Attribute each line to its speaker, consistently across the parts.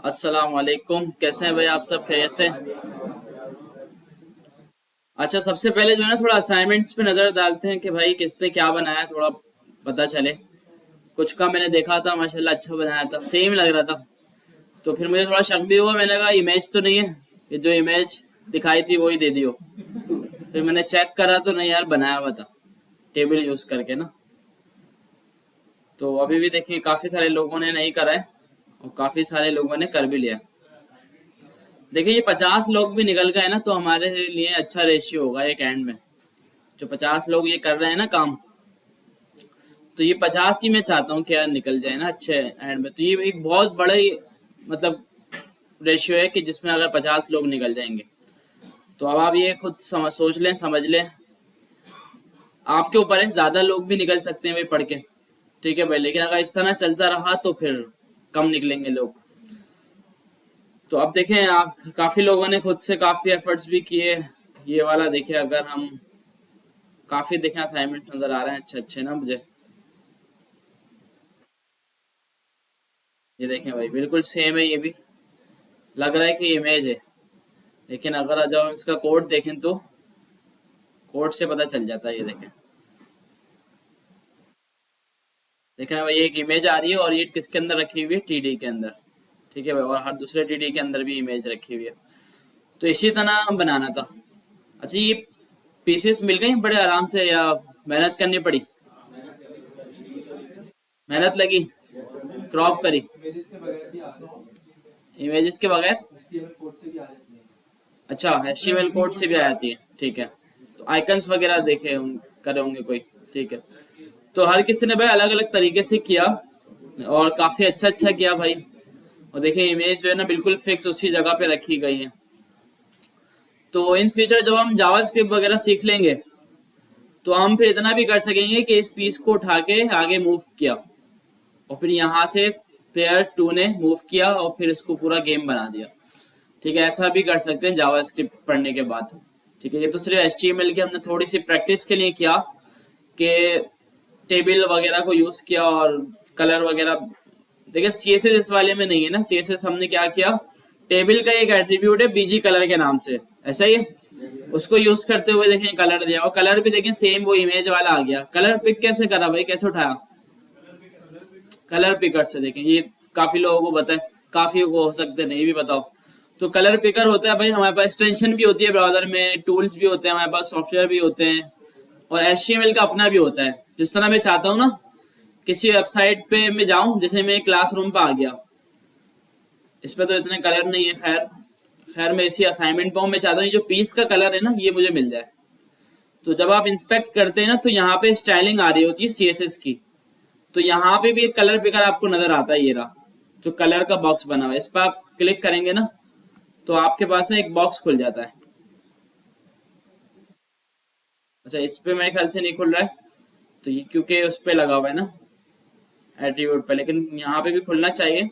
Speaker 1: अस्सलाम वालेकुम। कैसे हैं भाई आप सब? खैरियत से? अच्छा, सबसे पहले जो है ना थोड़ा असाइनमेंट्स पे नज़र डालते हैं कि भाई किसने क्या बनाया है, थोड़ा पता चले। कुछ का मैंने देखा था, माशाल्लाह अच्छा बनाया था, सेम लग रहा था। तो फिर मुझे थोड़ा शक भी हुआ, मैंने कहा इमेज तो नहीं है, ये जो इमेज दिखाई थी वही दे दियो। फिर मैंने चेक करा तो नहीं यार, बनाया हुआ था टेबल यूज़ करके ना। तो अभी भी देखिए काफ़ी सारे लोगों ने नहीं करा है और काफ़ी सारे लोगों ने कर भी लिया। देखिए ये 50 लोग भी निकल गए ना तो हमारे लिए अच्छा रेशियो होगा एक एंड में। जो 50 लोग ये कर रहे हैं ना काम, तो ये 50 ही मैं चाहता हूँ कि यार निकल जाए ना अच्छे एंड में। तो ये एक बहुत बड़ा ही मतलब रेशियो है कि जिसमें अगर 50 लोग निकल जाएंगे तो अब आप ये खुद सोच लें, समझ लें। आपके ऊपर है, ज्यादा लोग भी निकल सकते हैं भाई पढ़ के। ठीक है भाई, लेकिन अगर इस तरह चलता रहा तो फिर कम निकलेंगे लोग। तो अब देखें काफी लोगों ने खुद से काफी एफर्ट्स भी किए। ये वाला देखिए, अगर हम काफी देखें असाइनमेंट नजर आ रहे हैं अच्छे अच्छे ना मुझे। ये देखें भाई, बिल्कुल सेम है, ये भी लग रहा है कि इमेज है। लेकिन अगर जब हम इसका कोड देखें तो कोड से पता चल जाता है। ये देखें, देखें भाई, ये एक इमेज आ रही है और ये किसके अंदर रखी हुई है? टीडी के अंदर। ठीक है भाई, और हर दूसरे टीडी के अंदर भी इमेज रखी हुई है। तो इसी तरह बनाना था। अच्छा, ये पीसेस मिल गई बड़े आराम से या मेहनत करनी पड़ी? मेहनत लगी, क्रॉप करी इमेजेस के बगैर। अच्छा, HTML कोड से भी आ जाती है, ठीक है। तो आइकन्स वगैरह देखे करे होंगे कोई। ठीक है, तो हर किसी ने भाई अलग अलग तरीके से किया और काफी अच्छा अच्छा किया भाई। और देखिए इमेज जो है ना बिल्कुल फिक्स उसी जगह पे रखी गई है। तो इन फ्यूचर जब हम जावास्क्रिप्ट वगैरह सीख लेंगे तो हम फिर इतना भी कर सकेंगे कि इस पीस को उठा के आगे मूव किया और फिर यहाँ से प्लेयर 2 ने मूव किया और फिर इसको पूरा गेम बना दिया। ठीक है, ऐसा भी कर सकते हैं जावास्क्रिप्ट पढ़ने के बाद। ठीक है, ये तो सिर्फ HTML की हमने थोड़ी सी प्रैक्टिस के लिए किया कि टेबल वगैरह को यूज किया और कलर वगैरह। देखिए CSS इस वाले में नहीं है ना। CSS हमने क्या किया, टेबल का एक एट्रीब्यूट है बीजी कलर के नाम से, ऐसा ही है। उसको यूज करते हुए देखें कलर दिया और कलर भी देखें सेम वो इमेज वाला आ गया। कलर पिक कैसे करा भाई, कैसे उठाया? कलर पिकर से। देखें ये काफी लोगों को पता है, काफी को हो सकते हैं नहीं भी बताओ। तो कलर पिकर होता है भाई, हमारे पास एक्सटेंशन भी होती है ब्राउजर में, टूल्स भी होते हैं हमारे पास, सॉफ्टवेयर भी होते हैं और HTML का अपना भी होता है। जिस तरह मैं चाहता हूँ ना किसी वेबसाइट पे मैं जाऊं, जैसे मैं क्लासरूम पे आ गया, इस पे तो इतने कलर नहीं है। खैर खैर मैं इसी असाइनमेंट पे हूँ, मैं चाहता हूँ जो पीस का कलर है ना ये मुझे मिल जाए। तो जब आप इंस्पेक्ट करते हैं ना तो यहाँ पे स्टाइलिंग आ रही होती है CSS की। तो यहाँ पे भी एक कलर पिकर आपको नजर आता है, ये रहा जो कलर का बॉक्स बना हुआ है। इस पर आप क्लिक करेंगे ना तो आपके पास ना एक बॉक्स खुल जाता है। अच्छा, इस पे मेरे ख्याल से नहीं खुल रहा है, तो ये क्योंकि उस पे लगा हुआ है ना एट्रीब्यूट पे, लेकिन यहाँ पे भी खुलना चाहिए।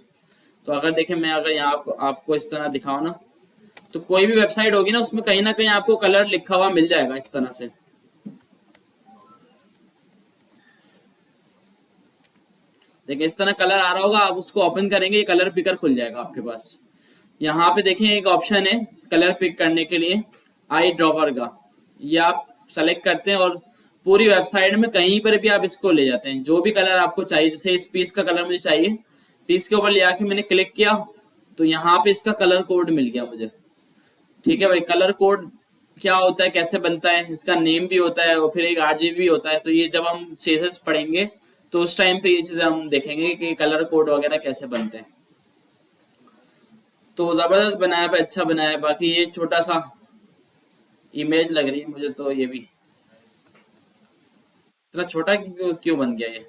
Speaker 1: तो अगर देखें मैं अगर यहाँ आपको इस तरह दिखाऊँ ना, तो कोई भी वेबसाइट होगी ना कहीं आपको कलर लिखा हुआ मिल जाएगा इस तरह से। देखिए इस तरह कलर आ रहा होगा, आप उसको ओपन करेंगे ये कलर पिकर खुल जाएगा आपके पास। यहाँ पे देखें एक ऑप्शन है कलर पिक करने के लिए, आई ड्रॉपर का। ये आप सेलेक्ट करते हैं और पूरी वेबसाइट में कहीं पर भी आप इसको ले जाते हैं, जो भी कलर आपको चाहिए। जैसे इस पीस का कलर मुझे चाहिए, पीस के ऊपर ले आके मैंने क्लिक किया तो यहाँ पे इसका कलर कोड मिल गया मुझे। ठीक है भाई, कलर कोड क्या होता है, कैसे बनता है, इसका नेम भी होता है और फिर एक RGB भी होता है। तो ये जब हम CSS पढ़ेंगे तो उस टाइम पे ये चीजें हम देखेंगे कि कलर कोड वगैरह कैसे बनते हैं। तो जबरदस्त बनाया है, अच्छा बनाया है। बाकी ये छोटा सा इमेज लग रही है मुझे तो, ये भी इतना छोटा क्यों बन गया ये?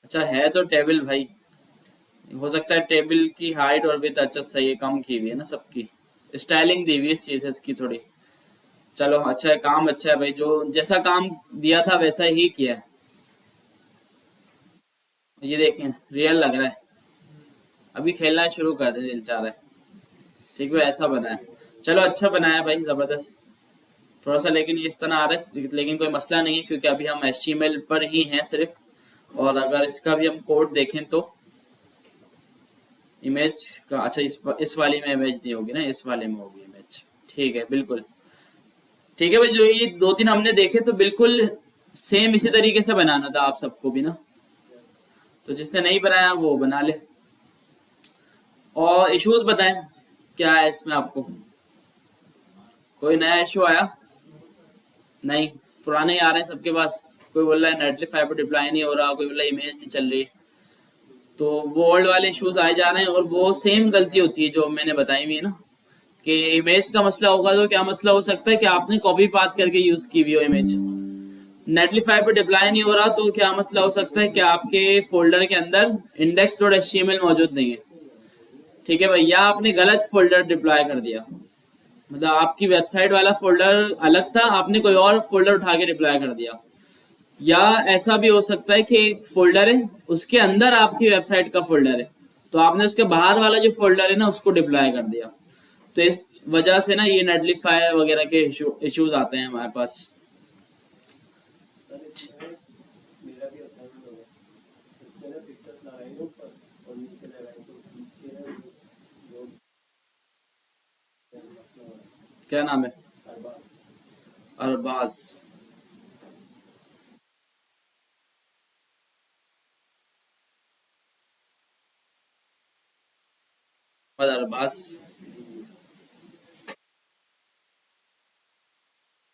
Speaker 1: अच्छा है तो टेबल भाई, हो सकता है टेबल की हाइट और विड्थ अच्छा सही है, कम की हुई है ना सबकी, स्टाइलिंग दी हुई है CSS की थोड़ी। चलो अच्छा है, काम अच्छा है भाई, जो जैसा काम दिया था वैसा ही किया है। ये देखें रियल लग रहा है, अभी खेलना शुरू कर दे दिल चाह रहा है। ठीक है, ऐसा बना है। चलो अच्छा बनाया भाई, जबरदस्त। थोड़ा सा लेकिन ये इस तरह आ रहा है, लेकिन कोई मसला नहीं है क्योंकि अभी हम HTML पर ही हैं सिर्फ। और अगर इसका भी हम कोड देखें तो इमेज का, अच्छा इस वाले में इमेज नहीं होगी ना, इस वाले में होगी इमेज। ठीक है, बिल्कुल ठीक है भाई। जो ये दो तीन हमने देखे तो बिल्कुल सेम इसी तरीके से बनाना था आप सबको भी ना, तो जिसने नहीं बनाया वो बना ले। और इश्यूज बताएं क्या है इसमें आपको, कोई नया इशू आया? नहीं, पुराने ही आ रहे हैं सबके पास। कोई बोल रहा है नेटलिफाई पर डिप्लॉय नहीं हो रहा, कोई बोल रहा है इमेज नहीं चल रही। तो वो ओल्ड वाले इश्यूज आए जा रहे हैं, और वो सेम गलती होती है जो मैंने बताई हुई है ना, कि इमेज का मसला होगा तो क्या मसला हो सकता है कि आपने कॉपी पाथ करके यूज की हुई हो इमेज। नेटलिफाई पे डिप्लॉय नहीं हो रहा तो क्या मसला हो सकता है कि आपके फोल्डर के अंदर index.html मौजूद नहीं है। ठीक है भाई, या आपने गलत फोल्डर डिप्लॉय कर दिया, मतलब आपकी वेबसाइट वाला फोल्डर अलग था, आपने कोई और फोल्डर उठा के डिप्लॉय कर दिया। या ऐसा भी हो सकता है कि एक फोल्डर है उसके अंदर आपकी वेबसाइट का फोल्डर है, तो आपने उसके बाहर वाला जो फोल्डर है ना उसको डिप्लॉय कर दिया। तो इस वजह से ना ये नेटलिफाई वगैरह के इश्यूज आते हैं हमारे पास। क्या नाम है? अरबाज। अरबाज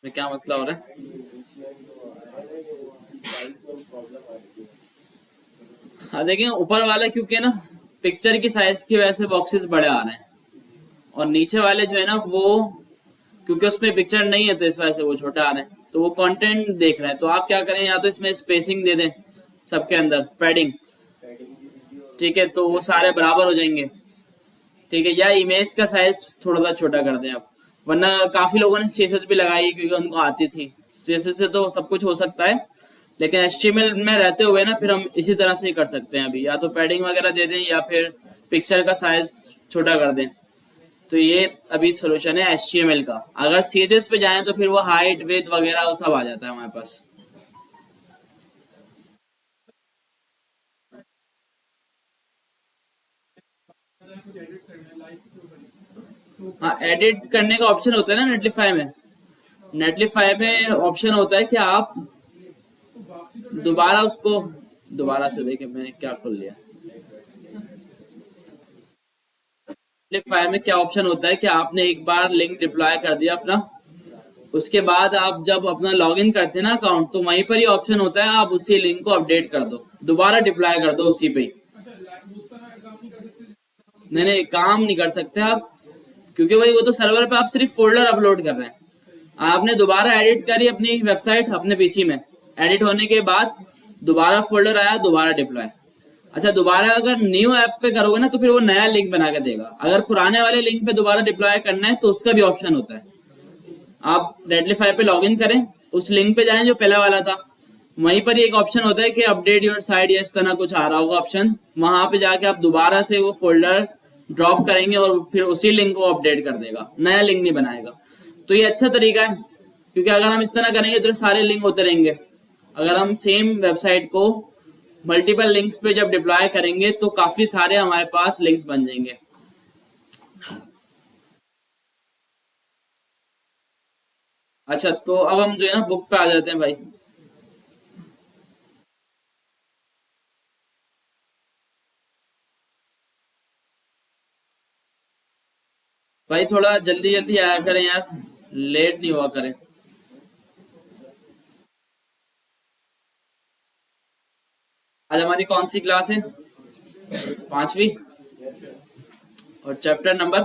Speaker 1: में क्या मसला हो रहा है? हाँ देखिए, ऊपर वाला क्योंकि ना पिक्चर की साइज की वजह से बॉक्सेस बड़े आ रहे हैं, और नीचे वाले जो है ना वो क्योंकि उसमें पिक्चर नहीं है तो इस वजह से वो छोटा आ रहे हैं। तो वो कंटेंट देख रहे हैं, तो आप क्या करें, या तो इसमें स्पेसिंग दे दें सबके अंदर, पैडिंग। ठीक है, तो वो सारे बराबर हो जाएंगे। ठीक है, या इमेज का साइज थोड़ा सा छोटा कर दें आप। वरना काफी लोगों ने सीएसएस भी लगाई क्योंकि उनको आती थी। सीएसएस से तो सब कुछ हो सकता है, लेकिन एचटीएमएल में रहते हुए ना फिर हम इसी तरह से ही कर सकते हैं अभी, या तो पैडिंग वगैरह दे दें या फिर पिक्चर का साइज छोटा कर दें। तो ये अभी सोल्यूशन है एचटीएमएल का। अगर सीएसएस पे जाएं तो फिर वो हाइट विड्थ वगैरह वो सब आ जाता है हमारे पास। हाँ, एडिट करने का ऑप्शन होता है ना नेटलिफाई में। नेटलिफाई में ऑप्शन होता है कि आप दोबारा उसको, दोबारा से देखें मैंने क्या खोल लिया। नेटलिफाई में क्या ऑप्शन होता है कि आपने एक बार लिंक डिप्लॉय कर दिया अपना, उसके बाद आप जब अपना लॉगिन करते हैं ना अकाउंट, तो वहीं पर ही ऑप्शन होता है आप उसी लिंक को अपडेट कर दो, दोबारा डिप्लॉय कर दो उसी पे ही। नहीं नहीं, काम नहीं कर सकते आप, क्योंकि भाई वो तो सर्वर पे आप सिर्फ फोल्डर अपलोड कर रहे हैं। आपने दोबारा एडिट करी अपनी वेबसाइट अपने पीसी में, एडिट होने के बाद दोबारा फोल्डर आया, दोबारा डिप्लॉय। अच्छा, दोबारा अगर न्यू ऐप पे करोगे ना तो फिर वो नया लिंक बना के देगा। अगर पुराने वाले लिंक पे दोबारा डिप्लॉय करना है तो उसका भी ऑप्शन होता है। आप नेटलिफाई पे लॉगिन करें, उस लिंक पे जाएं जो पहला वाला था, वहीं पर ही एक ऑप्शन होता है कि अपडेट योर साइट या इस तरह कुछ आ रहा होगा ऑप्शन। वहां पे जाके आप दोबारा से वो फोल्डर ड्रॉप करेंगे और फिर उसी लिंक को अपडेट कर देगा, नया लिंक नहीं बनाएगा। तो ये अच्छा तरीका है, क्योंकि अगर हम इस तरह करेंगे तो सारे लिंक होते रहेंगे। अगर हम सेम वेबसाइट को मल्टीपल लिंक्स पे जब डिप्लॉय करेंगे तो काफी सारे हमारे पास लिंक्स बन जाएंगे। अच्छा, तो अब हम जो है ना बुक पे आ जाते हैं भाई। भाई थोड़ा जल्दी जल्दी आया करें यार, लेट नहीं हुआ करें। आज हमारी कौन सी क्लास है? पांचवी। और चैप्टर नंबर?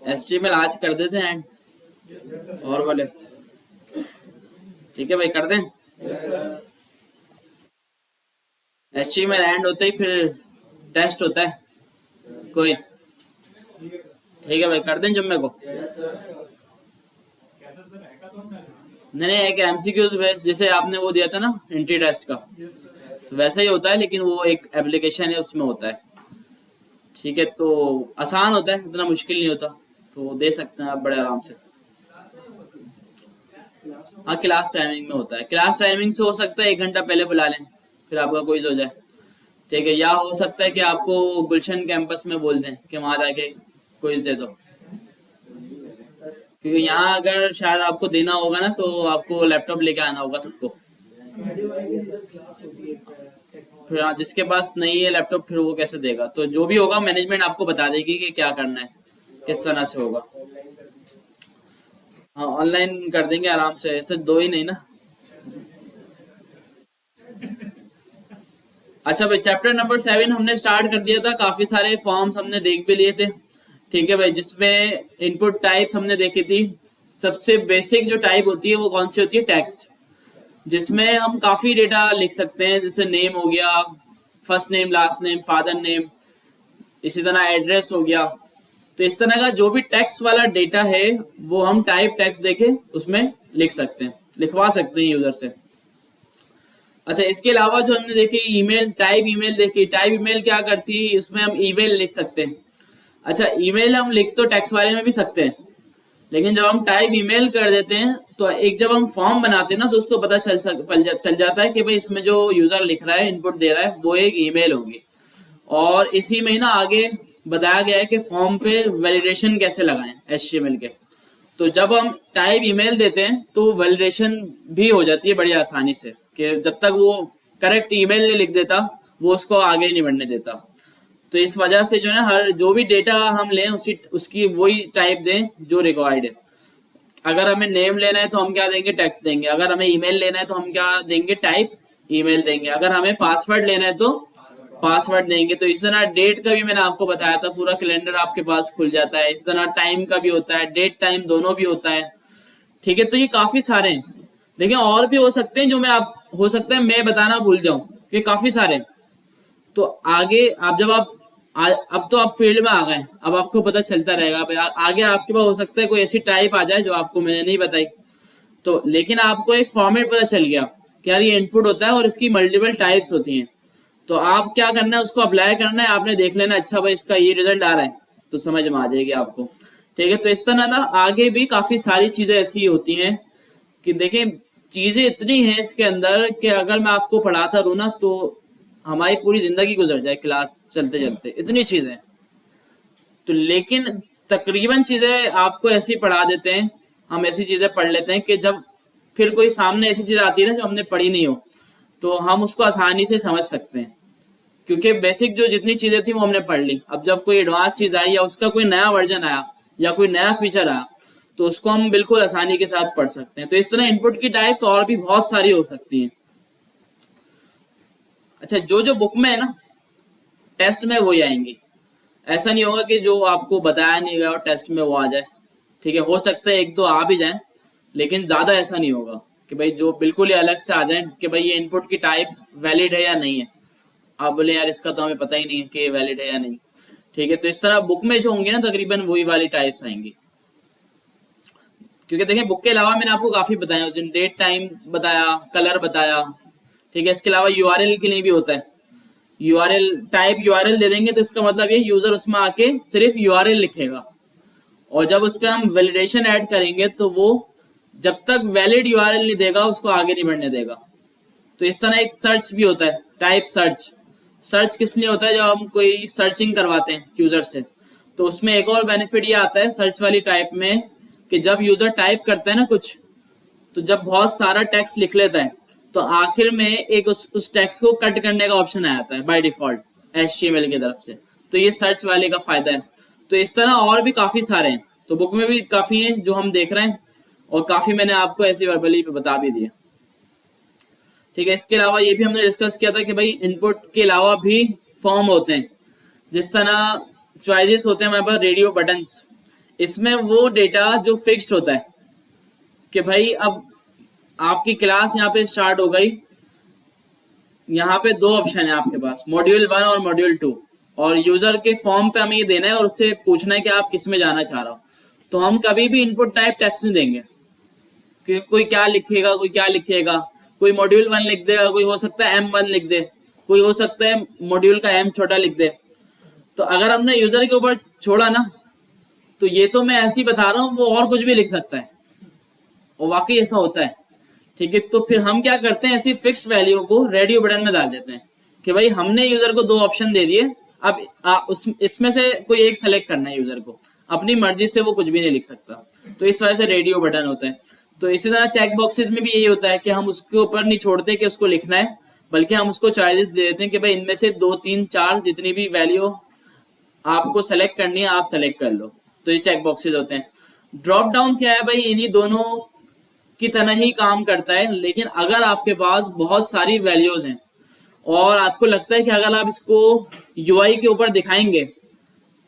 Speaker 1: एचटीएमएल आज कर देते हैं एंड, और बोले ठीक है भाई कर दें। एचटीएमएल एंड होते ही फिर टेस्ट होता है, क्विज। ठीक है भाई कर दें जुम्मे को। नहीं नहीं, एक एमसीक्यूज बेस जैसे आपने वो दिया था ना एंट्री टेस्ट का, तो वैसा ही होता है, लेकिन वो एक एप्लीकेशन है उसमें होता है। ठीक है, तो आसान होता है, इतना मुश्किल नहीं होता, तो दे सकते हैं आप बड़े आराम से। हाँ, क्लास टाइमिंग में होता है। क्लास टाइमिंग से हो सकता है 1 घंटा पहले बुला लें, फिर आपका क्विज हो जाए, ठीक है। या हो सकता है कि आपको गुलशन कैंपस में बोल दें कि वहां जाके क्विज दे दो, क्योंकि यहाँ अगर शायद आपको देना होगा ना तो आपको लैपटॉप लेके आना होगा सबको। फिर हाँ, जिसके पास नहीं है लैपटॉप फिर वो कैसे देगा, तो जो भी होगा मैनेजमेंट आपको बता देगी कि क्या करना है, किस तरह से होगा। हाँ ऑनलाइन कर देंगे आराम से, ऐसे दो ही नहीं ना। अच्छा भाई, चैप्टर नंबर 7 हमने स्टार्ट कर दिया था, काफी सारे फॉर्म्स हमने देख भी लिए थे, ठीक है भाई। जिसमें इनपुट टाइप्स हमने देखी थी। सबसे बेसिक जो टाइप होती है वो कौन सी होती है, टेक्स्ट, जिसमें हम काफी डेटा लिख सकते हैं, जैसे नेम हो गया, first name, last name, father name, इसी तरह एड्रेस हो गया। तो इस तरह का जो भी टेक्स्ट वाला डेटा है वो हम टाइप टेक्स्ट देके उसमें लिख सकते हैं, लिखवा सकते हैं यूजर से। अच्छा, इसके अलावा जो हमने देखी ईमेल, टाइप ईमेल देखी। टाइप ईमेल क्या करती है, उसमें हम ईमेल लिख सकते हैं। अच्छा, ईमेल हम लिख तो टेक्स्ट वाले में भी सकते हैं, लेकिन जब हम टाइप ईमेल कर देते हैं तो एक जब हम फॉर्म बनाते हैं ना तो उसको पता चल जाता है कि भाई इसमें जो यूजर लिख रहा है, इनपुट दे रहा है, वो एक ईमेल होगी। और इसी में ना आगे बताया गया है कि फॉर्म पे वैलिडेशन कैसे लगाएं HTML के। तो जब हम टाइप ईमेल देते हैं तो वैलिडेशन भी हो जाती है बड़ी आसानी से, कि जब तक वो करेक्ट ईमेल नहीं लिख देता वो उसको आगे नहीं बढ़ने देता। तो इस वजह से जो है ना, हर जो भी डेटा हम लें उसकी वही टाइप दें जो रिक्वायर्ड है। अगर हमें नेम लेना है तो हम क्या देंगे, टेक्स्ट देंगे। अगर हमें ईमेल लेना है तो हम क्या देंगे, टाइप ईमेल देंगे। अगर हमें पासवर्ड लेना है तो पासवर्ड देंगे। तो इस तरह डेट का भी मैंने आपको बताया था, पूरा कैलेंडर आपके पास खुल जाता है। इस तरह टाइम का भी होता है, डेट टाइम दोनों भी होता है, ठीक है। तो ये काफी सारे हैं, देखिए और भी हो सकते हैं जो हो सकता है मैं बताना भूल जाऊं, ये काफी सारे हैं। तो आगे आप जब आप अब तो आप फील्ड में आ गए, अब आपको पता चलता रहेगा। आगे आपके पास हो सकता है कोई ऐसी टाइप आ जाए जो आपको मैंने नहीं बताई, तो लेकिन आपको एक फॉर्मेट पता चल गया कि यार ये इनपुट होता है और इसकी मल्टीपल टाइप्स होती हैं। तो आप क्या करना है, उसको अप्लाई करना है, आपने देख लेना अच्छा भाई इसका ये रिजल्ट आ रहा है, तो समझ में आ जाएगी आपको, ठीक है। तो इस तरह ना आगे भी काफी सारी चीजें ऐसी होती हैं कि देखें, चीजें इतनी हैं इसके अंदर कि अगर मैं आपको पढ़ाता रहूं ना तो हमारी पूरी जिंदगी गुजर जाए क्लास चलते चलते, इतनी चीजें। तो लेकिन तकरीबन चीजें आपको ऐसी पढ़ा देते हैं, हम ऐसी चीजें पढ़ लेते हैं कि जब फिर कोई सामने ऐसी चीज आती है ना जो हमने पढ़ी नहीं हो तो हम उसको आसानी से समझ सकते हैं, क्योंकि बेसिक जो जितनी चीजें थी वो हमने पढ़ ली। अब जब कोई एडवांस चीज आई या उसका कोई नया वर्जन आया या कोई नया फीचर आया तो उसको हम बिल्कुल आसानी के साथ पढ़ सकते हैं। तो इस तरह इनपुट की टाइप्स और भी बहुत सारी हो सकती हैं। अच्छा, जो जो बुक में है ना टेस्ट में वही आएंगी, ऐसा नहीं होगा कि जो आपको बताया नहीं गया और टेस्ट में वो आ जाए, ठीक है। हो सकता है एक दो आ भी जाए, लेकिन ज्यादा ऐसा नहीं होगा कि भाई जो बिल्कुल ही अलग से आ जाए कि भाई ये इनपुट की टाइप वैलिड है या नहीं है। आप बोले यार इसका तो हमें पता ही नहीं है कि ये वैलिड है या नहीं, ठीक है। तो इस तरह बुक में जो होंगे ना तकरीबन वही वाली टाइप्स आएंगी, क्योंकि देखिए बुक के अलावा मैंने आपको काफी बताया, उस दिन डेट टाइम बताया, कलर बताया, ठीक है। इसके अलावा यूआरएल के लिए भी होता है। यूआरएल टाइप यूआरएल दे देंगे तो इसका मतलब ये यूजर उसमें आके सिर्फ यूआरएल लिखेगा, और जब उस पर हम वैलिडेशन ऐड करेंगे तो वो जब तक वैलिड यूआरएल नहीं देगा उसको आगे नहीं बढ़ने देगा। तो इस तरह एक सर्च भी होता है, टाइप सर्च। सर्च किस लिए होता है, जब हम कोई सर्चिंग करवाते हैं यूजर से तो उसमें एक और बेनिफिट ये आता है सर्च वाली टाइप में कि जब यूजर टाइप करता है ना कुछ, तो जब बहुत सारा टेक्स्ट लिख लेता है तो आखिर में एक उस टेक्स्ट को कट करने का ऑप्शन आ जाता है बाय डिफॉल्ट HTML की तरफ से। तो ये सर्च वाले का फायदा है। तो इस तरह और भी काफी सारे हैं, तो बुक में भी काफी हैं जो हम देख रहे हैं, और काफी मैंने आपको ऐसी वर्बली पे बता भी दिया, ठीक है। इसके अलावा ये भी हमने डिस्कस किया था कि भाई इनपुट के अलावा भी फॉर्म होते हैं, जिस तरह चॉइसेस होते हैं हमारे पास, रेडियो बटन्स। इसमें वो डेटा जो फिक्स्ड होता है कि भाई अब आपकी क्लास यहाँ पे स्टार्ट हो गई, यहाँ पे दो ऑप्शन है आपके पास, मॉड्यूल 1 और मॉड्यूल 2, और यूजर के फॉर्म पे हमें ये देना है और उससे पूछना है कि आप किस में जाना चाह रहे हो। तो हम कभी भी इनपुट टाइप टेक्स्ट नहीं देंगे, क्योंकि कोई क्या लिखेगा, कोई क्या लिखेगा, कोई मॉड्यूल 1 लिख देगा, कोई हो सकता है M1 लिख दे, कोई हो सकता है मॉड्यूल का M छोटा लिख दे। तो अगर हमने यूजर के ऊपर छोड़ा ना तो ये तो मैं ऐसे ही बता रहा हूँ, वो और कुछ भी लिख सकता है, और वाकई ऐसा होता है। ठीक है, तो फिर हम क्या करते हैं, ऐसी फिक्स वैल्यू को रेडियो बटन में डाल देते हैं कि भाई हमने यूजर को दो ऑप्शन दे दिए, अब इसमें से कोई एक सेलेक्ट करना है यूजर को, अपनी मर्जी से वो कुछ भी नहीं लिख सकता। तो इस वजह से रेडियो बटन होता है। तो इसी तरह चेक बॉक्सेस में भी यही होता है कि हम उसके ऊपर नहीं छोड़ते कि उसको लिखना है, बल्कि हम उसको चॉइसेस दे देते हैं कि भाई इनमें से 2 3 4 जितनी भी वैल्यू आपको सेलेक्ट करनी है आप सेलेक्ट कर लो। तो ये चेक बॉक्सेस होते हैं। ड्रॉप डाउन क्या है भाई, इन्हीं दोनों की तरह ही काम करता है, लेकिन अगर आपके पास बहुत सारी वैल्यूज हैं और आपको लगता है कि अगर आप इसको यूआई के ऊपर दिखाएंगे,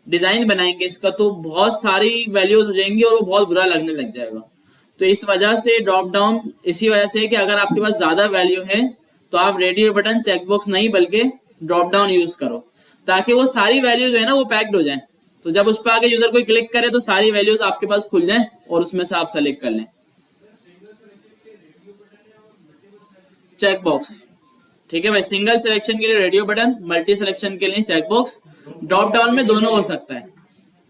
Speaker 1: डिजाइन बनाएंगे इसका, तो बहुत सारी वैल्यूज हो जाएंगी और वो बहुत बुरा लगने लग जाएगा। तो इस वजह से ड्रॉप डाउन इसी वजह से कि अगर आपके पास ज्यादा वैल्यू है तो आप रेडियो बटन चेकबॉक्स नहीं बल्कि ड्रॉप डाउन यूज करो, ताकि वो सारी वैल्यूज है ना वो पैक्ड हो जाए। तो जब उस पर आगे यूजर कोई क्लिक करे तो सारी वैल्यूज आपके पास खुल जाए और उसमें से आप सेलेक्ट कर लें। चेकबॉक्स, ठीक है भाई, सिंगल सिलेक्शन के लिए रेडियो बटन, मल्टी सिलेक्शन के लिए चेकबॉक्स। ड्रॉप डाउन में दोनों हो सकता है,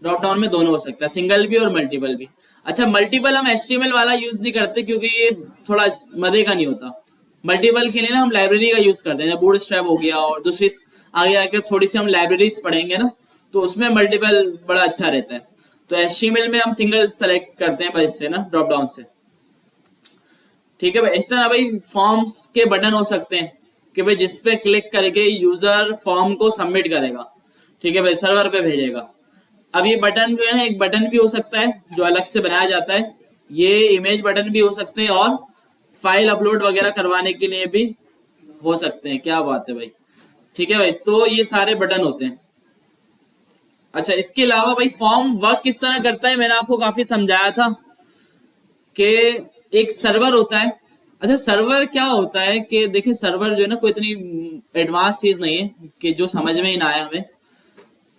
Speaker 1: ड्रॉप डाउन में दोनों हो सकता है, सिंगल भी और मल्टीपल भी। अच्छा, मल्टीपल हम HTML वाला यूज नहीं करते क्योंकि ये थोड़ा मजे का नहीं होता। मल्टीपल के लिए ना हम लाइब्रेरी का यूज करते हैं, बूटस्ट्रैप हो गया और दूसरी आगे आके थोड़ी सी हम लाइब्रेरीज पढ़ेंगे ना, तो उसमें मल्टीपल बड़ा अच्छा रहता है। तो HTML में हम सिंगल सेलेक्ट करते हैं भाई इससे ना, ड्रॉप डाउन से। ठीक है भाई, इस तरह भाई फॉर्म्स के बटन हो सकते हैं कि भाई जिस पे क्लिक करके यूजर फॉर्म को सबमिट करेगा, ठीक है भाई, सर्वर पे भेजेगा। अब ये बटन जो है एक बटन भी हो सकता है जो अलग से बनाया जाता है, ये इमेज बटन भी हो सकते हैं और फाइल अपलोड वगैरह करवाने के लिए भी हो सकते हैं। क्या बात है भाई, ठीक है भाई, तो ये सारे बटन होते हैं। अच्छा, इसके अलावा भाई फॉर्म वर्क किस तरह करता है, मैंने आपको काफी समझाया था कि एक सर्वर होता है। अच्छा, सर्वर क्या होता है कि देखिए सर्वर जो है ना कोई इतनी एडवांस चीज नहीं है कि जो समझ में ही ना आया हमें।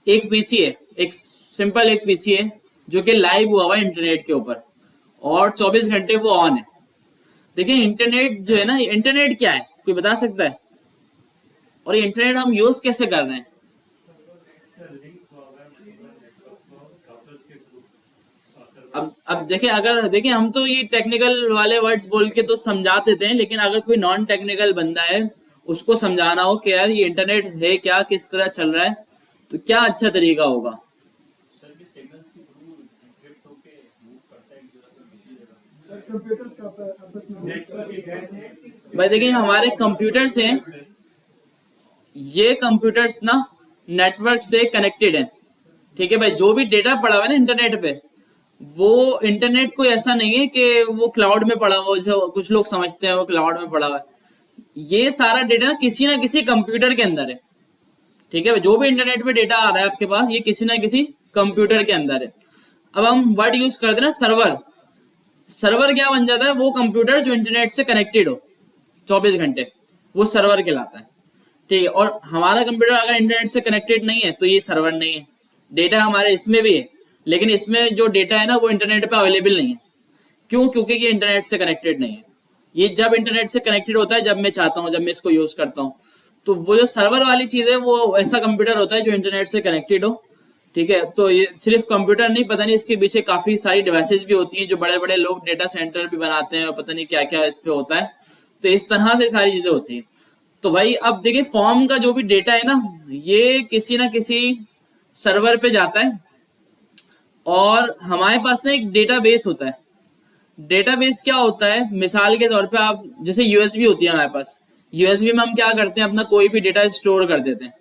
Speaker 1: एक पीसी है, एक सिंपल एक पीसी है जो कि लाइव हुआ हुआ है इंटरनेट के ऊपर और 24 घंटे वो ऑन है। देखिए इंटरनेट जो है ना, इंटरनेट क्या है कोई बता सकता है, और ये इंटरनेट हम यूज कैसे कर रहे हैं? अब देखिए, अगर देखिए हम तो ये टेक्निकल वाले वर्ड्स बोल के तो समझा देते हैं, लेकिन अगर कोई नॉन टेक्निकल बंदा है उसको समझाना हो कि यार ये इंटरनेट है क्या, किस तरह चल रहा है, तो क्या अच्छा तरीका होगा? भाई देखिए हमारे कंप्यूटर्स हैं, ये कंप्यूटर्स ना नेटवर्क से कनेक्टेड है। ठीक है भाई, जो भी डेटा पड़ा हुआ है ना इंटरनेट पे, वो इंटरनेट कोई ऐसा नहीं है कि वो क्लाउड में पड़ा हुआ, जो कुछ लोग समझते हैं वो क्लाउड में पड़ा हुआ है। ये सारा डेटा ना किसी कंप्यूटर के अंदर है। ठीक है, जो भी इंटरनेट पे डेटा आ रहा है आपके पास, ये किसी ना किसी कंप्यूटर के अंदर है। अब हम वर्ड यूज करते हैं ना सर्वर, सर्वर क्या बन जाता है, वो कंप्यूटर जो इंटरनेट से कनेक्टेड हो 24 घंटे, वो सर्वर कहलाता है। ठीक है, और हमारा कंप्यूटर अगर इंटरनेट से कनेक्टेड नहीं है तो ये सर्वर नहीं है। डेटा हमारे इसमें भी है, लेकिन इसमें जो डेटा है ना वो इंटरनेट पे अवेलेबल नहीं है। क्यों? क्योंकि ये इंटरनेट से कनेक्टेड नहीं है। ये जब इंटरनेट से कनेक्टेड होता है जब मैं चाहता हूँ, जब मैं इसको यूज करता हूँ। तो वो जो सर्वर वाली चीज है वो ऐसा कंप्यूटर होता है जो इंटरनेट से कनेक्टेड हो। ठीक है, तो ये सिर्फ कंप्यूटर नहीं, पता नहीं इसके पीछे काफी सारी डिवाइसेस भी होती हैं, जो बड़े बड़े लोग डेटा सेंटर भी बनाते हैं और पता नहीं क्या क्या इस पे होता है। तो इस तरह से सारी चीजें होती हैं। तो भाई अब देखिए फॉर्म का जो भी डेटा है ना, ये किसी ना किसी सर्वर पे जाता है और हमारे पास ना एक डेटाबेस होता है। डेटाबेस क्या होता है, मिसाल के तौर पे आप जैसे यूएसबी होती है हमारे पास, यूएसबी में हम क्या करते हैं, अपना कोई भी डेटा स्टोर कर देते हैं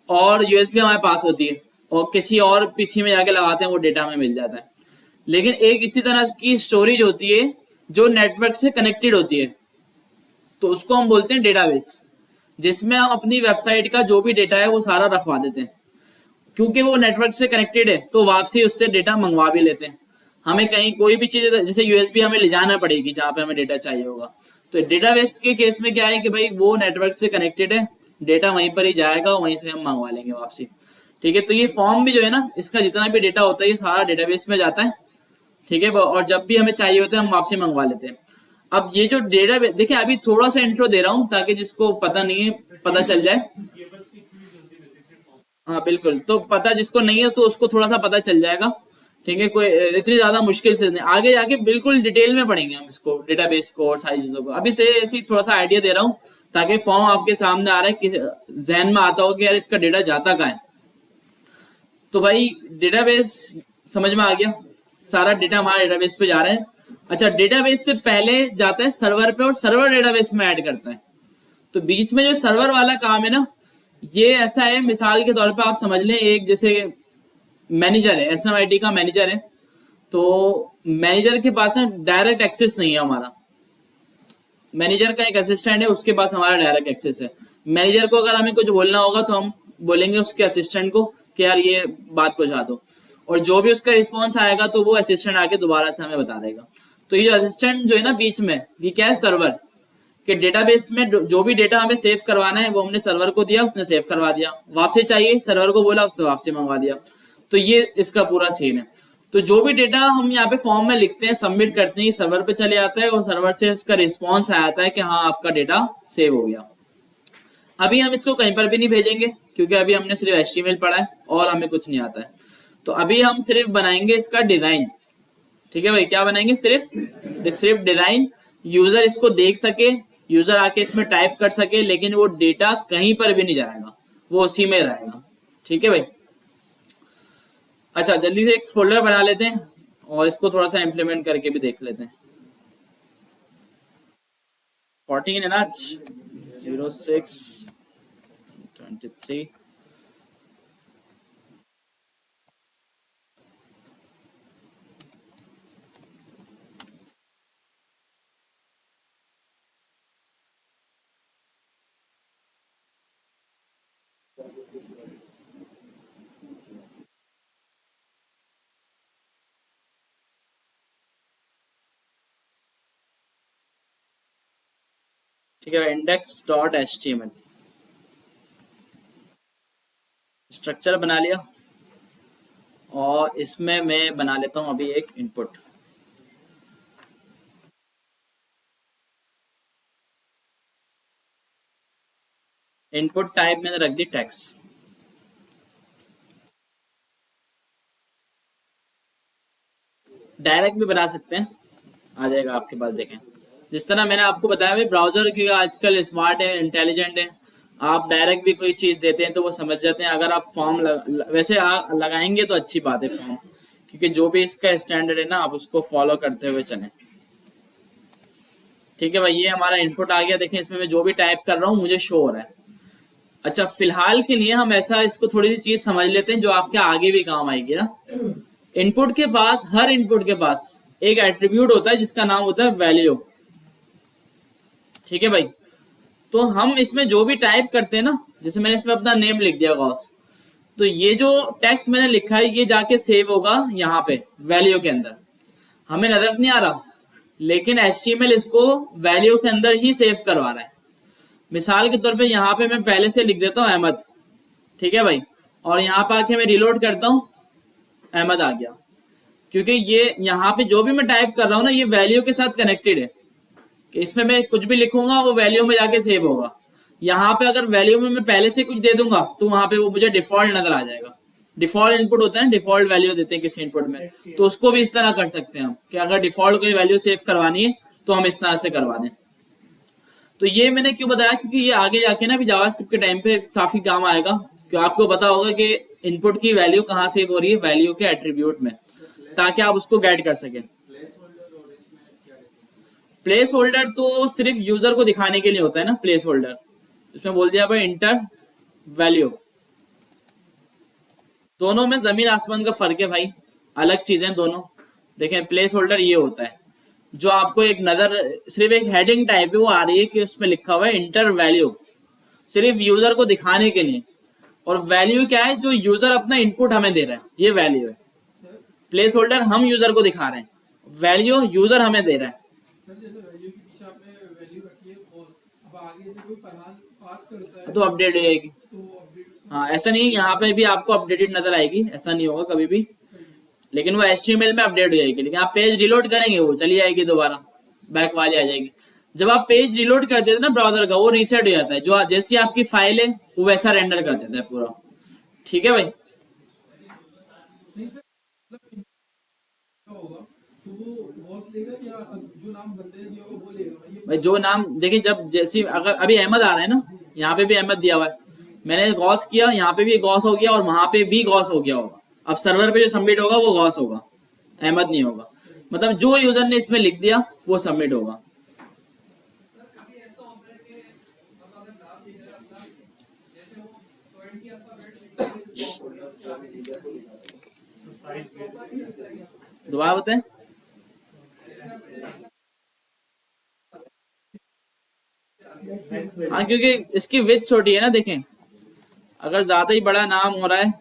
Speaker 1: और यूएसबी हमारे पास होती है और किसी और पीसी में जाके लगाते हैं, वो डेटा हमें मिल जाता है। लेकिन एक इसी तरह की स्टोरेज होती है जो नेटवर्क से कनेक्टेड होती है, तो उसको हम बोलते हैं डेटाबेस, जिसमें हम अपनी वेबसाइट का जो भी डेटा है वो सारा रखवा देते हैं। क्योंकि वो नेटवर्क से कनेक्टेड है तो वापसी उससे डेटा मंगवा भी लेते हैं। हमें कहीं कोई भी चीज जैसे यूएसबी हमें ले जाना पड़ेगी जहाँ पे हमें डेटा चाहिए होगा, तो डेटाबेस के केस में क्या है कि भाई वो नेटवर्क से कनेक्टेड है, डेटा वहीं पर ही जाएगा, वहीं से हम मंगवा लेंगे वापसी। ठीक है, तो ये फॉर्म भी जो है ना, इसका जितना भी डेटा होता है ये सारा डेटाबेस में जाता है। ठीक है, और जब भी हमें चाहिए होता है हम वापसी मंगवा लेते हैं। अब ये जो डेटाबेस, देखिए अभी थोड़ा सा इंट्रो दे रहा हूँ ताकि जिसको पता नहीं है पता चल जाए। हाँ बिल्कुल, तो पता जिसको नहीं है तो उसको थोड़ा सा पता चल जाएगा। ठीक है, कोई इतनी ज्यादा मुश्किल से नहीं, आगे जाके बिल्कुल डिटेल में पढ़ेंगे हम इसको, डेटाबेस को और सारी चीजों को। अभी से ऐसी थोड़ा सा आइडिया दे रहा हूँ ताकि फॉर्म आपके सामने आ रहा है कि जहन में आता हो कि यार इसका डेटा जाता कहाँ है। तो भाई डेटाबेस समझ में आ गया, सारा डेटा हमारे डेटाबेस पे जा रहा है। अच्छा, डेटाबेस से पहले जाता है सर्वर पे और सर्वर डेटाबेस में ऐड करता है। तो बीच में जो सर्वर वाला काम है ना, ये ऐसा है, मिसाल के तौर पे आप समझ लें, एक जैसे मैनेजर है, एसएमआईटी का मैनेजर है, तो मैनेजर के पास ना डायरेक्ट एक्सेस नहीं है हमारा। मैनेजर का एक असिस्टेंट है, उसके पास हमारा डायरेक्ट एक्सेस है। मैनेजर को अगर हमें कुछ बोलना होगा तो हम बोलेंगे उसके असिस्टेंट को कि यार ये बात पहुंचा दो, और जो भी उसका रिस्पॉन्स आएगा तो वो असिस्टेंट आके दोबारा से हमें बता देगा। तो ये असिस्टेंट जो है ना बीच में, ये क्या है, सर्वर के डेटाबेस में जो भी डेटा हमें सेव करवाना है वो हमने सर्वर को दिया, उसने सेव करवा दिया। वापसी चाहिए, सर्वर को बोला, उसने वापसी मंगवा दिया। तो ये इसका पूरा सीन है। तो जो भी डेटा हम यहाँ पे फॉर्म में लिखते हैं, सबमिट करते हैं, सर्वर पे चले जाता है और सर्वर से इसका रिस्पॉन्स आ जाता है कि हाँ आपका डेटा सेव हो गया। अभी हम इसको कहीं पर भी नहीं भेजेंगे क्योंकि अभी हमने सिर्फ HTML पढ़ा है और हमें कुछ नहीं आता है। तो अभी हम सिर्फ बनाएंगे इसका डिजाइन। ठीक है भाई, क्या बनाएंगे, सिर्फ डिजाइन, यूजर इसको देख सके, यूजर आके इसमें टाइप कर सके, लेकिन वो डेटा कहीं पर भी नहीं जाएगा, वो उसी में रहेगा। ठीक है भाई। अच्छा, जल्दी से एक फोल्डर बना लेते हैं और इसको थोड़ा सा इम्प्लीमेंट करके भी देख लेते हैं। 14 है ना, 0623। ठीक है, index.html स्ट्रक्चर बना लिया और इसमें मैं बना लेता हूं अभी एक इनपुट। इनपुट टाइप मैंने रख दी टेक्स्ट। डायरेक्ट भी बना सकते हैं, आ जाएगा आपके पास। देखें, जिस तरह मैंने आपको बताया भाई, ब्राउजर क्योंकि आजकल स्मार्ट है, इंटेलिजेंट है, आप डायरेक्ट भी कोई चीज देते हैं तो वो समझ जाते हैं। अगर आप फॉर्म वैसे लगाएंगे तो अच्छी बात है फॉर्म, क्योंकि जो भी इसका स्टैंडर्ड है ना, आप उसको फॉलो करते हुए चलें। ठीक है भाई, ये हमारा इनपुट आ गया। देखें, इसमें मैं जो भी टाइप कर रहा हूँ मुझे शो हो रहा है। अच्छा, फिलहाल के लिए हम ऐसा इसको थोड़ी सी चीज समझ लेते हैं जो आपके आगे भी काम आएगी ना। इनपुट के पास, हर इनपुट के पास एक एट्रीब्यूट होता है जिसका नाम होता है वैल्यू। ठीक है भाई, तो हम इसमें जो भी टाइप करते हैं ना, जैसे मैंने इसमें अपना नेम लिख दिया गौस, तो ये जो टेक्स्ट मैंने लिखा है ये जाके सेव होगा यहाँ पे वैल्यू के अंदर। हमें नजर नहीं आ रहा, लेकिन HTML इसको वैल्यू के अंदर ही सेव करवा रहा है। मिसाल के तौर पे यहाँ पे मैं पहले से लिख देता हूँ अहमद। ठीक है भाई, और यहाँ पे आके मैं रिलोड करता हूँ, अहमद आ गया। क्योंकि ये यहाँ पे जो भी मैं टाइप कर रहा हूँ ना, ये वैल्यू के साथ कनेक्टेड है कि इसमें मैं कुछ भी लिखूंगा वो वैल्यू में जाके सेव होगा। यहाँ पे अगर वैल्यू में मैं पहले से कुछ दे दूंगा तो वहां पे वो मुझे डिफॉल्ट नजर आ जाएगा। डिफॉल्ट इनपुट होता है, डिफॉल्ट वैल्यू देते हैं किसी इनपुट में, तो उसको भी इस तरह कर सकते हैं हम कि अगर डिफॉल्ट कोई वैल्यू सेव करवानी है तो हम इस तरह से करवा दें। तो ये मैंने क्यों बताया, क्योंकि ये आगे जाके ना भी जावास्क्रिप्ट के टाइम पे काफी काम आएगा। क्यों, आपको पता होगा कि इनपुट की वैल्यू कहाँ सेव हो रही है, वैल्यू के एट्रीब्यूट में, ताकि आप उसको गाइड कर सकें। प्लेस होल्डर तो सिर्फ यूजर को दिखाने के लिए होता है ना, प्लेस होल्डर। इसमें बोल दिया भाई इंटर वैल्यू। दोनों में जमीन आसमान का फर्क है भाई, अलग चीजें दोनों। देखें, प्लेस होल्डर ये होता है जो आपको एक नजर, सिर्फ एक हेडिंग टाइप है वो आ रही है कि उसमें लिखा हुआ है इंटर वैल्यू, सिर्फ यूजर को दिखाने के लिए। और वैल्यू क्या है, जो यूजर अपना इनपुट हमें दे रहा है, ये वैल्यू है। प्लेस होल्डर हम यूजर को दिखा रहे हैं, वैल्यू यूजर हमें दे रहा है। तो अपडेट हो जाएगी। हाँ, ऐसा नहीं, यहाँ पे भी आपको अपडेटेड नजर आएगी, ऐसा नहीं होगा कभी भी, लेकिन वो HTML में अपडेट हो जाएगी। लेकिन आप पेज रिलोड करेंगे वो चली जाएगी, दोबारा बैक वाली आ जाएगी। जब आप पेज रिलोड कर देते हैं ना ब्राउजर का, वो रीसेट हो जाता है, जो जैसी आपकी फाइल है वो वैसा रेंडर कर देता है पूरा। ठीक है भाई। भाई जो नाम देखिए, जब जैसे अगर अभी अहमद आ रहा है ना, यहाँ पे भी अहमद दिया हुआ है, मैंने गॉस किया, यहाँ पे भी गॉस हो गया और वहां पे भी गॉस हो गया होगा। अब सर्वर पे जो सबमिट होगा वो गॉस होगा, अहमद नहीं होगा। मतलब जो यूजर ने इसमें लिख दिया वो सबमिट होगा। दोबारा बताएं। हाँ, क्योंकि इसकी विड्थ छोटी है ना, देखें अगर ज्यादा ही बड़ा नाम हो रहा है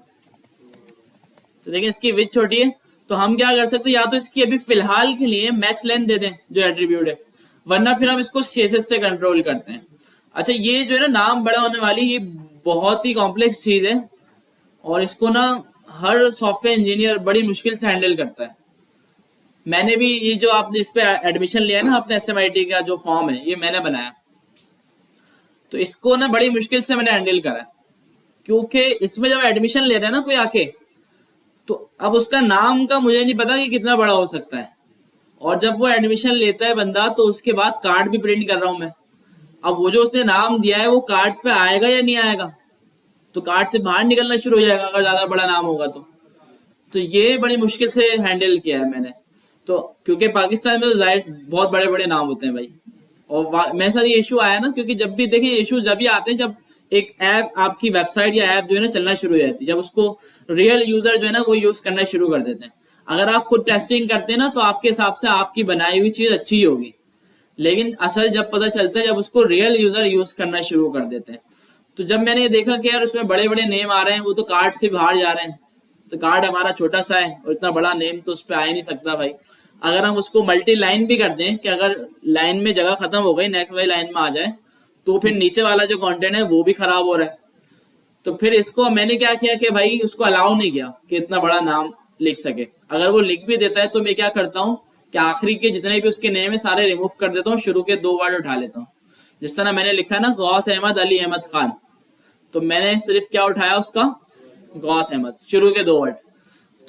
Speaker 1: तो देखें इसकी विड्थ छोटी है, तो हम क्या कर सकते हैं, या तो इसकी अभी फिलहाल के लिए मैक्स लेंथ दे दें जो एट्रीब्यूट है, वरना फिर हम इसको सीएसएस से कंट्रोल करते हैं। अच्छा, ये जो है ना नाम बड़ा होने वाली, ये बहुत ही कॉम्प्लेक्स चीज है और इसको ना हर सॉफ्टवेयर इंजीनियर बड़ी मुश्किल से हैंडल करता है। मैंने भी ये जो आपने इस पे एडमिशन लिया है ना, आपने एसएमआईटी का जो फॉर्म है ये मैंने बनाया, तो इसको ना बड़ी मुश्किल से मैंने हैंडल करा, क्योंकि इसमें जब एडमिशन ले रहे हैं ना कोई आके, तो अब उसका नाम का मुझे नहीं पता कि कितना बड़ा हो सकता है, और जब वो एडमिशन लेता है बंदा तो उसके बाद कार्ड भी प्रिंट कर रहा हूं मैं। अब वो जो उसने नाम दिया है वो कार्ड पे आएगा या नहीं आएगा, तो कार्ड से बाहर निकलना शुरू हो जाएगा अगर ज्यादा बड़ा नाम होगा तो ये बड़ी मुश्किल से हैंडल किया है मैंने। तो क्योंकि पाकिस्तान में तो जाहिर बहुत बड़े बड़े नाम होते हैं भाई, और मेरे साथ ये इशू आया ना, क्योंकि जब भी देखें इशू जब भी आते हैं जब एक ऐप, आपकी वेबसाइट या ऐप जो है ना चलना शुरू हो जाती है, जब उसको रियल यूजर जो है ना वो यूज करना शुरू कर देते हैं। अगर आप खुद टेस्टिंग करते हैं ना तो आपके हिसाब से आपकी बनाई हुई चीज अच्छी ही होगी, लेकिन असल जब पता चलता है जब उसको रियल यूजर यूज करना शुरू कर देते हैं। तो जब मैंने ये देखा कि यार उसमें बड़े बड़े नेम आ रहे हैं, वो तो कार्ड से बाहर जा रहे हैं, तो कार्ड हमारा छोटा सा है और इतना बड़ा नेम तो उस पर आ ही नहीं सकता भाई। अगर हम उसको मल्टी लाइन भी कर दें कि अगर लाइन में जगह खत्म हो गई, नेक्स्ट वाली लाइन में आ जाए, तो फिर नीचे वाला जो कंटेंट है वो भी खराब हो रहा है। तो फिर इसको मैंने क्या किया कि भाई उसको अलाउ नहीं किया कि इतना बड़ा नाम लिख सके। अगर वो लिख भी देता है तो मैं क्या करता हूँ कि आखिरी के जितने भी उसके नेम है सारे रिमूव कर देता हूँ, शुरू के 2 वर्ड उठा लेता हूँ। जिस तरह मैंने लिखा ना गौस अहमद अली अहमद खान, तो मैंने सिर्फ क्या उठाया उसका गौस अहमद, शुरू के 2 वर्ड,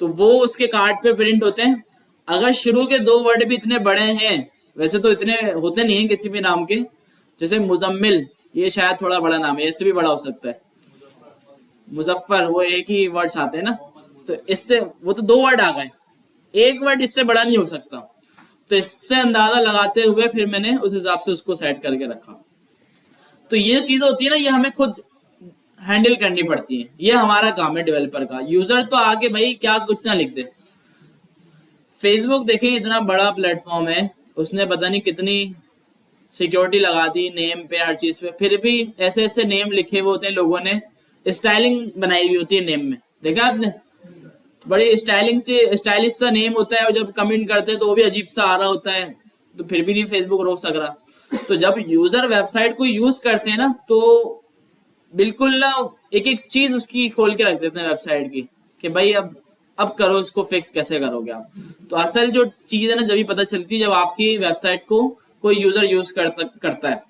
Speaker 1: तो वो उसके कार्ड पे प्रिंट होते हैं। अगर शुरू के 2 वर्ड भी इतने बड़े हैं, वैसे तो इतने होते नहीं है किसी भी नाम के, जैसे मुजम्मिल, ये शायद थोड़ा बड़ा नाम है, इससे भी बड़ा हो सकता है। मुजफ्फर, वो एक ही वर्ड्स आते हैं ना, तो इससे वो तो 2 वर्ड आ गए, 1 वर्ड इससे बड़ा नहीं हो सकता। तो इससे अंदाजा लगाते हुए फिर मैंने उस हिसाब से उसको सेट करके रखा। तो ये चीज होती है ना, ये हमें खुद हैंडल करनी पड़ती है, ये हमारा काम है डेवलपर का। यूजर तो आगे भाई क्या कुछ ना लिख दे। फेसबुक देखें इतना बड़ा प्लेटफॉर्म है, उसने पता नहीं कितनी सिक्योरिटी लगा दी नेम पे, हर चीज पे, फिर भी ऐसे ऐसे नेम लिखे हुए होते हैं लोगों ने, स्टाइलिंग बनाई हुई होती है नेम में, देखा आपने, बड़ी स्टाइलिंग से स्टाइलिश सा नेम होता है, और जब कमेंट करते हैं तो वो भी अजीब सा आ रहा होता है, तो फिर भी नहीं फेसबुक रोक सक रहा। तो जब यूजर वेबसाइट को यूज करते हैं ना, तो बिल्कुल ना एक एक चीज उसकी खोल के रख देते हैं वेबसाइट की, कि भाई अब करो इसको फिक्स, कैसे करोगे आप। तो असल जो चीज है ना जब भी पता चलती है जब आपकी वेबसाइट को कोई यूजर यूज करता है।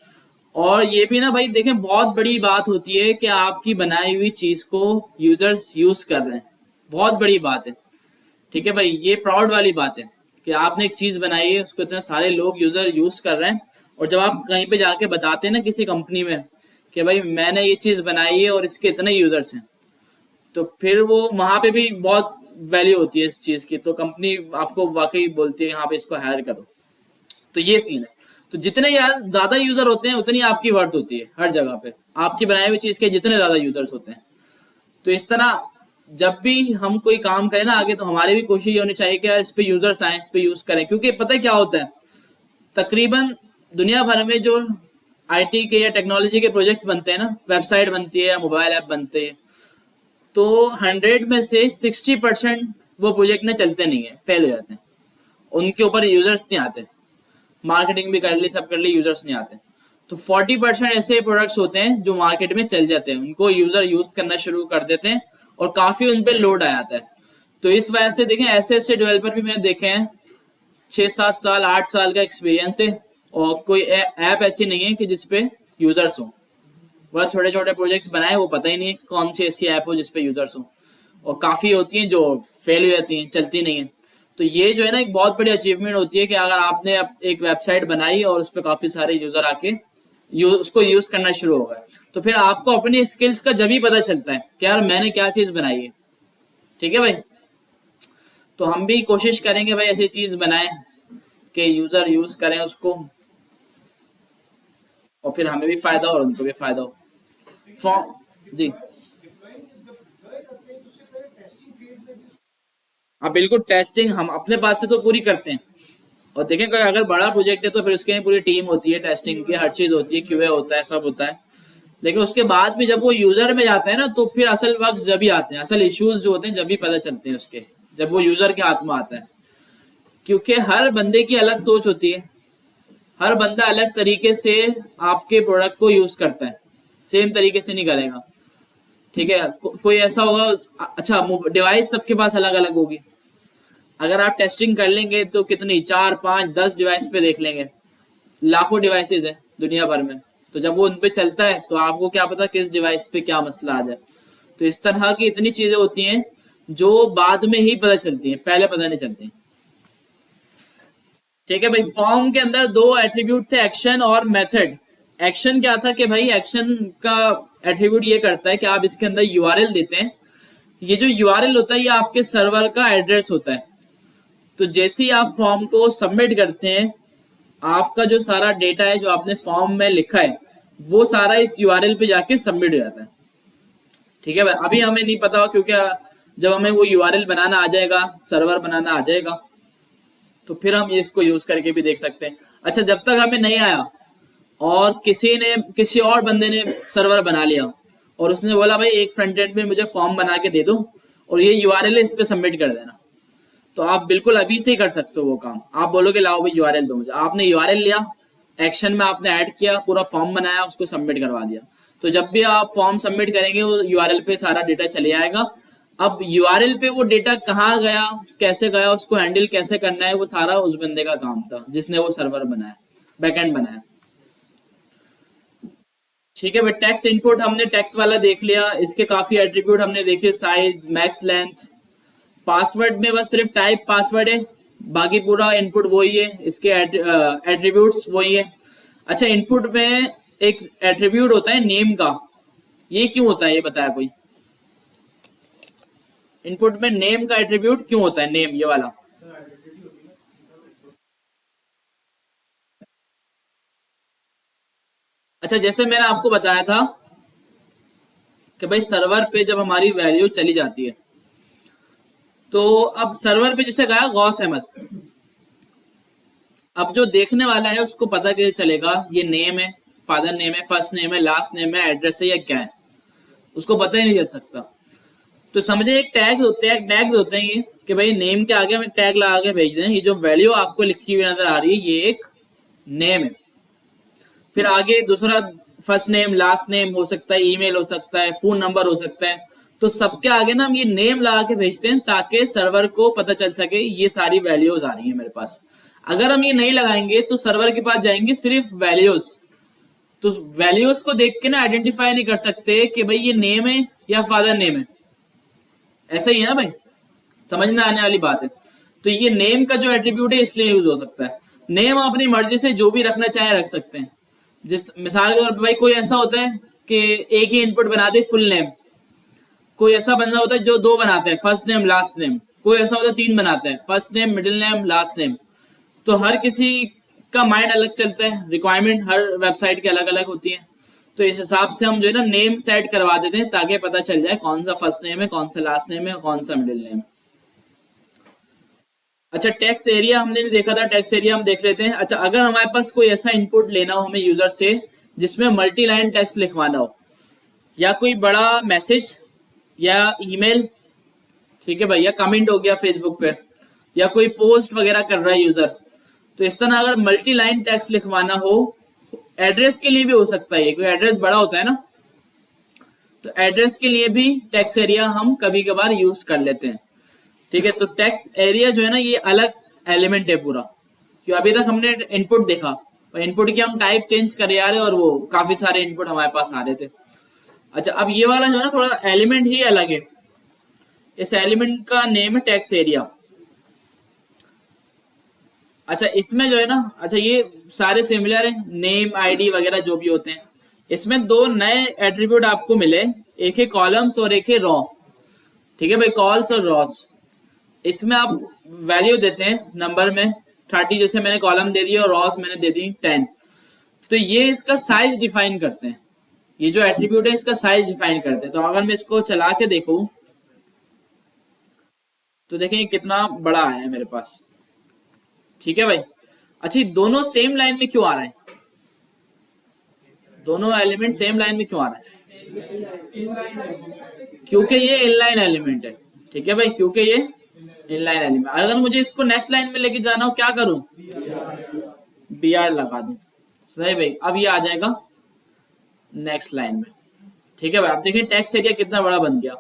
Speaker 1: और ये भी ना भाई देखें बहुत बड़ी बात होती है कि आपकी बनाई हुई चीज को यूजर्स यूज कर रहे हैं, बहुत बड़ी बात है, ठीक है भाई, ये प्राउड वाली बात है कि आपने एक चीज बनाई है, उसको इतने सारे लोग यूजर यूज कर रहे हैं। और जब आप कहीं पे जाके बताते हैं ना किसी कंपनी में कि भाई मैंने ये चीज बनाई है और इसके इतने यूजर्स हैं, तो फिर वो वहां पे भी बहुत वैल्यू होती है इस चीज की, तो कंपनी आपको वाकई बोलती है यहाँ पे इसको हायर करो। तो ये सीन है। तो जितने ज्यादा यूजर होते हैं उतनी आपकी वर्थ होती है हर जगह पे, आपकी बनाई हुई चीज के जितने ज्यादा यूजर्स होते हैं। तो इस तरह जब भी हम कोई काम करें ना आगे, तो हमारी भी कोशिश ये होनी चाहिए कि यार इस पे यूजर्स आए, इस पे यूज करें। क्योंकि पता है क्या होता है, तकरीबन दुनिया भर में जो आईटी के या टेक्नोलॉजी के प्रोजेक्ट्स बनते हैं ना, वेबसाइट बनती है या मोबाइल ऐप बनते हैं, तो 100 में से 60% वो प्रोजेक्ट में चलते नहीं है, फेल हो जाते हैं, उनके ऊपर यूजर्स नहीं आते, मार्केटिंग भी कर ली सब कर ली, यूजर्स नहीं आते। तो 40% ऐसे प्रोडक्ट्स होते हैं जो मार्केट में चल जाते हैं, उनको यूजर यूज करना शुरू कर देते हैं और काफी उन पे लोड आ जाता है। तो इस वजह से देखें ऐसे ऐसे डेवलपर भी मैंने देखे हैं, 6-7 साल 8 साल का एक्सपीरियंस है, और कोई ऐप ऐसी नहीं है कि जिसपे यूजर्स हो। बहुत छोटे छोटे प्रोजेक्ट्स बनाए, वो पता ही नहीं कौन सी ऐसी ऐप हो जिसपे यूजर्स हो, और काफी होती हैं जो फेल हो जाती हैं, चलती नहीं है। तो ये जो है ना एक बहुत बड़ी अचीवमेंट होती है कि अगर आपने एक वेबसाइट बनाई और उस पर काफी सारे यूजर आके उसको यूज करना शुरू हो गए, तो फिर आपको अपनी स्किल्स का जब ही पता चलता है कि यार मैंने क्या चीज बनाई है। ठीक है भाई, तो हम भी कोशिश करेंगे भाई ऐसी चीज बनाएं कि यूजर यूज करें उसको और फिर हमें भी फायदा हो और उनको भी फायदा हो। जी हाँ बिल्कुल, टेस्टिंग हम अपने पास से तो पूरी करते हैं। और देखें कोई अगर बड़ा प्रोजेक्ट है तो फिर उसके लिए पूरी टीम होती है, टेस्टिंग की हर चीज होती है, क्यूए होता है, सब होता है। लेकिन उसके बाद भी जब वो यूजर में जाता है ना, तो फिर असल वक्त जब भी आते हैं, असल इश्यूज जो होते हैं जब भी पता चलते हैं उसके, जब वो यूजर के हाथ में आता है। क्योंकि हर बंदे की अलग सोच होती है, हर बंदा अलग तरीके से आपके प्रोडक्ट को यूज करता है, सेम तरीके से नहीं करेगा। ठीक है, कोई ऐसा होगा, अच्छा डिवाइस सबके पास अलग अलग होगी। अगर आप टेस्टिंग कर लेंगे तो कितनी 4 5 10 डिवाइस पे देख लेंगे, लाखों डिवाइसेस है दुनिया भर में। तो जब वो उन पे चलता है तो आपको क्या पता किस डिवाइस पे क्या मसला आ जाए। तो इस तरह की इतनी चीजें होती हैं जो बाद में ही पता चलती हैं, पहले पता नहीं चलती। ठीक है भाई, फॉर्म के अंदर दो एट्रीब्यूट थे, एक्शन और मेथड। एक्शन क्या था कि भाई एक्शन का एट्रीब्यूट ये करता है कि आप इसके अंदर यूआरएल देते हैं। ये जो यूआरएल होता है ये आपके सर्वर का एड्रेस होता है। तो जैसे ही आप फॉर्म को सबमिट करते हैं, आपका जो सारा डेटा है जो आपने फॉर्म में लिखा है वो सारा इस यूआरएल पे जाके सबमिट हो जाता है। ठीक है भाई, अभी हमें नहीं पता क्योंकि जब हमें वो यूआरएल बनाना आ जाएगा, सर्वर बनाना आ जाएगा, तो फिर हम इसको यूज करके भी देख सकते हैं। अच्छा, जब तक हमें नहीं आया और किसी और बंदे ने सर्वर बना लिया और उसने बोला भाई एक फ्रंट एंड में मुझे फॉर्म बना के दे दो और ये यूआरएल इस पे सबमिट कर देना, तो आप बिल्कुल अभी से ही कर सकते हो वो काम। आप बोलोगे लाओ भाई यूआरएल दो मुझे, आपने यूआरएल लिया, एक्शन में आपने ऐड किया, पूरा फॉर्म बनाया, उसको सबमिट करवा दिया। तो जब भी आप फॉर्म सबमिट करेंगे वो यूआरएल पे सारा डेटा चले आएगा। अब यूआरएल पे वो डेटा कहाँ गया, कैसे गया, उसको हैंडल कैसे करना है, वो सारा उस बंदे का काम था जिसने वो सर्वर बनाया, बैकएंड बनाया। ठीक है भाई, टेक्स्ट इनपुट हमने टेक्स्ट वाला देख लिया, इसके काफी एट्रीब्यूट हमने देखे, साइज, मैक्स लेंथ। पासवर्ड में बस सिर्फ टाइप पासवर्ड है, बाकी पूरा इनपुट वही है, इसके एट्रीब्यूट्स वही है। अच्छा, इनपुट में एक एट्रीब्यूट होता है नेम का, ये क्यों होता है ये बताया कोई? इनपुट में नेम का एट्रीब्यूट क्यों होता है, नेम ये वाला? अच्छा, जैसे मैंने आपको बताया था कि भाई सर्वर पे जब हमारी वैल्यू चली जाती है तो अब सर्वर पे जिसे गया गौस अहमद, अब जो देखने वाला है उसको पता कैसे चलेगा ये नेम है, फादर नेम है, फर्स्ट नेम है, लास्ट नेम है, एड्रेस है या क्या है, उसको पता ही नहीं चल सकता। तो समझे एक टैग्स होते हैं ये कि भाई नेम के आगे हम टैग लगा के भेज दें, ये जो वैल्यू आपको लिखी हुई नजर आ रही है ये एक नेम है। फिर आगे दूसरा फर्स्ट नेम, लास्ट नेम हो सकता है, ईमेल हो सकता है, फोन नंबर हो सकता है। तो सबके आगे ना हम ये नेम लगा के भेजते हैं ताकि सर्वर को पता चल सके ये सारी वैल्यूज आ रही है मेरे पास। अगर हम ये नहीं लगाएंगे तो सर्वर के पास जाएंगे सिर्फ वैल्यूज, तो वैल्यूज को देख के ना आइडेंटिफाई नहीं कर सकते कि भाई ये नेम है या फादर नेम है। ऐसा ही है ना भाई, समझना आने वाली बात है। तो ये नेम का जो एट्रीब्यूट है इसलिए यूज हो सकता है। नेम अपनी मर्जी से जो भी रखना चाहे रख सकते हैं। जिस मिसाल के तौर पर भाई कोई ऐसा होता है कि एक ही इनपुट बना दे फुल नेम, कोई ऐसा बंदा होता है जो दो बनाते हैं, फर्स्ट नेम लास्ट नेम, कोई ऐसा होता है तीन बनाते हैं, first name middle name last name. तो हर किसी का माइंड अलग चलता है, रिक्वायरमेंट हर वेबसाइट की अलग अलग होती है। तो इस हिसाब से हम जो है ना नेम सेट करवा देते हैं ताकि पता चल जाए कौन सा फर्स्ट नेम है, कौन सा लास्ट नेम है, कौन सा मिडिल नेम। अच्छा, टेक्स्ट एरिया हमने नहीं देखा था, टेक्स्ट एरिया हम देख लेते हैं। अच्छा, अगर हमारे पास कोई ऐसा इनपुट लेना हो हमें यूजर से जिसमें मल्टी लाइन टेक्स्ट लिखवाना हो, या कोई बड़ा मैसेज या ईमेल, ठीक है भाई, या कमेंट हो गया फेसबुक पे, या कोई पोस्ट वगैरह कर रहा है यूजर, तो इस तरह अगर मल्टी लाइन टेक्स्ट लिखवाना हो, एड्रेस के लिए भी हो सकता है, कोई एड्रेस बड़ा होता है ना, तो एड्रेस के लिए भी टेक्स्ट एरिया हम कभी कभार यूज कर लेते हैं। ठीक है, तो टेक्स्ट एरिया जो है ना ये अलग एलिमेंट है पूरा, क्यों अभी तक हमने इनपुट देखा और इनपुट की हम टाइप चेंज कर आ रहे और वो काफी सारे इनपुट हमारे पास आ रहे थे। अच्छा, अब ये वाला जो है ना थोड़ा एलिमेंट ही अलग है, इस एलिमेंट का नेम है टेक्स्ट एरिया। अच्छा इसमें जो है ना, अच्छा ये सारे सिमिलर है, नेम आईडी वगैरह जो भी होते हैं। इसमें दो नए एट्रीब्यूट आपको मिले, एक है कॉलम्स और एक है रॉ। ठीक है भाई, कॉल्स और रॉस। इसमें आप वैल्यू देते हैं नंबर में 30, जैसे मैंने कॉलम दे दिया और रॉस मैंने दे दी 10। तो ये इसका साइज डिफाइन करते हैं, ये जो एट्रीब्यूट है इसका साइज डिफाइन करते हैं। तो अगर मैं इसको चला के देखूं तो देखें ये कितना बड़ा आया है मेरे पास। ठीक है भाई। अच्छा दोनों सेम लाइन में क्यों आ रहे हैं, दोनों एलिमेंट सेम लाइन में क्यों आ रहे हैं? क्योंकि ये इनलाइन एलिमेंट है। ठीक है भाई, क्योंकि ये इनलाइन एलिमेंट। अगर मुझे इसको नेक्स्ट लाइन में लेके जाना हो क्या करूं, बी आर लगा दूं। सही भाई, अब ये आ जाएगा नेक्स्ट लाइन में। ठीक है भाई, आप देखिए टेक्स्ट एरिया कितना बड़ा बन गया।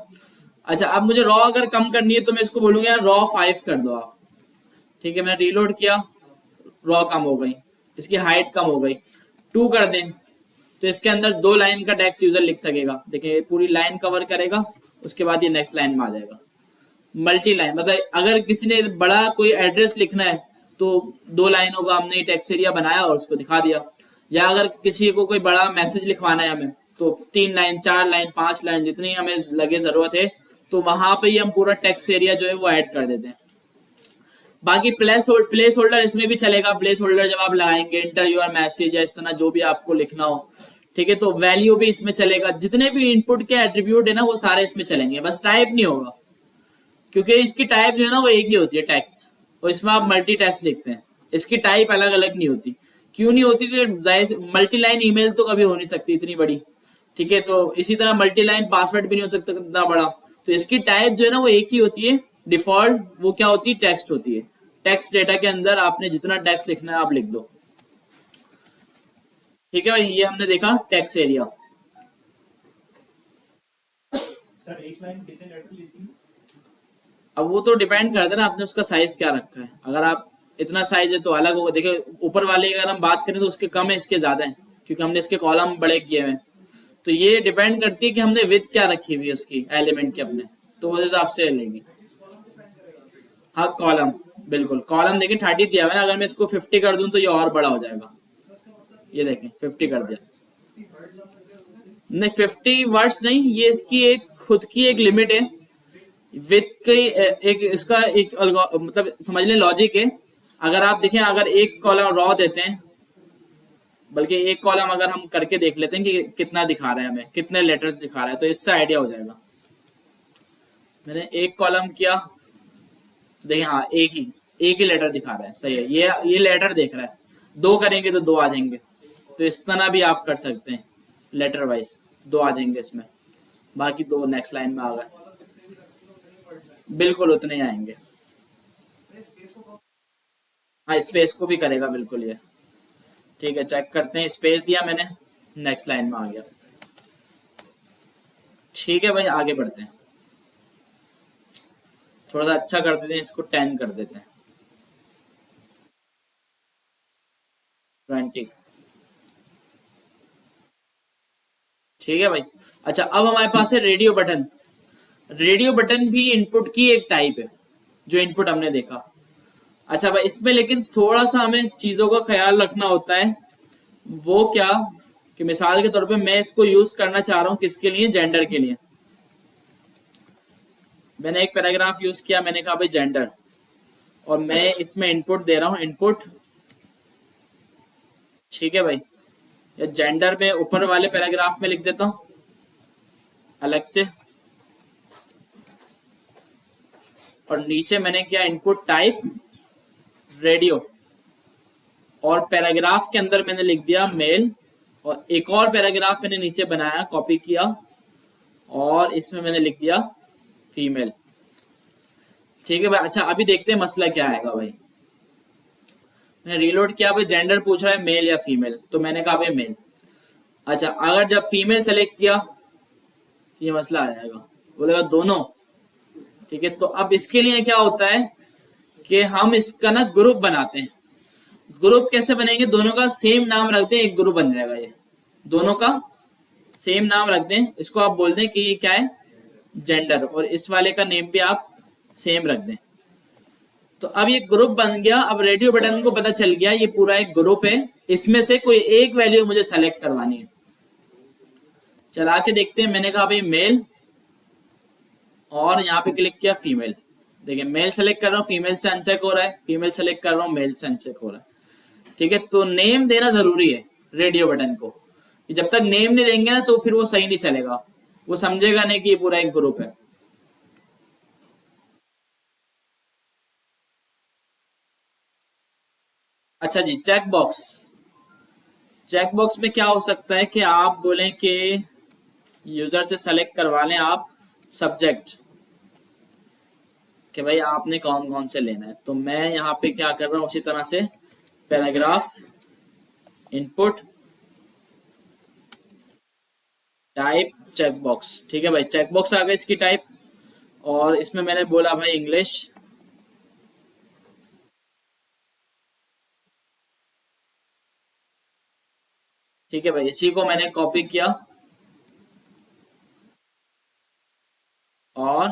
Speaker 1: अच्छा अब मुझे रॉ अगर कम करनी है तो मैं इसको बोलूंगा यार रॉ 5 कर दो आप। ठीक है, मैंने रीलोड किया, रॉ कम हो गई, इसकी हाइट कम हो गई। 2 कर दें तो इसके अंदर 2 लाइन का टेक्स्ट यूजर लिख सकेगा। देखिए पूरी लाइन कवर करेगा, उसके बाद ये नेक्स्ट लाइन में आ जाएगा। मल्टी लाइन मतलब अगर किसी ने बड़ा कोई एड्रेस लिखना है तो 2 लाइनों का हमने टेक्स्ट एरिया बनाया और उसको दिखा दिया। या अगर किसी को कोई बड़ा मैसेज लिखवाना है हमें तो 3 लाइन 4 लाइन 5 लाइन जितनी हमें लगे जरूरत है, तो वहां पे ही हम पूरा टेक्स्ट एरिया जो है वो ऐड कर देते हैं। बाकी प्लेस होल्डर इसमें भी चलेगा। प्लेस होल्डर जब आप लगाएंगे इंटर योर मैसेज या इस तरह जो भी आपको लिखना हो, ठीक है, तो वैल्यू भी इसमें चलेगा। जितने भी इनपुट के एट्रीब्यूट है ना वो सारे इसमें चलेंगे, बस टाइप नहीं होगा, क्योंकि इसकी टाइप जो है ना वो एक ही होती है टेक्स्ट, और इसमें आप मल्टी टेक्स्ट लिखते हैं, इसकी टाइप अलग अलग नहीं होती। क्यों नहीं होती, क्योंकि मल्टी लाइन ईमेल तो कभी हो नहीं सकती इतनी बड़ी। ठीक है, तो इसी तरह मल्टी लाइन पासवर्ड भी नहीं हो सकता इतना बड़ा। तो इसकी टाइप जो है ना वो एक ही होती है डिफॉल्ट, वो क्या होती है, टेक्स्ट होती है। टेक्स्ट डेटा के अंदर आपने जितना टेक्स्ट लिखना है आप लिख दो। ठीक है भाई, ये हमने देखा टेक्स्ट एरिया।
Speaker 2: सर एक लाइन कितने लेटर लेती है?
Speaker 1: अब वो तो डिपेंड करता है ना आपने उसका साइज क्या रखा है। अगर आप इतना साइज है तो अलग होगा। देखिए ऊपर वाले अगर हम बात करें तो उसके कम है, इसके ज्यादा है, क्योंकि हमने इसके कॉलम बड़े किए हुए हैं। तो ये डिपेंड करती है कि हमने विड्थ क्या रखी हुई है उसकी एलिमेंट के अपने, तो उस हिसाब से लेंगे। हाँ कॉलम, बिल्कुल कॉलम देखिए 30 दिया हुआ है ना, अगर मैं इसको 50 कर दूं तो ये और बड़ा हो जाएगा। ये देखें 50 कर दिया, नहीं 50 वर्ड्स नहीं, ये इसकी एक खुद की एक लिमिट है। विथ की एक इसका एक मतलब समझ लें लॉजिक है। अगर आप देखें अगर एक कॉलम रॉ देते हैं, बल्कि एक कॉलम अगर हम करके देख लेते हैं कि कितना दिखा रहा है हमें, कितने लेटर्स दिखा रहा है, तो इससे आइडिया हो जाएगा। मैंने एक कॉलम किया तो देखिए हाँ एक ही लेटर दिखा रहा है, सही है, ये लेटर देख रहा है। 2 करेंगे तो 2 आ जाएंगे। तो इस तरह भी आप कर सकते हैं, लेटर वाइज 2 आ जाएंगे इसमें, बाकी 2 नेक्स्ट लाइन में आ गए, बिल्कुल उतने ही आएंगे। हाँ स्पेस को भी करेगा बिल्कुल ये। ठीक है, चेक करते हैं, स्पेस दिया मैंने, नेक्स्ट लाइन में आ गया। ठीक है भाई, आगे बढ़ते हैं, थोड़ा सा अच्छा कर देते हैं, इसको 10 कर देते हैं, 20। ठीक है भाई। अच्छा अब हमारे पास है रेडियो बटन। रेडियो बटन भी इनपुट की एक टाइप है, जो इनपुट हमने देखा। अच्छा भाई इसमें लेकिन थोड़ा सा हमें चीजों का ख्याल रखना होता है। वो क्या, कि मिसाल के तौर पे मैं इसको यूज करना चाह रहा हूँ किसके लिए, जेंडर के लिए। मैंने एक पैराग्राफ यूज किया, मैंने कहा भाई जेंडर, और मैं इसमें इनपुट दे रहा हूँ इनपुट। ठीक है भाई, या जेंडर में ऊपर वाले पैराग्राफ में लिख देता हूँ अलग से, और नीचे मैंने किया इनपुट टाइप रेडियो, और पैराग्राफ के अंदर मैंने लिख दिया मेल, और एक और पैराग्राफ मैंने नीचे बनाया, कॉपी किया, और इसमें मैंने लिख दिया फीमेल। ठीक है भाई। अच्छा अभी देखते हैं मसला क्या आएगा भाई। मैंने रीलोड किया भाई, जेंडर पूछ रहा है मेल या फीमेल, तो मैंने कहा भाई मेल। अच्छा अगर जब फीमेल सेलेक्ट किया तो ये मसला आ जाएगा, बोलेगा दोनों। ठीक है, तो अब इसके लिए क्या होता है कि हम इसका ना ग्रुप बनाते हैं। ग्रुप कैसे बनेंगे, दोनों का सेम नाम रख दें, एक ग्रुप बन जाएगा। ये दोनों का सेम नाम रख दें, इसको आप बोल दें कि ये क्या है, जेंडर, और इस वाले का नेम भी आप सेम रख दें। तो अब ये ग्रुप बन गया। अब रेडियो बटन को पता चल गया ये पूरा एक ग्रुप है, इसमें से कोई एक वैल्यू मुझे सेलेक्ट करवानी है। चला के देखते हैं। मैंने कहा भाई मेल, और यहाँ पे क्लिक किया फीमेल। देखिए मेल सेलेक्ट कर रहा हूँ, फीमेल से अनचेक हो रहा है, फीमेल सेलेक्ट कर रहा हूँ, मेल से अनचेक हो रहा है। ठीक है, तो नेम देना जरूरी है रेडियो बटन को। जब तक नेम नहीं देंगे ना तो फिर वो सही नहीं चलेगा, वो समझेगा नहीं कि ये पूरा एक ग्रुप है। अच्छा जी, चेक बॉक्स। चेक बॉक्स में क्या हो सकता है कि आप बोलें कि यूजर से सेलेक्ट करवा लें आप सब्जेक्ट, कि भाई आपने कौन कौन से लेना है। तो मैं यहाँ पे क्या कर रहा हूँ, उसी तरह से paragraph, input, type, check box. ठीक है भाई, चेक बॉक्स आ गया इसकी टाइप, और इसमें मैंने बोला भाई इंग्लिश। ठीक है भाई, इसी को मैंने कॉपी किया, और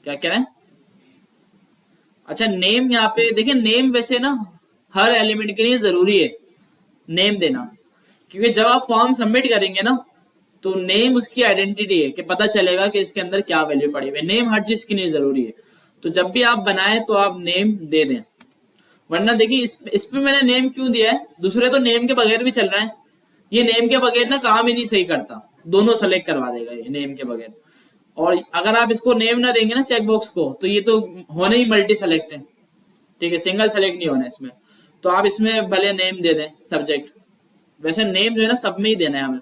Speaker 1: क्या कह रहे हैं, अच्छा नेम यहाँ पे देखिए। नेम वैसे ना हर एलिमेंट के लिए जरूरी है नेम देना, क्योंकि जब आप फॉर्म सबमिट करेंगे ना तो नेम उसकी आइडेंटिटी है कि पता चलेगा कि इसके अंदर क्या वैल्यू पड़ी हुई है। नेम हर चीज के लिए जरूरी है, तो जब भी आप बनाए तो आप नेम दे दें। वरना देखिए इस पे मैंने नेम क्यों दिया है, दूसरे तो नेम के बगैर भी चल रहे हैं, ये नेम के बगैर ना काम ही नहीं सही करता, दोनों सेलेक्ट करवा देगा ये नेम के बगैर। और अगर आप इसको नेम ना देंगे ना चेक बॉक्स को, तो ये तो होने ही मल्टी सेलेक्ट है। ठीक है, सिंगल सेलेक्ट नहीं होना इसमें। तो आप इसमें भले नेम दे दें सब्जेक्ट, वैसे नेम जो है ना सब में ही देना है हमें,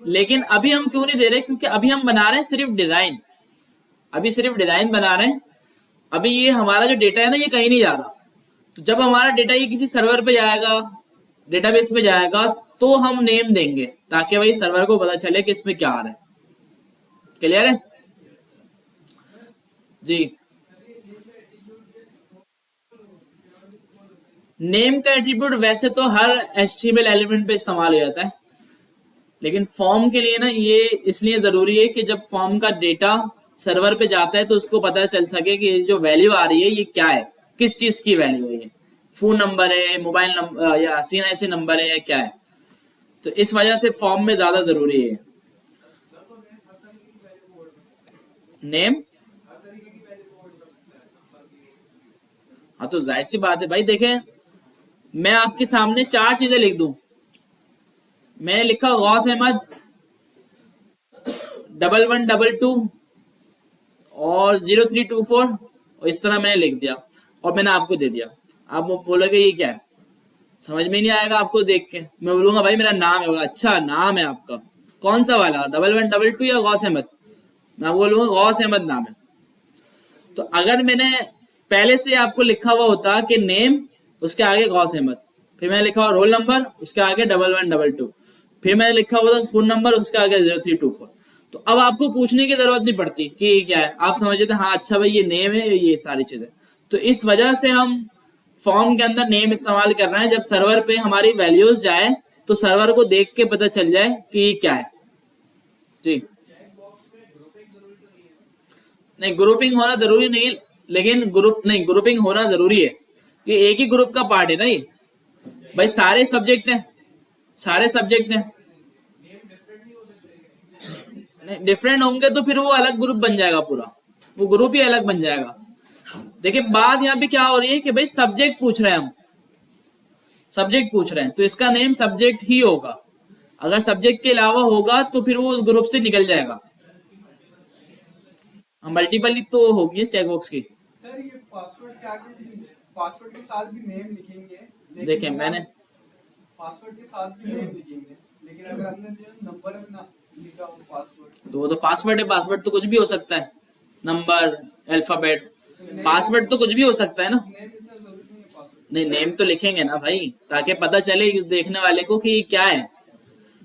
Speaker 1: लेकिन अभी हम क्यों नहीं दे रहे, क्योंकि अभी हम बना रहे हैं सिर्फ डिजाइन, अभी सिर्फ डिजाइन बना रहे हैं। अभी ये हमारा जो डेटा है ना ये कहीं नहीं जा रहा। तो जब हमारा डेटा ये किसी सर्वर पे जाएगा, डेटाबेस पे जाएगा, तो हम नेम देंगे ताकि भाई सर्वर को पता चले कि इसमें क्या आ रहा है। क्लियर है जी। नेम का एट्रीब्यूट वैसे तो हर HTML एलिमेंट पे इस्तेमाल हो जाता है, लेकिन फॉर्म के लिए ना ये इसलिए जरूरी है कि जब फॉर्म का डेटा सर्वर पे जाता है तो उसको पता चल सके कि जो वैल्यू आ रही है ये क्या है, किस चीज की वैल्यू है, ये फोन नंबर है, मोबाइल नंबर या CNIC नंबर है, या क्या है। तो इस वजह से फॉर्म में ज्यादा जरूरी है नेम। हाँ तो जाहिर सी बात है भाई, देखें मैं आपके सामने 4 चीजें लिख दूं, मैंने लिखा गौस अहमद 1122 और 0324, और इस तरह मैंने लिख दिया और मैंने आपको दे दिया। आप बोलोगे ये क्या है, समझ में नहीं आएगा आपको देख के। मैं बोलूंगा भाई मेरा नाम है। अच्छा नाम है आपका, कौन सा वाला, 1122 या गौस अहमद? मैं बोलूंगा गौस अहमद नाम है। तो अगर मैंने पहले से आपको लिखा हुआ होता कि नेम, उसके आगे गौस अहमद, फिर मैंने लिखा हुआ रोल नंबर, उसके आगे 1122, फिर मैंने लिखा हुआ था फोन नंबर, उसके आगे 0324, तो अब आपको पूछने की जरूरत नहीं पड़ती कि ये क्या है। आप समझ थे हाँ अच्छा भाई ये नेम है, ये सारी चीजें। तो इस वजह से हम फॉर्म के अंदर नेम इस्तेमाल कर रहे हैं। जब सर्वर पे हमारी वैल्यूज जाए तो सर्वर को देख के पता चल जाए कि ये क्या है जी। नहीं ग्रुपिंग होना जरूरी नहीं, लेकिन ग्रुपिंग होना जरूरी है। ये एक ही ग्रुप का पार्ट है ना ये भाई, सारे सब्जेक्ट हैं, सारे सब्जेक्ट हैं। नहीं डिफरेंट होंगे तो फिर वो अलग ग्रुप बन जाएगा, पूरा वो ग्रुप ही अलग बन जाएगा। देखिए बात यहाँ पे क्या हो रही है कि भाई सब्जेक्ट पूछ रहे हैं हम, सब्जेक्ट पूछ रहे हैं तो इसका नेम सब्जेक्ट ही होगा। अगर सब्जेक्ट के अलावा होगा तो फिर वो उस ग्रुप से निकल जाएगा। मल्टीपल तो होगी चेक बॉक्स की।
Speaker 3: सर ये पासवर्ड के आगे पासवर्ड के साथ भी नेम लिखेंगे,
Speaker 1: देखिए मैंने
Speaker 3: पासवर्ड के साथ भी नेम लिखेंगे, लेकिन अगर हमने नंबर में ना लिखा हो पासवर्ड,
Speaker 1: तो वो तो पासवर्ड है, पासवर्ड तो कुछ भी हो सकता है, नंबर, अल्फाबेट, पासवर्ड तो कुछ भी हो सकता है ना।
Speaker 3: नेम इतना जरूरी नहीं है पासवर्ड।
Speaker 1: नहीं नेम तो लिखेंगे ना भाई, ताकि पता चले देखने वाले को कि ये क्या है।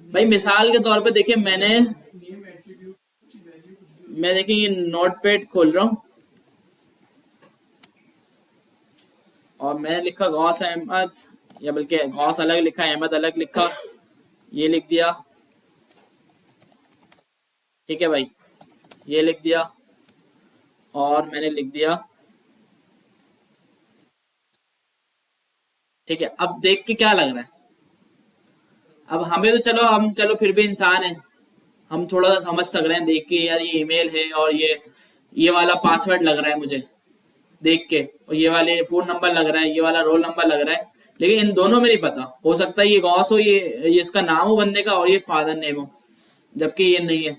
Speaker 1: भाई मिसाल के तौर पे देखिए मैंने,
Speaker 3: नेम एट्रीब्यूट की वैल्यू कुछ भी
Speaker 1: मैं देखिए ये नोटपैड खोल रहा हूँ और मैंने लिखा गौस अहमद, या बल्कि गौस अलग लिखा, अहमद अलग लिखा, ये लिख दिया। ठीक है भाई, ये लिख दिया और मैंने लिख दिया ठीक है, अब देख के क्या लग रहा है, अब हमें तो चलो हम चलो फिर भी इंसान है, हम थोड़ा सा समझ सक रहे हैं देख के, यार ये ईमेल है और ये वाला पासवर्ड लग रहा है मुझे देख के, और ये वाले फोन नंबर लग रहा है, ये वाला रोल नंबर लग रहा है, लेकिन इन दोनों में नहीं पता, हो सकता है ये गॉस हो, ये इसका नाम हो बंदे का और ये फादर नेम हो, जबकि ये नहीं है।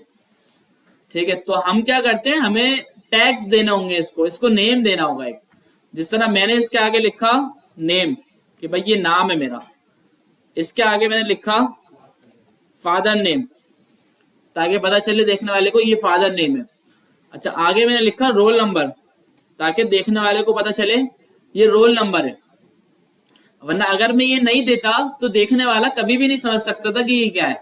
Speaker 1: ठीक है, तो हम क्या करते हैं, हमें टैग्स देने होंगे, इसको नेम देना होगा एक, जिस तरह मैंने इसके आगे लिखा नेम कि भाई ये नाम है मेरा, इसके आगे मैंने लिखा फादर नेम ताकि पता चले देखने वाले को ये फादर नेम है। अच्छा, आगे मैंने लिखा रोल नंबर ताकि देखने वाले को पता चले ये रोल नंबर है, वरना अगर मैं ये नहीं देता तो देखने वाला कभी भी नहीं समझ सकता था कि ये क्या है।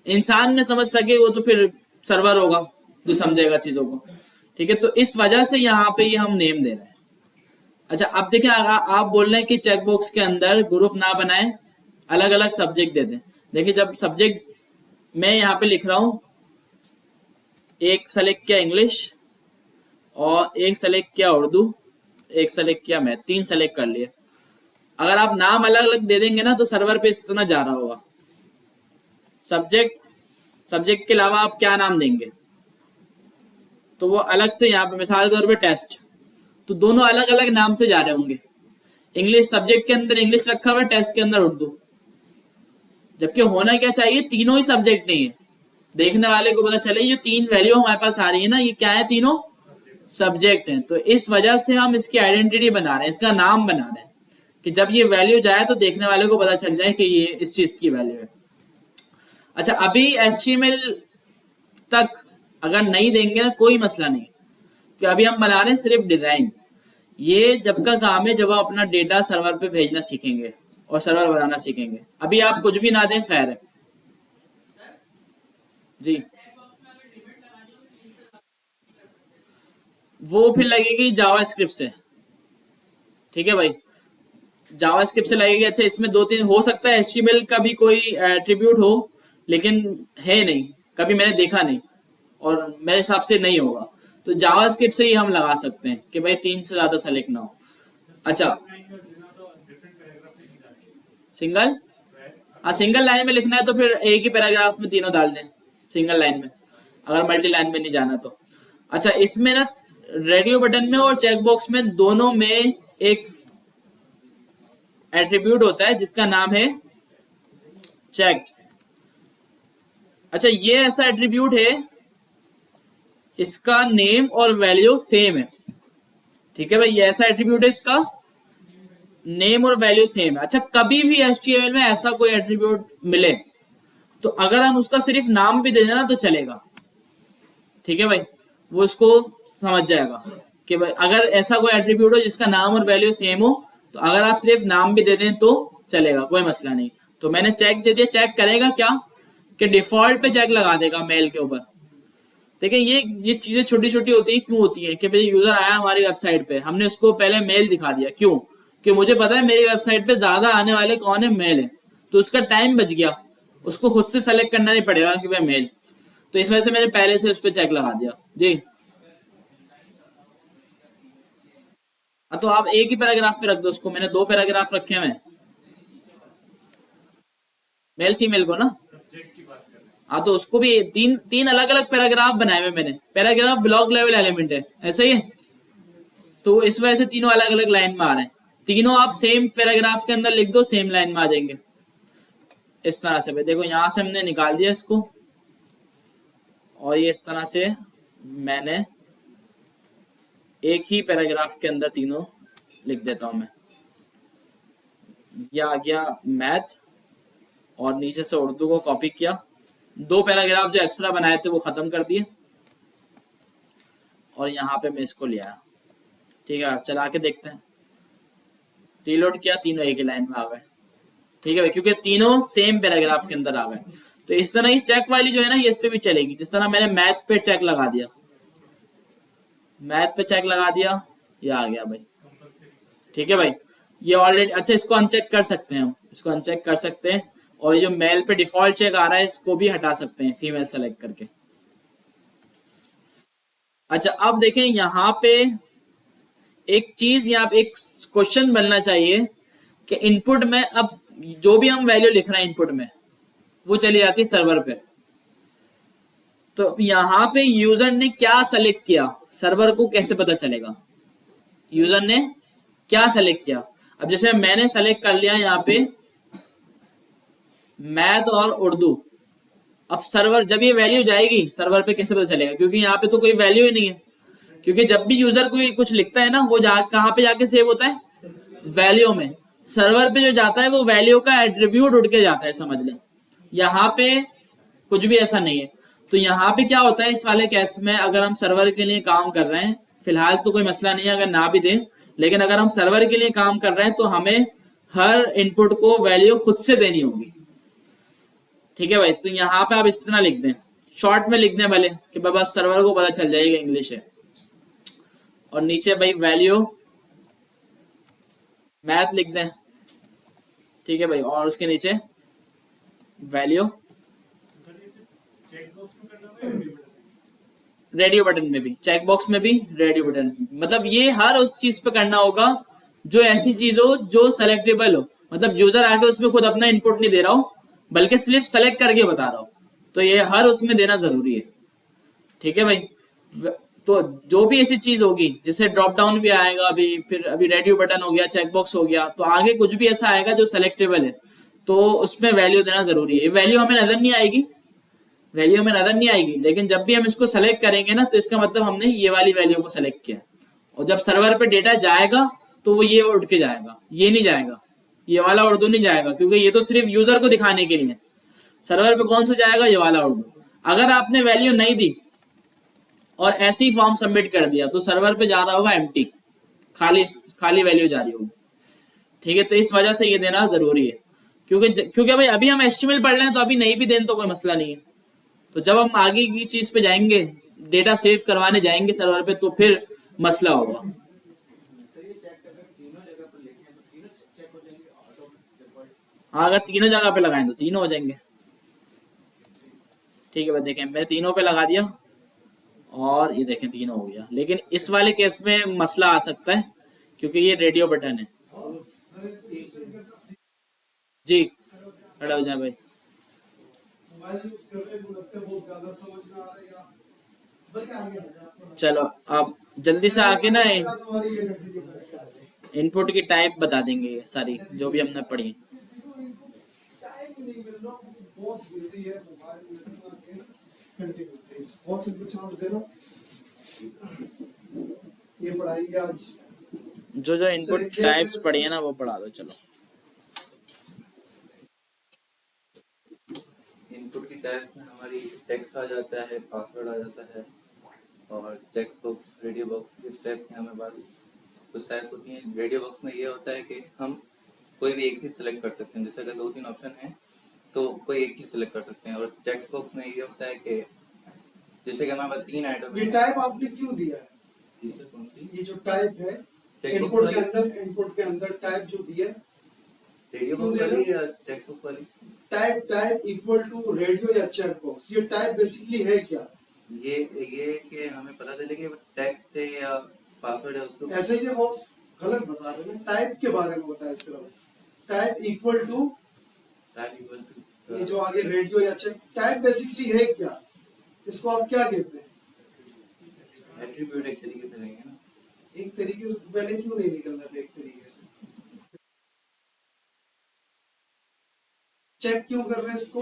Speaker 1: इंसान में समझ सके वो तो फिर सर्वर होगा जो समझेगा चीजों को। ठीक है, तो इस वजह से यहाँ पे ये हम नेम दे रहे हैं। अच्छा, अब देखिए आप बोल रहे हैं कि चेक बॉक्स के अंदर ग्रुप ना बनाए, अलग अलग सब्जेक्ट दे दें। देखिए, जब सब्जेक्ट मैं यहाँ पे लिख रहा हूं, एक सेलेक्ट किया इंग्लिश और एक सेलेक्ट किया उर्दू, एक सेलेक्ट किया मैथ, 3 सेलेक्ट कर लिए। अगर आप नाम अलग अलग दे देंगे ना तो सर्वर पे इतना जा रहा होगा। सब्जेक्ट के अलावा आप क्या नाम देंगे तो वो अलग से, यहाँ पे मिसाल के तौर पे टेस्ट, तो दोनों अलग अलग नाम से जा रहे होंगे। इंग्लिश सब्जेक्ट के अंदर इंग्लिश रखा हुआ है, टेस्ट के अंदर उर्दू, जबकि होना क्या चाहिए, तीनों ही सब्जेक्ट नहीं है, देखने वाले को पता चले ये 3 वैल्यू हमारे पास आ रही है ना, ये क्या है, तीनों सब्जेक्ट हैं। तो इस वजह से हम इसकी आइडेंटिटी बना रहे हैं, इसका नाम बना रहे हैं कि जब ये वैल्यू जाए तो देखने वाले को पता चल जाए कि ये इस चीज की वैल्यू है। अच्छा, अभी HTML तक अगर नहीं देंगे ना कोई मसला नहीं, कि अभी हम बना रहे हैं सिर्फ डिजाइन। ये जब का काम है जब आप अपना डेटा सर्वर पे भेजना सीखेंगे और सर्वर बनाना सीखेंगे। अभी आप कुछ भी ना दें, खैर है जी। वो फिर लगेगी जावास्क्रिप्ट से। ठीक है भाई, जावास्क्रिप्ट से लगेगी। अच्छा, इसमें 2-3 हो सकता है HTML का भी कोई एट्रीब्यूट हो, लेकिन है नहीं, कभी मैंने देखा नहीं और मेरे हिसाब से नहीं होगा। तो जावास्क्रिप्ट से ही हम लगा सकते हैं कि भाई 3 से ज्यादा सेलेक्ट ना हो। अच्छा, सिंगल, हाँ सिंगल लाइन में लिखना है तो फिर एक ही पैराग्राफ में तीनों डाल दें सिंगल लाइन में, अगर मल्टी लाइन में नहीं जाना तो। अच्छा, इसमें ना रेडियो बटन में और चेक बॉक्स में दोनों में एक एट्रीब्यूट होता है जिसका नाम है चेक्ड। अच्छा, ये ऐसा एट्रीब्यूट है, इसका नेम और वैल्यू सेम है। ठीक है भाई, ये ऐसा एट्रीब्यूट है, इसका नेम और वैल्यू सेम है। अच्छा, कभी भी HTML में ऐसा कोई एट्रीब्यूट मिले तो अगर हम उसका सिर्फ नाम भी दे देना तो चलेगा। ठीक है भाई, वो इसको समझ जाएगा कि भाई अगर ऐसा कोई एट्रीब्यूट हो जिसका नाम और वैल्यू सेम हो, तो अगर आप सिर्फ नाम भी दे दें तो चलेगा, कोई मसला नहीं। तो मैंने चेक दे दिया, चेक करेगा क्या कि डिफॉल्ट पे चेक लगा देगा मेल के ऊपर। देखिए, ये चीजें छोटी छोटी होती है, क्यों होती है कि भाई यूजर आया हमारी वेबसाइट पे, हमने उसको पहले मेल दिखा दिया, क्यों कि मुझे पता है मेरी वेबसाइट पे ज्यादा आने वाले कौन है, मेल है, तो उसका टाइम बच गया, उसको खुद से सेलेक्ट करना नहीं पड़ेगा कि भाई मेल। तो इस वजह से मैंने पहले से उस पर चेक लगा दिया जी। तो आप एक ही पैराग्राफ पे रख दो उसको, मैंने 2 पैराग्राफ रखे हैं मेल फीमेल को ना। हाँ, तो उसको भी तीन अलग अलग पैराग्राफ बनाए हुए मैंने, पैराग्राफ ब्लॉक लेवल एलिमेंट है, ऐसा ही है, तो इस वजह से तीनों अलग अलग लाइन में आ रहे हैं। तीनों आप सेम पैराग्राफ के अंदर लिख दो, सेम लाइन में आ जाएंगे इस तरह से। देखो, यहां से हमने निकाल दिया इसको, और ये इस तरह से मैंने एक ही पैराग्राफ के अंदर तीनों लिख देता हूं मैं। यह आ गया मैथ, और नीचे से उर्दू को कॉपी किया, 2 पैराग्राफ जो एक्स्ट्रा बनाए थे वो खत्म कर दिए, और यहाँ पे मैं इसको ले आया। ठीक है, चला के देखते हैं, रीलोड किया, तीनों एक ही लाइन में आ गए। ठीक है भाई, क्योंकि तीनों सेम पैराग्राफ के अंदर आ गए। तो इस तरह की चेक वाली जो है ना, ये इस पे भी चलेगी। जिस तरह मैंने मैथ पे चेक लगा दिया, मैथ पे चेक लगा दिया, ये आ गया भाई। ठीक है भाई, ये ऑलरेडी। अच्छा, इसको अनचेक कर सकते हैं हम, इसको अनचेक कर सकते हैं, और ये जो मेल पे डिफॉल्ट चेक आ रहा है इसको भी हटा सकते हैं फीमेल सेलेक्ट करके। अच्छा, अब देखें यहाँ पे एक चीज, यहाँ पे एक क्वेश्चन बनना चाहिए कि इनपुट में अब जो भी हम वैल्यू लिख रहे हैं इनपुट में वो चली जाती है सर्वर पे। तो यहाँ पे यूजर ने क्या सेलेक्ट किया, सर्वर को कैसे पता चलेगा यूजर ने क्या सेलेक्ट किया। अब जैसे मैंने सेलेक्ट कर लिया यहाँ पे मैथ और उर्दू, अब सर्वर जब ये वैल्यू जाएगी सर्वर पे कैसे पता चलेगा, क्योंकि यहाँ पे तो कोई वैल्यू ही नहीं है। क्योंकि जब भी यूजर कोई कुछ लिखता है ना वो कहाँ पे जाके सेव होता है, वैल्यू में। सर्वर पे जो जाता है वो वैल्यू का एट्रीब्यूट उड़ के जाता है, समझ लें। यहाँ पे कुछ भी ऐसा नहीं है। तो यहाँ पे क्या होता है इस वाले केस में, अगर हम सर्वर के लिए काम कर रहे हैं, फिलहाल तो कोई मसला नहीं है अगर ना भी दें, लेकिन अगर हम सर्वर के लिए काम कर रहे हैं तो हमें हर इनपुट को वैल्यू खुद से देनी होगी। ठीक है भाई, तो यहाँ पे आप इस तरह लिख दें, शॉर्ट में लिख दें भले कि बस सर्वर को पता चल जाएगा इंग्लिश है, और नीचे भाई वैल्यू मैथ लिख दें। ठीक है भाई, और उसके नीचे वैल्यू रेडियो बटन में भी, चेक बॉक्स में भी, रेडियो बटन, मतलब ये हर उस चीज पे करना होगा जो ऐसी चीज हो जो सेलेक्टेबल हो, मतलब यूजर आके उसमें खुद अपना इनपुट नहीं दे रहा हो बल्कि सिर्फ सेलेक्ट करके बता रहा हो, तो ये हर उसमें देना जरूरी है। ठीक है भाई, तो जो भी ऐसी चीज होगी जैसे ड्रॉप डाउन भी आएगा अभी, फिर अभी रेडियो बटन हो गया, चेक बॉक्स हो गया, तो आगे कुछ भी ऐसा आएगा जो सेलेक्टेबल है तो उसमें वैल्यू देना जरूरी है। वैल्यू हमें नजर नहीं आएगी, वैल्यू हमें नजर नहीं आएगी, लेकिन जब भी हम इसको सेलेक्ट करेंगे ना तो इसका मतलब हमने ये वाली वैल्यू को सेलेक्ट किया, और जब सर्वर पे डेटा जाएगा तो वो ये उठ के जाएगा, ये नहीं जाएगा, ये वाला उर्दू नहीं जाएगा, क्योंकि ये तो सिर्फ यूजर को दिखाने के लिए। सर्वर पे कौन सा जाएगा, ये वाला उर्दू। अगर आपने वैल्यू नहीं दी और ऐसे ही फॉर्म सबमिट कर दिया तो सर्वर पे जा रहा होगा एम्प्टी, खाली खाली वैल्यू जा रही होगी। ठीक है, तो इस वजह से ये देना जरूरी है, क्योंकि भाई अभी हम एचटीएमएल पढ़ रहे हैं तो अभी नहीं भी दें तो कोई मसला नहीं है, तो जब हम आगे की चीज पे जाएंगे, डेटा सेव करवाने जाएंगे सर्वर पे, तो फिर मसला होगा। हाँ, अगर तीनों जगह पे लगाएं तो तीनों हो जाएंगे। ठीक है भाई, देखें मैंने तीनों पे लगा दिया और ये देखें तीनों हो गया, लेकिन इस वाले केस में मसला आ सकता है क्योंकि ये रेडियो बटन है। जी, खड़ा हो जाए भाई। चलो आप जल्दी से आके ना इनपुट की टाइप बता देंगे सारी जो भी हमने पढ़ी।
Speaker 4: ये पढ़ाई आज
Speaker 1: जो इनपुट टाइप्स पढ़ी है ना वो पढ़ा दो। चलो,
Speaker 5: इनपुट की टाइप्स में हमारी टेक्स्ट आ जाता है, पासवर्ड आ जाता है, और चेक बॉक्स, रेडियो बॉक्स, इस टाइप की हमें बात कुछ टाइप्स होती हैं। रेडियो बॉक्स में ये होता है कि हम कोई भी एक चीज़ सेलेक्ट कर सकते हैं, जैसे अगर 2-3 ऑप्शन हैं तो कोई एक चीज़ सेलेक्ट कर सकते हैं। और चेक बॉक्स में ये होता है कि जैसे कि हमारे पास 3 आइटम
Speaker 4: ये टाइप आपने क्यों दिया है?
Speaker 5: कौन सी?
Speaker 4: ये जो टाइप है इनपुट के अंदर टाइप जो दिया है,
Speaker 5: रेडियो बॉक्स वाली या चेक बॉक्स वाली?
Speaker 4: टाइप इक्वल टू रेडियो या चेक बॉक्स, ये टाइप बेसिकली है क्या?
Speaker 5: ये कि हमें पता चले कि टेक्स्ट है या पासवर्ड है उसको।
Speaker 4: ऐसे ही बॉस गलत बता रहे हैं, टाइप के बारे में बताया सिर्फ। टाइप इक्वल टू ये जो आगे रेडियो या चेक, टाइप बेसिकली है क्या, इसको आप क्या कहते हैं?
Speaker 5: एट्रीब्यूट एक तरीके से रहेंगे ना।
Speaker 4: एक तरीके से तो पहले क्यों नहीं निकल रहा था एक तरीके से? चेक क्यों कर रहे हैं इसको?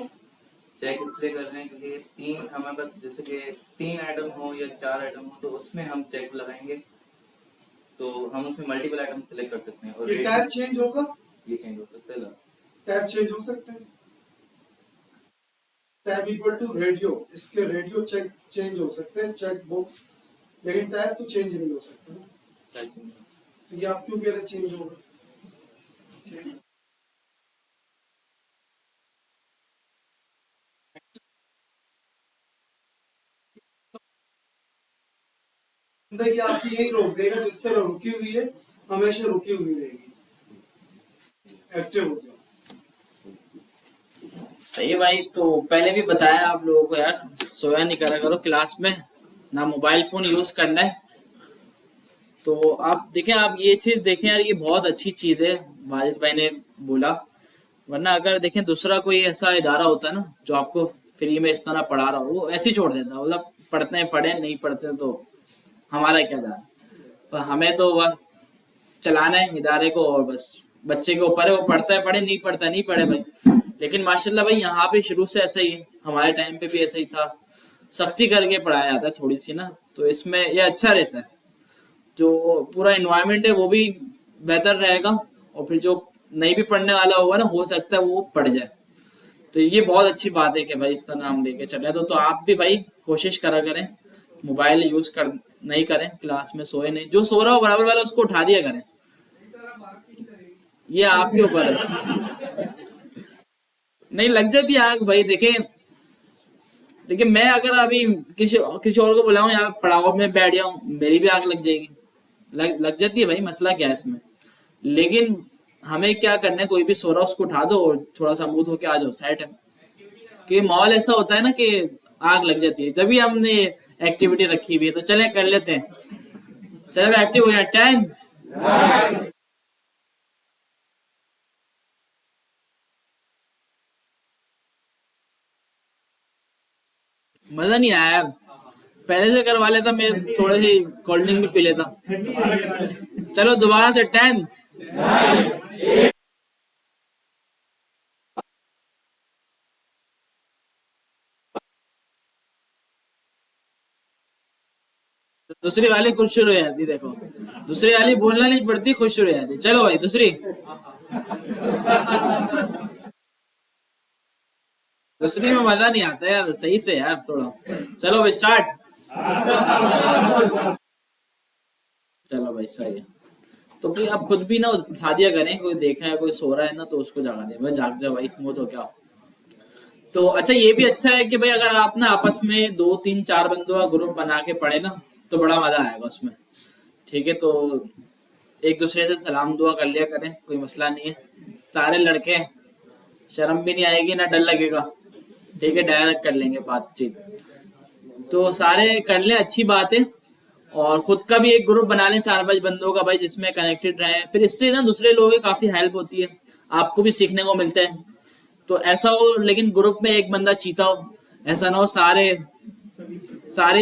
Speaker 5: चेक इसलिए कर रहे हैं क्योंकि 3 हमारे पास जैसे कि 3 आइटम हो या 4 आइटम हो तो उसमें हम चेक लगाएंगे, तो हम उसमें मल्टीपल आइटम सेलेक्ट कर सकते हैं। और
Speaker 4: ये टाइप चेंज होगा?
Speaker 5: ये चेंज हो सकता है।
Speaker 4: टाइप चेंज हो सकते हैं। टाइप इक्वल टू रेडियो, इसके रेडियो चेक चेंज हो सकते हैं, चेक बॉक्स, लेकिन टाइप तो चेंज नहीं हो सकता ना। तो ये आप क्यों कह रहे चेंज होगा? जिंदगी आपकी यही रोक देगा, जिस तरह रुकी हुई है हमेशा रुकी हुई रहेगी। एक्टिव हो जाओ।
Speaker 1: सही है भाई, तो पहले भी बताया आप लोगों को यार, सोया नहीं करा करो क्लास में, ना मोबाइल फोन यूज करना है। तो आप देखें, आप ये चीज देखें यार, ये बहुत अच्छी चीज है वाजिद भाई ने बोला। वरना अगर देखें दूसरा कोई ऐसा इदारा होता है ना जो आपको फ्री में इस तरह पढ़ा रहा हो, वो ऐसे ही छोड़ देता, मतलब पढ़ते हैं पढ़े, नहीं पढ़ते तो हमारा क्या जाना। पर हमें तो वह चलाना है इदारे को, और बस बच्चे के ऊपर है, वो पढ़ता है पढ़े, नहीं पढ़ता नहीं पढ़े भाई। लेकिन माशाल्लाह भाई यहाँ पे शुरू से ऐसा ही है, हमारे टाइम पे भी ऐसा ही था, सख्ती करके पढ़ाया जाता है थोड़ी सी ना, तो इसमें ये अच्छा रहता है। जो पूरा इन्वायरमेंट है वो भी बेहतर रहेगा, और फिर जो नहीं भी पढ़ने वाला होगा ना, हो सकता है वो पढ़ जाए। तो ये बहुत अच्छी बात है कि भाई इस तरह हम लेके चले। तो आप भी भाई कोशिश करा करें, मोबाइल यूज कर नहीं करें, क्लास में सोए नहीं, जो सो रहा हो बराबर वाला उसको उठा दिया करें, ये आपके ऊपर है। नहीं लग जाती आग भाई। देखिए मैं अगर अभी किसी किसी और को बुलाऊं यहाँ पढ़ाओ में बैठ जाऊं, मेरी भी आग लग जाएगी, लग जाती है भाई, मसला क्या है इसमें। लेकिन हमें क्या करना है, कोई भी सो रहा उसको उठा दो और थोड़ा सा मूड होके आ जाओ, सेट है। क्योंकि माहौल ऐसा होता है ना कि आग लग जाती है, तभी हमने एक्टिविटी रखी हुई है, तो चले कर लेते हैं, चलो एक्टिव हो जाए। 10 मजा नहीं आया यार, पहले से करवा लेता, मैं थोड़ी सी कोल्ड ड्रिंक भी पी लेता। चलो दोबारा से 10 दूसरी वाली खुद शुरू हो जाती, देखो दूसरी वाली बोलना नहीं पड़ती, खुद शुरू हो जाती। चलो भाई दूसरी में मजा नहीं आता यार, सही से यार थोड़ा। चलो भाई स्टार्ट। चलो भाई सही है। तो भाई आप खुद भी ना उठा दिया करें, कोई देखा है कोई सो रहा है ना तो उसको जगा दे, भाई जाग जाओ भाई, वो तो क्या। तो अच्छा ये भी अच्छा है कि भाई अगर आप ना आपस में 2 3 4 बंदों का ग्रुप बना के पढ़े ना तो बड़ा मजा आएगा उसमें। ठीक है, तो एक दूसरे से सलाम दुआ कर लिया करें, कोई मसला नहीं है। सारे लड़के, शर्म भी नहीं आएगी ना डर लगेगा। ठीक है, डायरेक्ट कर लेंगे बातचीत, तो सारे कर ले, अच्छी बात है। और खुद का भी एक ग्रुप बना लें 4-5 बंदों का भाई, जिसमें कनेक्टेड रहे, फिर इससे ना दूसरे लोगों की काफी हेल्प होती है, आपको भी सीखने को मिलता है। तो ऐसा हो, लेकिन ग्रुप में एक बंदा चीता हो, ऐसा ना हो सारे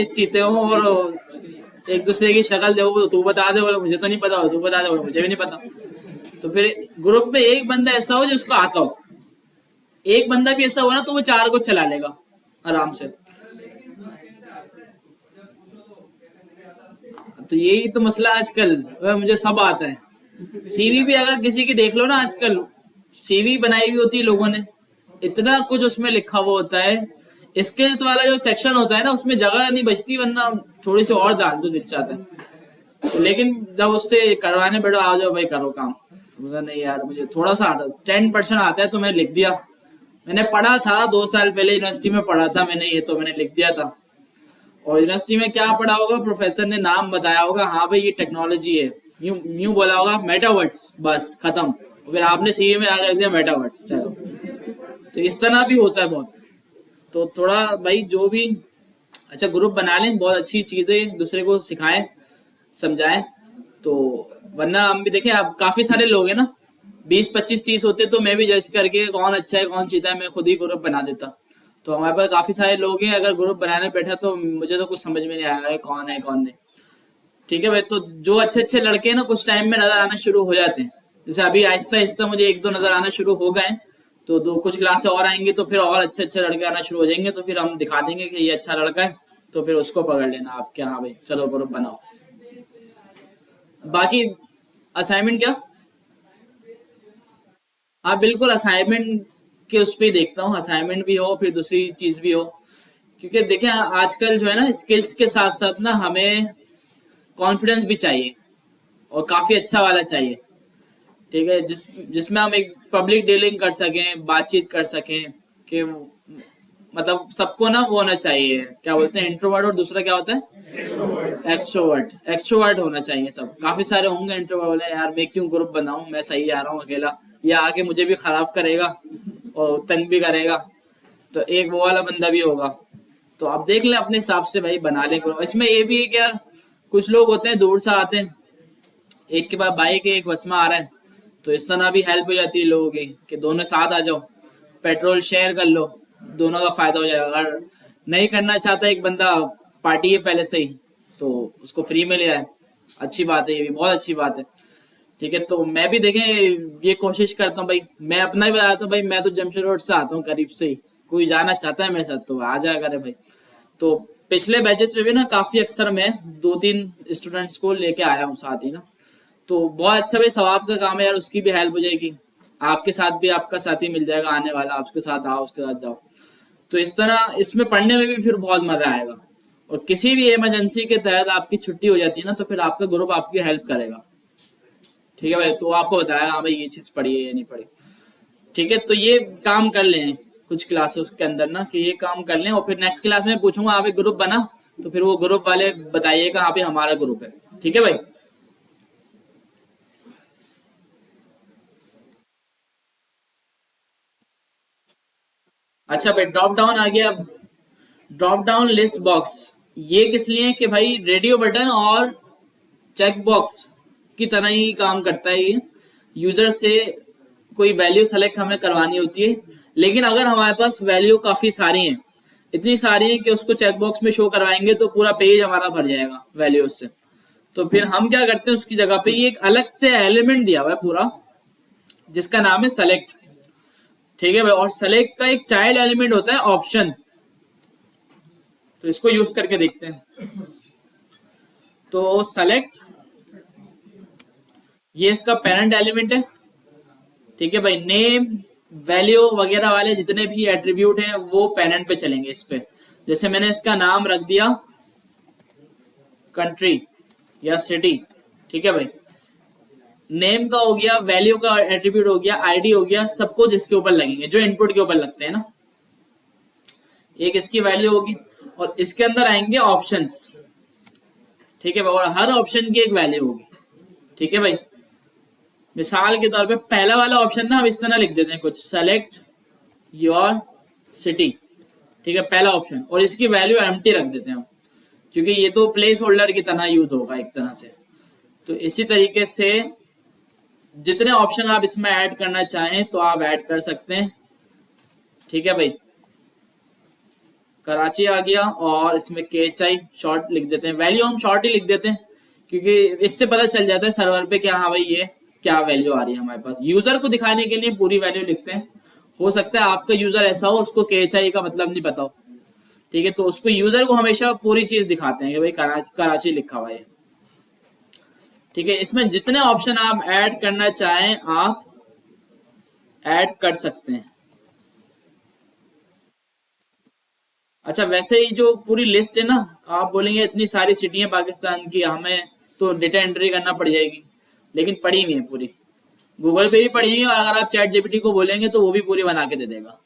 Speaker 1: चीते हो और एक दूसरे की शक्ल देखो, तू बता दे, बोले मुझे तो नहीं पता, तू बता दे, बोले मुझे भी नहीं पता। तो फिर ग्रुप में एक बंदा ऐसा हो जिसको आता हो, एक बंदा भी ऐसा हो ना तो वो 4 को चला लेगा आराम से। तो यही तो मसला आजकल, मुझे सब आता है। सीवी भी अगर किसी की देख लो ना, आजकल सीवी बनाई हुई होती है लोगों ने, इतना कुछ उसमें लिखा हुआ होता है। स्किल्स वाला जो सेक्शन होता है ना, उसमें जगह नहीं बचती, वरना थोड़ी सी और डाल दो, दिख जाता है। तो लेकिन जब उससे करवाने बैठो, आ जाओ भाई करो काम, नहीं यार मुझे थोड़ा सा आता, 10% आता है तो मैंने लिख दिया। मैंने पढ़ा था 2 साल पहले यूनिवर्सिटी में पढ़ा था मैंने, ये तो मैंने लिख दिया था। और यूनिवर्सिटी में क्या पढ़ा होगा, प्रोफेसर ने नाम बताया होगा, हाँ भाई ये टेक्नोलॉजी है, यूं बोला होगा मेटावर्स, बस खत्म। फिर आपने सीवी में आकर दिया मेटावर्स। चलो, तो इस तरह भी होता है बहुत। तो थोड़ा भाई जो भी अच्छा ग्रुप बना लें, बहुत अच्छी चीजें दूसरे को सिखाएं समझाएं। तो वरना हम भी देखें, अब काफी सारे लोग हैं ना, 20 25 30 होते, तो मैं भी जज करके कौन अच्छा है कौन चीता है, मैं खुद ही ग्रुप बना देता। तो हमारे पास काफी सारे लोग हैं, अगर ग्रुप बनाने बैठा तो मुझे तो कुछ समझ में नहीं आया है कौन है कौन नहीं। ठीक है भाई, तो जो अच्छे अच्छे लड़के हैं ना कुछ टाइम में नजर आना शुरू हो जाते हैं। जैसे अभी आहिस्ता आहिस्ता मुझे 1-2 नजर आना शुरू हो गए, तो कुछ क्लासें और आएंगी तो फिर और अच्छे अच्छे लड़के आना शुरू हो जाएंगे, तो फिर हम दिखा देंगे कि ये अच्छा लड़का है, तो फिर उसको पकड़ लेना आप, क्या हाँ भाई चलो ग्रुप बनाओ। बाकी असाइनमेंट क्या, हाँ बिल्कुल असाइनमेंट के उस पर देखता हूँ, असाइनमेंट भी हो फिर दूसरी चीज भी हो। क्योंकि देखें आजकल जो है ना, स्किल्स के साथ साथ ना हमें कॉन्फिडेंस भी चाहिए, और काफी अच्छा वाला चाहिए। ठीक है, जिसमें हम एक पब्लिक डीलिंग कर सकें, बातचीत कर सकें, कि मतलब सबको ना वो होना चाहिए, क्या बोलते हैं इंट्रोवर्ट, और दूसरा क्या होता है एक्सट्रोवर्ट होना चाहिए। सब काफी सारे होंगे इंट्रोवर्ट वाले, यार मैं क्यों ग्रुप बनाऊं, मैं सही आ रहा हूँ अकेला, या आके मुझे भी खराब करेगा और तंग भी करेगा, तो एक वो वाला बंदा भी होगा। तो आप देख लें अपने हिसाब से भाई, बना लें ग्रुप। इसमें ये भी है क्या, कुछ लोग होते हैं दूर से आते हैं, एक के पास बाइक है, एक बस में आ रहा है, तो इस तरह भी हेल्प हो जाती है लोगों की कि दोनों साथ आ जाओ, पेट्रोल शेयर कर लो, दोनों का फायदा हो जाएगा। अगर नहीं करना चाहता एक बंदा, पार्टी है पहले से ही, तो उसको फ्री में ले आए, अच्छी बात है, ये भी बहुत अच्छी बात है। ठीक है, तो मैं भी देखें ये कोशिश करता हूँ भाई, मैं अपना ही बताता हूँ भाई, मैं तो जमशेद रोड से आता हूँ करीब से ही, कोई जाना चाहता है मेरे साथ तो आ जाया करे भाई। तो पिछले बैचेस में भी ना काफी अक्सर मैं 2-3 स्टूडेंट्स को लेके आया हूँ साथ ही ना, तो बहुत अच्छा भाई, सवाब का काम है यार, उसकी भी हेल्प हो जाएगी, आपके साथ भी आपका साथी मिल जाएगा आने वाला, आपके साथ आओ उसके साथ जाओ, तो इस तरह इसमें पढ़ने में भी फिर बहुत मजा आएगा। और किसी भी इमरजेंसी के तहत आपकी छुट्टी हो जाती है ना, तो फिर आपका ग्रुप आपकी हेल्प करेगा। ठीक है भाई, तो आपको बताया हाँ भाई ये चीज पढ़ी है या नहीं पढ़ी। ठीक है, तो ये काम कर लें कुछ क्लासेस के अंदर ना, कि ये काम कर लें, और फिर नेक्स्ट क्लास में पूछूंगा आप एक ग्रुप बना, तो फिर वो ग्रुप वाले बताइएगा हाँ भाई हमारा ग्रुप है। ठीक है भाई। अच्छा भाई, ड्रॉप डाउन आ गया। अब ड्रॉप डाउन लिस्ट बॉक्स ये किस लिए कि भाई रेडियो बटन और चेक बॉक्स की तरह ही काम करता है ये। यूजर से कोई वैल्यू सेलेक्ट हमें करवानी होती है, लेकिन अगर हमारे पास वैल्यू काफी सारी हैं, इतनी सारी हैं कि उसको चेक बॉक्स में शो करवाएंगे तो पूरा पेज हमारा भर जाएगा वैल्यूज से, तो फिर हम क्या करते हैं उसकी जगह पे ये एक अलग से एलिमेंट दिया हुआ है पूरा, जिसका नाम है सेलेक्ट। ठीक है भाई, और सेलेक्ट का एक चाइल्ड एलिमेंट होता है ऑप्शन, तो इसको यूज करके देखते हैं। तो सेलेक्ट ये इसका पेरेंट एलिमेंट है। ठीक है भाई, नेम वैल्यू वगैरह वाले जितने भी एट्रीब्यूट हैं वो पेरेंट पे चलेंगे इस पे। जैसे मैंने इसका नाम रख दिया कंट्री या सिटी। ठीक है भाई, नेम का हो गया, वैल्यू का एट्रीब्यूट हो गया, आईडी हो गया, सब कुछ इसके ऊपर लगेंगे जो इनपुट के ऊपर लगते हैं ना। एक इसकी वैल्यू होगी और इसके अंदर आएंगे ऑप्शंस। ठीक है भाई, और हर ऑप्शन की एक वैल्यू होगी। ठीक है भाई, मिसाल के तौर पे पहला वाला ऑप्शन ना हम इस तरह लिख देते हैं कुछ, सेलेक्ट योर सिटी। ठीक है, पहला ऑप्शन, और इसकी वैल्यू एम्प्टी रख देते हैं हम, क्योंकि ये तो प्लेस होल्डर की तरह यूज होगा एक तरह से। तो इसी तरीके से जितने ऑप्शन आप इसमें ऐड करना चाहें तो आप ऐड कर सकते हैं। ठीक है भाई, कराची आ गया और इसमें KHI शॉर्ट लिख देते हैं, वैल्यू हम शॉर्ट ही लिख देते हैं क्योंकि इससे पता चल जाता है सर्वर पे क्या हाँ भाई ये क्या वैल्यू आ रही है हमारे पास। यूजर को दिखाने के लिए पूरी वैल्यू लिखते हैं, हो सकता है आपका यूजर ऐसा हो उसको KHI का मतलब नहीं पता हो। ठीक है, तो उसको यूजर को हमेशा पूरी चीज दिखाते हैं कि भाई कराची लिखा हुआ है। ठीक है, इसमें जितने ऑप्शन आप ऐड करना चाहें आप ऐड कर सकते हैं। अच्छा, वैसे ही जो पूरी लिस्ट है ना, आप बोलेंगे इतनी सारी सिटियां पाकिस्तान की, हमें तो डेटा एंट्री करना पड़ जाएगी, लेकिन पड़ी हुई है पूरी, गूगल पे भी पड़ी हुई है, और अगर आप चैट जीपीटी को बोलेंगे तो वो भी पूरी बना के दे देगा।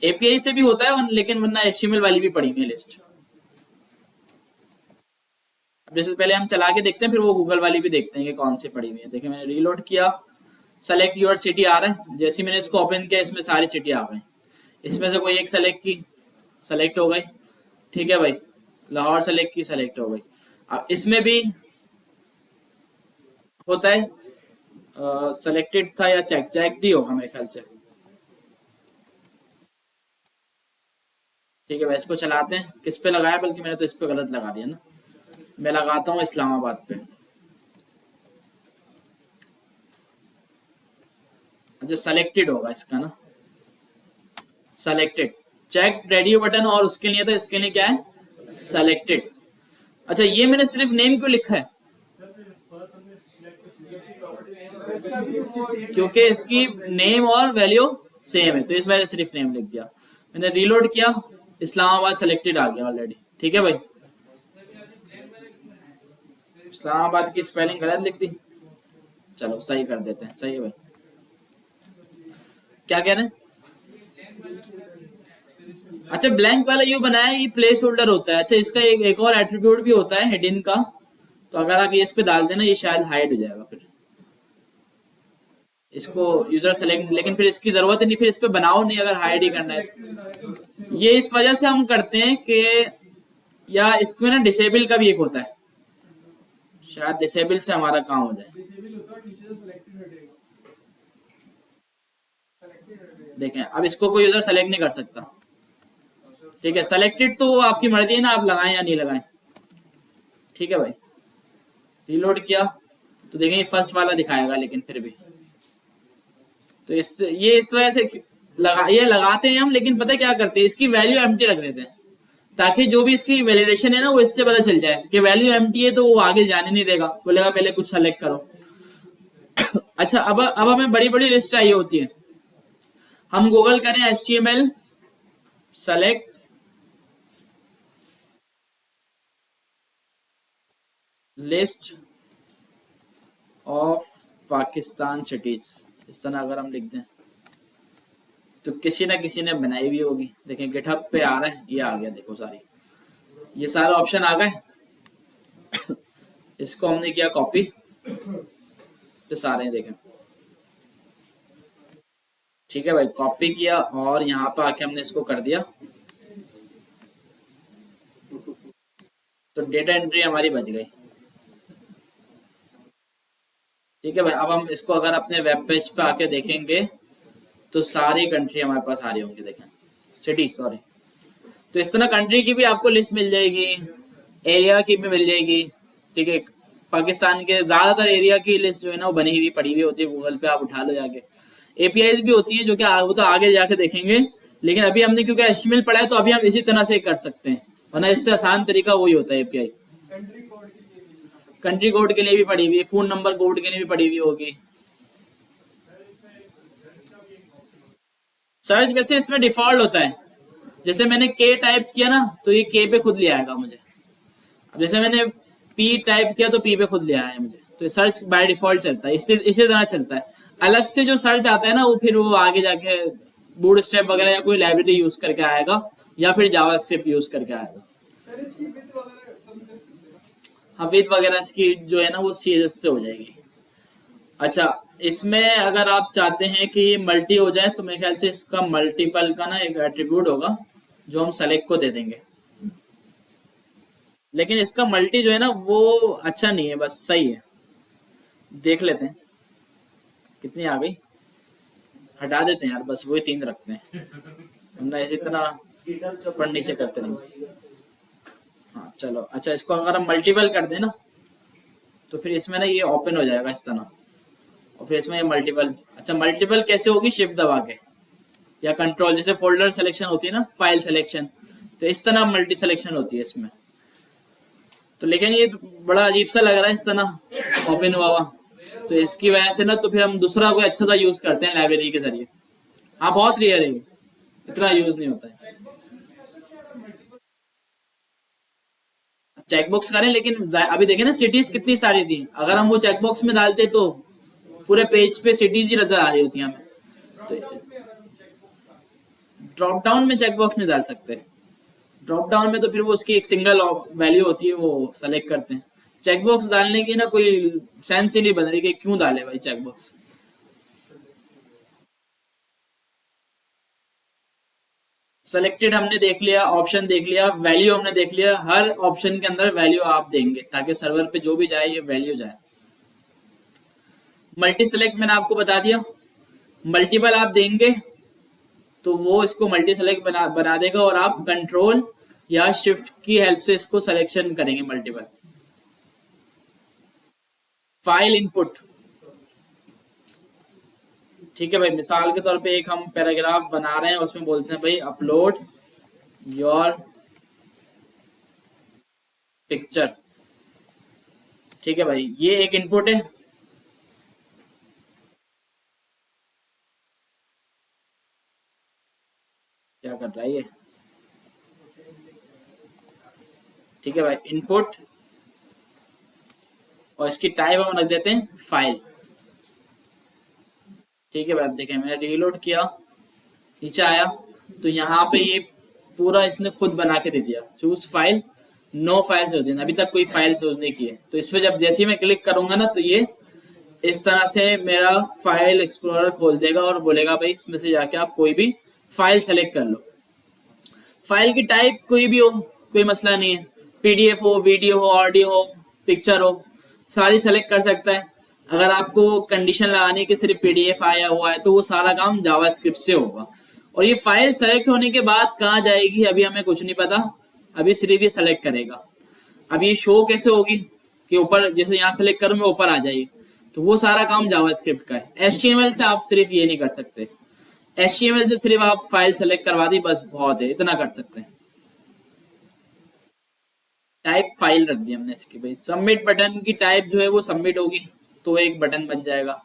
Speaker 1: एपीआई से भी होता है लेकिन वरना HTML वाली भी पड़ी हुई है लिस्ट। जैसे पहले हम चला के देखते हैं, फिर वो गूगल वाली भी देखते हैं कि कौन सी पड़ी हुई है। देखिए मैंने रीलोड किया, सेलेक्ट योर सिटी आ रहा है, जैसे मैंने इसको ओपन किया इसमें सारी सिटी आ गई, इसमें से कोई एक सेलेक्ट की, सेलेक्ट हो गई। ठीक है भाई, लाहौर सेलेक्ट की, सेलेक्ट हो गई। अब इसमें भी होता है सेलेक्टेड था या चेक्ड ही होगा मेरे ख्याल से। ठीक है भाई, इसको चलाते हैं, किस पे लगाया, बल्कि मैंने तो इस पे गलत लगा दिया ना, मैं लगाता हूँ इस्लामाबाद पे। अच्छा, सेलेक्टेड होगा इसका ना, सेलेक्टेड, चेक रेडियो बटन और उसके लिए, तो इसके लिए क्या है सेलेक्टेड। अच्छा, ये मैंने सिर्फ नेम क्यों लिखा है, क्योंकि इसकी नेम और वैल्यू सेम है, तो इस वजह से सिर्फ नेम लिख दिया। मैंने रीलोड किया, इस्लामाबाद सेलेक्टेड आ गया ऑलरेडी। ठीक है भाई, इस्लामाबाद की स्पेलिंग गलत लिख दी, चलो सही कर देते हैं। सही है भाई, क्या कह रहे हैं? अच्छा, ब्लैंक वाला यू बनाया, ये प्लेस होल्डर होता है। अच्छा, इसका एक और एट्रीब्यूट भी होता है हेडिंग का, तो अगर आप ये इस पे डाल देना ये शायद हाइड हो जाएगा, फिर इसको यूजर सेलेक्ट, लेकिन फिर इसकी जरूरत ही नहीं, फिर इस पे बनाओ नहीं अगर हाइड ही करना है। ये इस वजह से हम करते हैं कि या इसमें ना डिसेबल का भी एक होता है, शायद डिसेबल से हमारा काम हो जाए।
Speaker 3: डिसेबल होता है और नीचे से सिलेक्टेड हटेगा, सिलेक्टेड हटेगा।
Speaker 1: देखें अब इसको कोई यूजर सेलेक्ट नहीं कर सकता, ठीक है। सेलेक्टेड तो आपकी मर्जी है ना, आप लगाएं या नहीं लगाएं, ठीक है भाई। रीलोड किया तो देखें ये फर्स्ट वाला दिखाएगा, लेकिन फिर भी तो ये इस वजह से ये लगाते हैं हम, लेकिन पता है क्या करते हैं, इसकी वैल्यू एम्प्टी रख देते हैं ताकि जो भी इसकी वैलिडेशन है ना वो इससे पता चल जाए कि वैल्यू एम्प्टी है, तो वो आगे जाने नहीं देगा, बोलेगा पहले कुछ सेलेक्ट करो। अच्छा अब हमें बड़ी बड़ी लिस्ट चाहिए होती है, हम गूगल करें HTML select list of Pakistan cities, इस तरह अगर हम लिख दें तो किसी ना किसी ने बनाई हुई होगी। देखें गिटहब पे आ रहा है, ये आ गया, देखो सारी ये सारे ऑप्शन आ गए। इसको हमने किया कॉपी, तो सारे देखें, ठीक है भाई, कॉपी किया और यहाँ पे आके हमने इसको कर दिया, तो डेटा एंट्री हमारी बच गई, ठीक है भाई। अब हम इसको अगर अपने वेब पेज पे आके देखेंगे तो सारी कंट्री हमारे पास आ रही होंगी, देखें सिटी, सॉरी। तो इस तरह कंट्री की भी आपको लिस्ट मिल जाएगी, एरिया की भी मिल जाएगी, ठीक है। पाकिस्तान के ज्यादातर एरिया की लिस्ट जो है ना वो बनी हुई पड़ी हुई होती है गूगल पे, आप उठा लो जाके। APIs भी होती है जो कि वो तो आगे जाके देखेंगे, लेकिन अभी हमने क्योंकि HTML पढ़ा है तो अभी हम इसी तरह से कर सकते हैं, वरना इससे आसान तरीका वही होता है API। कंट्री कोड के लिए भी पड़ी हुई है, फोन नंबर कोड के लिए भी पड़ी हुई होगी। सर्च वैसे इसमें डिफॉल्ट होता है, जैसे मैंने K टाइप किया ना तो ये K पे खुद ले आएगा मुझे, अब जैसे मैंने P टाइप किया तो P पे खुद ले आया मुझे, तो सर्च बाय डिफॉल्ट चलता है, इसी तरह चलता है। अलग से जो सर्च आता है ना वो फिर वो आगे जाके बूटस्ट्रैप वगैरह या कोई लाइब्रेरी यूज करके आएगा, या फिर जावास्क्रिप्ट यूज करके आएगा।
Speaker 3: सर इसकी विड्थ वगैरह कम कर सकते हैं?
Speaker 1: हाँ, विड्थ वगैरह इसकी जो है ना वो CSS से हो जाएगी। अच्छा, इसमें अगर आप चाहते हैं कि ये मल्टी हो जाए तो मेरे ख्याल से इसका मल्टीपल का ना एक एट्रीब्यूट होगा जो हम सेलेक्ट को दे देंगे, लेकिन इसका मल्टी जो है ना वो अच्छा नहीं है, बस सही है। देख लेते हैं कितनी आ गई, हटा देते हैं यार, बस वही 3 रखते हैं, वरना इसी तरह ऊपर नीचे करते नहीं। हाँ चलो, अच्छा इसको अगर हम मल्टीपल कर दें ना तो फिर इसमें ना ये ओपन हो जाएगा इस तरह, और फिर इसमें ये मल्टीपल। अच्छा मल्टीपल कैसे होगी, शिफ्ट दबा के या कंट्रोल, जैसे फोल्डर सिलेक्शन होती है ना, फाइल सिलेक्शन, तो इस तरह मल्टी सिलेक्शन होती है इसमें। तो लेकिन ये बड़ा अजीब सा लग रहा है इस तरह ओपन हुआ हुआ, तो इसकी वजह से ना तो फिर हम दूसरा कोई अच्छा सा यूज करते हैं लाइब्रेरी के जरिए। हाँ बहुत रेयर है, इतना यूज नहीं होता है। चेकबॉक्स करें, लेकिन अभी देखें ना सिटीज कितनी सारी थी, अगर हम वो चेकबॉक्स में डालते तो पूरे पेज पे सिटीज ही नजर आ रही होती हमें। तो ड्रॉप डाउन में चेकबॉक्स नहीं डाल सकते, ड्रॉप डाउन में तो फिर वो उसकी एक सिंगल वैल्यू होती है, वो सेलेक्ट करते हैं। चेकबॉक्स डालने की ना कोई सेंस ही नहीं बन रही कि क्यों डाले भाई चेकबॉक्स। सेलेक्टेड हमने देख लिया, ऑप्शन देख लिया, वैल्यू हमने देख लिया, हर ऑप्शन के अंदर वैल्यू आप देंगे ताकि सर्वर पे जो भी जाए ये वैल्यू जाए। मल्टी सेलेक्ट मैंने आपको बता दिया, मल्टीपल आप देंगे तो वो इसको मल्टी सेलेक्ट बना देगा, और आप कंट्रोल या शिफ्ट की हेल्प से इसको सिलेक्शन करेंगे मल्टीपल। फाइल इनपुट, ठीक है भाई, मिसाल के तौर पे एक हम पैराग्राफ बना रहे हैं, उसमें बोलते हैं भाई अपलोड योर पिक्चर, ठीक है भाई, ये एक इनपुट है। क्या कर रहा है ये, ठीक है भाई, इनपुट, और इसकी टाइप हम रख देते हैं फाइल, ठीक है भाई। देखें मैंने रीलोड किया, नीचे आया तो यहाँ पे ये पूरा इसने खुद बना के दे दिया, choose file, no file choose, अभी तक कोई फाइल चूज नहीं की है। तो इस पे जब जैसे ही मैं क्लिक करूंगा ना तो ये इस तरह से मेरा फाइल एक्सप्लोरर खोल देगा और बोलेगा भाई इसमें से जाके आप कोई भी फाइल सेलेक्ट कर लो। फाइल की टाइप कोई भी हो, कोई मसला नहीं है, PDF हो, वीडियो हो, ऑडियो हो, पिक्चर हो, सारी सेलेक्ट कर सकता है। अगर आपको कंडीशन लगाने की सिर्फ PDF आया हुआ है तो वो सारा काम जावास्क्रिप्ट से होगा। और ये फाइल सेलेक्ट होने के बाद कहाँ जाएगी अभी हमें कुछ नहीं पता, अभी सिर्फ ये सेलेक्ट करेगा। अब ये शो कैसे होगी कि ऊपर जैसे यहाँ सेलेक्ट करूँ मैं ऊपर आ जाएगी, तो वो सारा काम जावास्क्रिप्ट का है। HTML से आप सिर्फ ये नहीं कर सकते, HTML से सिर्फ आप फाइल सेलेक्ट करवा दी बस बहुत है, इतना कर सकते हैं। टाइप फाइल रख दी हमने इसकी भाई। सबमिट बटन की टाइप जो है वो सबमिट होगी तो एक बटन बन जाएगा।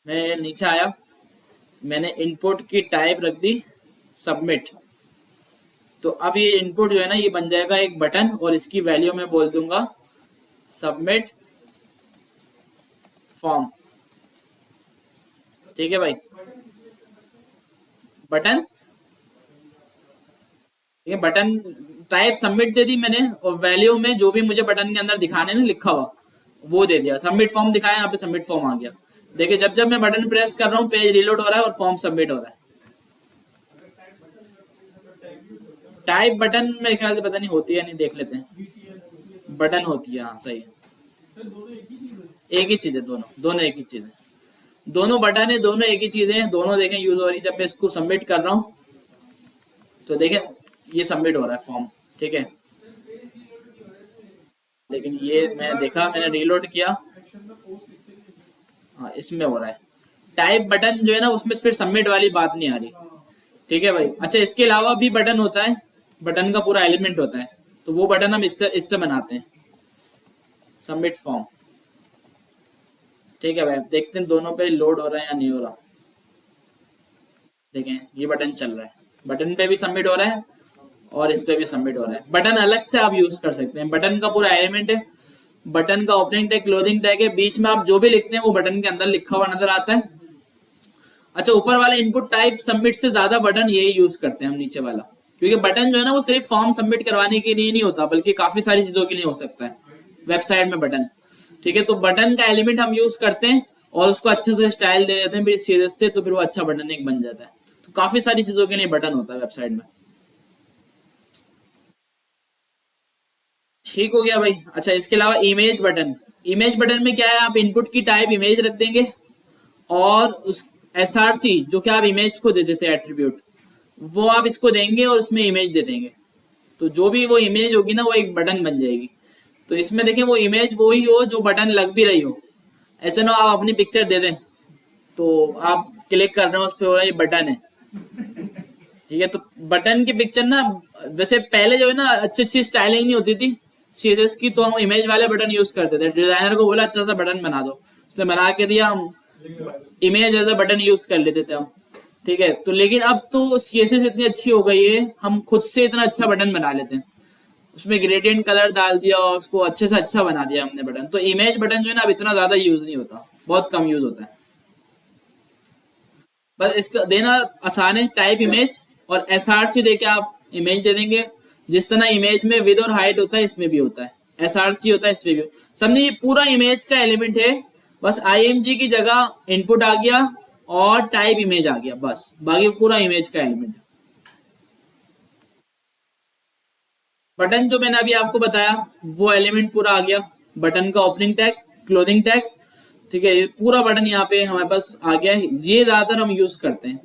Speaker 1: मैं नीचे आया, मैंने इनपुट की टाइप रख दी सबमिट, तो अब ये इनपुट जो है ना ये बन जाएगा एक बटन, और इसकी वैल्यू मैं बोल दूंगा सबमिट फॉर्म। ठीक है भाई, बटन, ठीक है, बटन टाइप सबमिट दे दी मैंने, और वैल्यू में जो भी मुझे बटन के अंदर दिखाने ना लिखा हुआ वो दे दिया। सबमिट फॉर्म दिखाया, यहाँ पे सबमिट फॉर्म आ गया। देखिए जब जब मैं बटन प्रेस कर रहा हूँ पेज रिलोड हो रहा है और फॉर्म सबमिट हो रहा है। टाइप बटन मेरे ख्याल से पता नहीं होती है नहीं, देख लेते हैं। बटन होती है, हाँ सही है, एक ही चीज है, दोनों एक ही चीज है, दोनों बटन है, दोनों एक ही चीजें हैं, दोनों देखें यूज हो रही। जब मैं इसको सबमिट कर रहा हूँ तो देखें ये सबमिट हो रहा है फॉर्म, ठीक है। लेकिन ये मैं देखा, मैंने रीलोड किया, हाँ इसमें हो रहा है। टाइप बटन जो है ना उसमें फिर सबमिट वाली बात नहीं आ रही, ठीक है भाई। अच्छा इसके अलावा भी बटन होता है, बटन का पूरा एलिमेंट होता है, तो वो बटन हम इससे बनाते हैं, सबमिट फॉर्म। ठीक है भाई, देखते हैं दोनों पे लोड हो रहा है या नहीं हो रहा। देखें ये बटन चल रहा है, बटन पे भी सबमिट हो रहा है और इस पे भी सबमिट हो रहा है। बटन अलग से आप यूज कर सकते हैं, बटन का पूरा एलिमेंट है, बटन का ओपनिंग टैग, क्लोजिंग टैग है, बीच में आप जो भी लिखते हैं वो बटन के अंदर लिखा हुआ नजर आता है। अच्छा ऊपर वाला इनपुट टाइप सबमिट से ज्यादा बटन यही यूज करते हैं हम नीचे वाला, क्योंकि बटन जो है ना वो सिर्फ फॉर्म सबमिट करवाने के लिए नहीं होता बल्कि काफी सारी चीजों के लिए हो सकता है वेबसाइट में बटन। ठीक है, तो बटन का एलिमेंट हम यूज करते हैं और उसको अच्छे से स्टाइल दे देते हैं फिर सीधे से, तो फिर वो अच्छा बटन एक बन जाता है। तो काफी सारी चीजों के लिए बटन होता है वेबसाइट में। ठीक हो गया भाई। अच्छा इसके अलावा इमेज बटन, इमेज बटन में क्या है, आप इनपुट की टाइप इमेज रख देंगे और उस SRC जो कि आप इमेज को दे देते हैं एट्रीब्यूट, वो आप इसको देंगे और उसमें इमेज दे देंगे, तो जो भी वो इमेज होगी ना वो एक बटन बन जाएगी। तो इसमें देखें वो इमेज वो ही हो जो बटन लग भी रही हो, ऐसे ना आप अपनी पिक्चर दे दें तो आप क्लिक कर रहे हो उस पर ये बटन है। ठीक है, तो बटन की पिक्चर ना वैसे पहले जो है ना अच्छी स्टाइलिंग नहीं होती थी CSS की, तो हम इमेज वाले बटन यूज करते थे। डिजाइनर को बोला अच्छा सा बटन बना दो, उसने बना के दिया, हम image as a button use कर लेते थे हम। ठीक है, तो लेकिन अब तो CSS इतनी अच्छी हो गई है, हम खुद से इतना अच्छा बटन बना लेते हैं, उसमें ग्रेडियंट कलर डाल दिया और उसको अच्छे से अच्छा बना दिया हमने बटन। तो इमेज बटन जो है ना अब इतना ज्यादा यूज नहीं होता, बहुत कम यूज होता है। बस इसका देना आसान है, टाइप इमेज और SRC देके आप इमेज दे देंगे। जिस तरह इमेज में विद और हाइट होता है इसमें भी होता है, SRC होता है इसमें भी। समझे ये पूरा इमेज का एलिमेंट है, बस IMG की जगह इनपुट आ गया और टाइप इमेज आ गया, बस बाकी पूरा इमेज का एलिमेंट है। बटन जो मैंने अभी आपको बताया वो एलिमेंट पूरा आ गया, बटन का ओपनिंग टैग, क्लोजिंग टैग। ठीक है, ये पूरा बटन यहाँ पे हमारे पास आ गया है, ये ज्यादातर हम यूज करते हैं।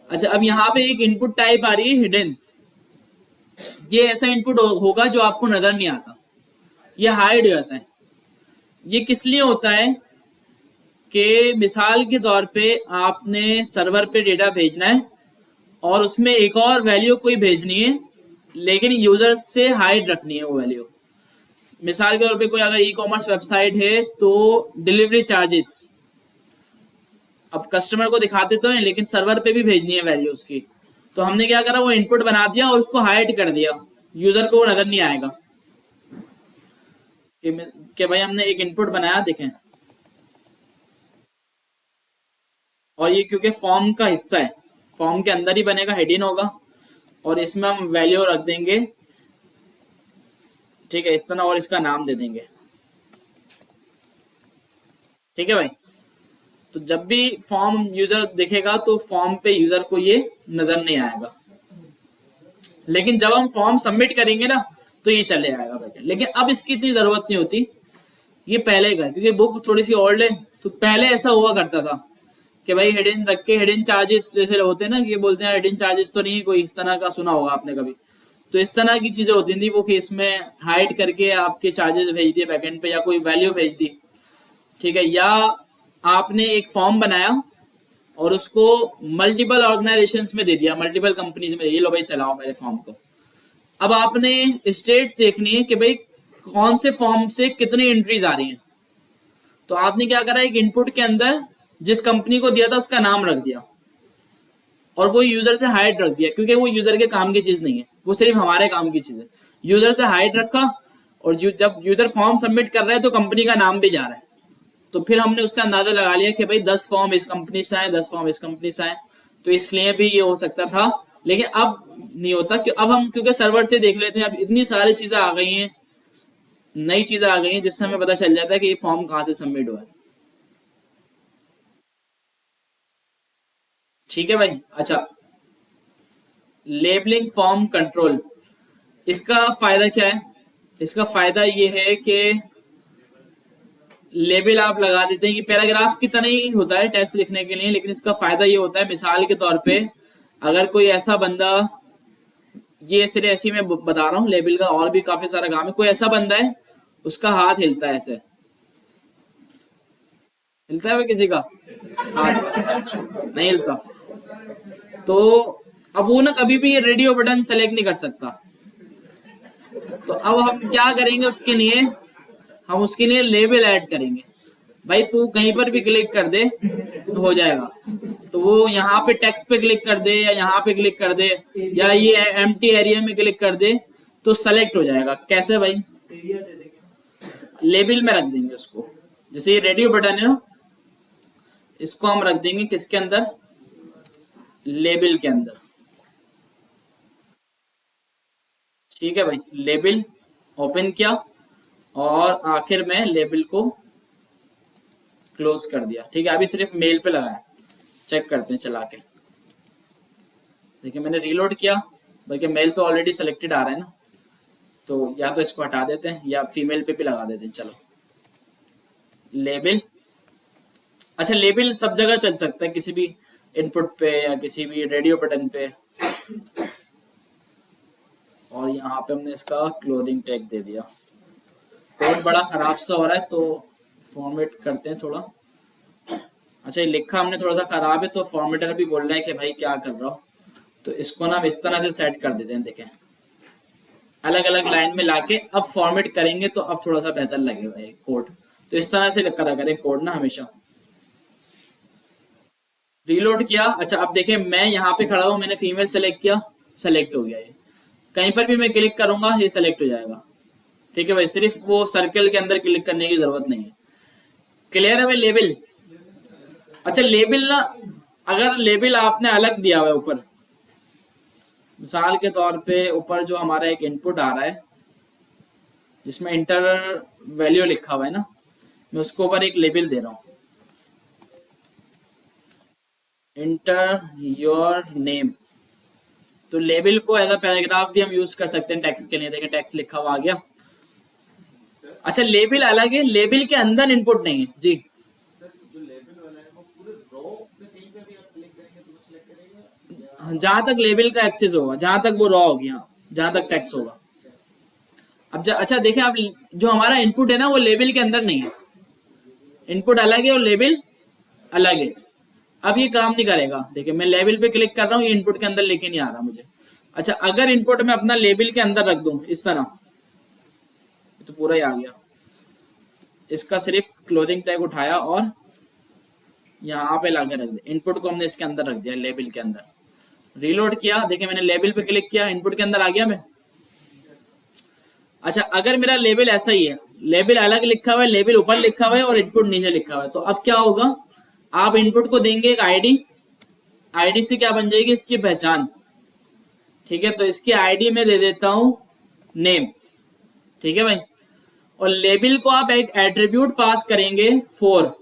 Speaker 1: अच्छा अब यहाँ पे एक इनपुट टाइप आ रही है हिडन, ये ऐसा इनपुट होगा जो आपको नजर नहीं आता, ये हाइड हो जाता है। ये किस लिए होता है कि मिसाल के तौर पे आपने सर्वर पे डेटा भेजना है और उसमें एक और वैल्यू कोई भेजनी है लेकिन यूजर से हाइड रखनी है वो वैल्यू। मिसाल के तौर पे कोई अगर ई-कॉमर्स वेबसाइट है तो डिलीवरी चार्जेस अब कस्टमर को दिखाते तो हैं लेकिन सर्वर पे भी भेजनी है वैल्यू उसकी, तो हमने क्या करा वो इनपुट बना दिया और उसको हाइड कर दिया, यूजर को वो नजर नहीं आएगा कि भाई हमने एक इनपुट बनाया देखें। और ये क्योंकि फॉर्म का हिस्सा है, फॉर्म के अंदर ही बनेगा, हेडिंग होगा और इसमें हम वैल्यू रख देंगे। ठीक है, इस तरह, और इसका नाम दे देंगे। ठीक है भाई, तो जब भी फॉर्म यूजर देखेगा तो फॉर्म पे यूजर को ये नजर नहीं आएगा। लेकिन जब हम फॉर्म सबमिट करेंगे ना तो ये चले आएगा बैकेंड। लेकिन अब इसकी इतनी जरूरत नहीं होती, ये पहले का है, क्योंकि बुक थोड़ी सी ओल्ड है। तो पहले ऐसा हुआ करता था कि भाई हिडन रख के हिडन चार्जेस जैसे होते हैं ना, कि बोलते हैं हिडन चार्जेस तो नहीं, कोई इस तरह का सुना होगा आपने कभी। तो इस तरह की चीजें होती थी, वो कि इसमें हाइड करके आपके चार्जेस भेज दिए बैकेंड पे, या कोई वैल्यू भेज दी, ठीक है। या आपने एक फॉर्म बनाया और उसको मल्टीपल ऑर्गेनाइजेशंस में दे दिया, मल्टीपल कंपनीज में, ये लो भाई चलाओ मेरे फॉर्म को। अब आपने स्टेट्स देखनी है कि भाई कौन से फॉर्म से कितनी एंट्रीज आ रही हैं। तो आपने क्या करा, एक इनपुट के अंदर जिस कंपनी को दिया था उसका नाम रख दिया, और वो यूजर से हाइड रख दिया, क्योंकि वो यूजर के काम की चीज नहीं है, वो सिर्फ हमारे काम की चीज है। यूजर से हाइड रखा, और जब यूजर फॉर्म सबमिट कर रहा है तो कंपनी का नाम भी जा रहा है। तो फिर हमने उससे अंदाजा लगा लिया कि भाई 10 फॉर्म इस कंपनी से आए, 10 फॉर्म इस कंपनी से आए। तो इसलिए भी ये हो सकता था, लेकिन अब नहीं होता, कि अब हम क्योंकि सर्वर से देख लेते हैं। अब इतनी सारी चीजें आ गई हैं, नई चीजें आ गई हैं, जिससे हमें पता चल जाता है कि ये फॉर्म कहाँ से सबमिट हुआ है। ठीक है भाई। अच्छा, लेबलिंग फॉर्म कंट्रोल, इसका फायदा क्या है? इसका फायदा ये है कि लेबल आप लगा देते हैं कि पैराग्राफ की तरह ही होता है टेक्स्ट लिखने के लिए, लेकिन इसका फायदा ये होता है, मिसाल के तौर पे अगर कोई ऐसा बंदा, ये सिर्फ ऐसी मैं बता रहा हूँ, लेबल का और भी काफी सारा काम है। कोई ऐसा बंदा है, उसका हाथ हिलता है, ऐसे हिलता है, किसी का हाथ नहीं हिलता, तो अब वो ना कभी भी ये रेडियो बटन सेलेक्ट नहीं कर सकता। तो अब हम क्या करेंगे उसके लिए, हम उसके लिए लेबल ऐड करेंगे। भाई तू कहीं पर भी क्लिक कर दे तो हो जाएगा। तो वो यहाँ पे टेक्स्ट पे क्लिक कर दे, या यहाँ पे क्लिक कर दे, या ये एम्प्टी एरिया में क्लिक कर दे, तो सेलेक्ट हो जाएगा। कैसे भाई?
Speaker 2: एरिया दे देंगे,
Speaker 1: लेबल में रख देंगे उसको। जैसे ये रेडियो बटन है ना, इसको हम रख देंगे किसके अंदर? लेबल के अंदर। ठीक है भाई, लेबल ओपन किया और आखिर में लेबल को क्लोज कर दिया। ठीक है, अभी सिर्फ मेल पे लगाया, चेक करते हैं चला के। देखिए मैंने रीलोड किया, बल्कि मेल तो ऑलरेडी सिलेक्टेड आ रहा है ना, तो या तो इसको हटा देते हैं या फीमेल पे भी लगा देते हैं। चलो लेबल, अच्छा लेबल सब जगह चल सकता है, किसी भी इनपुट पे या किसी भी रेडियो बटन पे। और यहाँ पे हमने इसका क्लोजिंग टैग दे दिया। कोड बड़ा खराब सा हो रहा है तो फॉर्मेट करते हैं थोड़ा। अच्छा ये लिखा हमने थोड़ा सा खराब है, तो फॉर्मेटर भी बोल रहा है कि भाई क्या कर रहा हो, तो इसको ना हम इस तरह से सेट कर देते हैं। देखें अलग अलग लाइन में लाके अब फॉर्मेट करेंगे तो अब थोड़ा सा बेहतर लगेगा ये कोड। तो इस तरह से करा करें कोड ना हमेशा। रीलोड किया, अच्छा अब देखें मैं यहाँ पे खड़ा हूँ, मैंने फीमेल सेलेक्ट किया, सेलेक्ट हो गया। ये कहीं पर भी मैं क्लिक करूंगा ये सेलेक्ट हो जाएगा। ठीक है भाई, सिर्फ वो सर्कल के अंदर क्लिक करने की जरूरत नहीं है। क्लियर है भाई? लेबल, अच्छा लेबल ना, अगर लेबल आपने अलग दिया हुआ है ऊपर, मिसाल के तौर पे ऊपर जो हमारा एक इनपुट आ रहा है जिसमें इंटर वैल्यू लिखा हुआ है ना, मैं उसको ऊपर एक लेबल दे रहा हूँ, इंटर योर नेम। तो लेबल को एज अ पैराग्राफ भी हम यूज कर सकते हैं टेक्स्ट के लिए। देखें टेक्स्ट लिखा हुआ आ गया। अच्छा लेबल अलग है, लेबल के अंदर इनपुट नहीं है जी। जहां तक लेबल का एक्सेस होगा, जहां तक वो रॉ होगी, यहाँ जहां तक टेक्स्ट होगा। अब अच्छा देखें आप, जो हमारा इनपुट है ना वो लेबल के अंदर नहीं है, इनपुट अलग है और लेबल अलग है। अब ये काम नहीं करेगा। देखिए मैं लेबल पे क्लिक कर रहा हूँ, ये इनपुट के अंदर लेके नहीं आ रहा मुझे। अच्छा अगर इनपुट में अपना लेबल के अंदर रख दूं इस तरह, तो पूरा ही आ गया। इसका सिर्फ क्लोजिंग टैग उठाया और यहाँ पे लाके रख दिया। इनपुट को हमने इसके अंदर रख दिया, लेबल के अंदर। रीलोड किया, देखिए मैंने लेबल पे क्लिक किया, इनपुट के अंदर आ गया मैं। अच्छा अगर मेरा लेबल ऐसा ही है, लेबल अलग लिखा हुआ है, लेबल ऊपर लिखा हुआ है और इनपुट नीचे लिखा हुआ है, तो अब क्या होगा? आप इनपुट को देंगे एक आईडी, आईडी से क्या बन जाएगी? इसकी पहचान। ठीक है, तो इसकी आईडी में दे देता हूं नेम। ठीक है भाई, और लेबल को आप एक एट्रीब्यूट पास करेंगे 4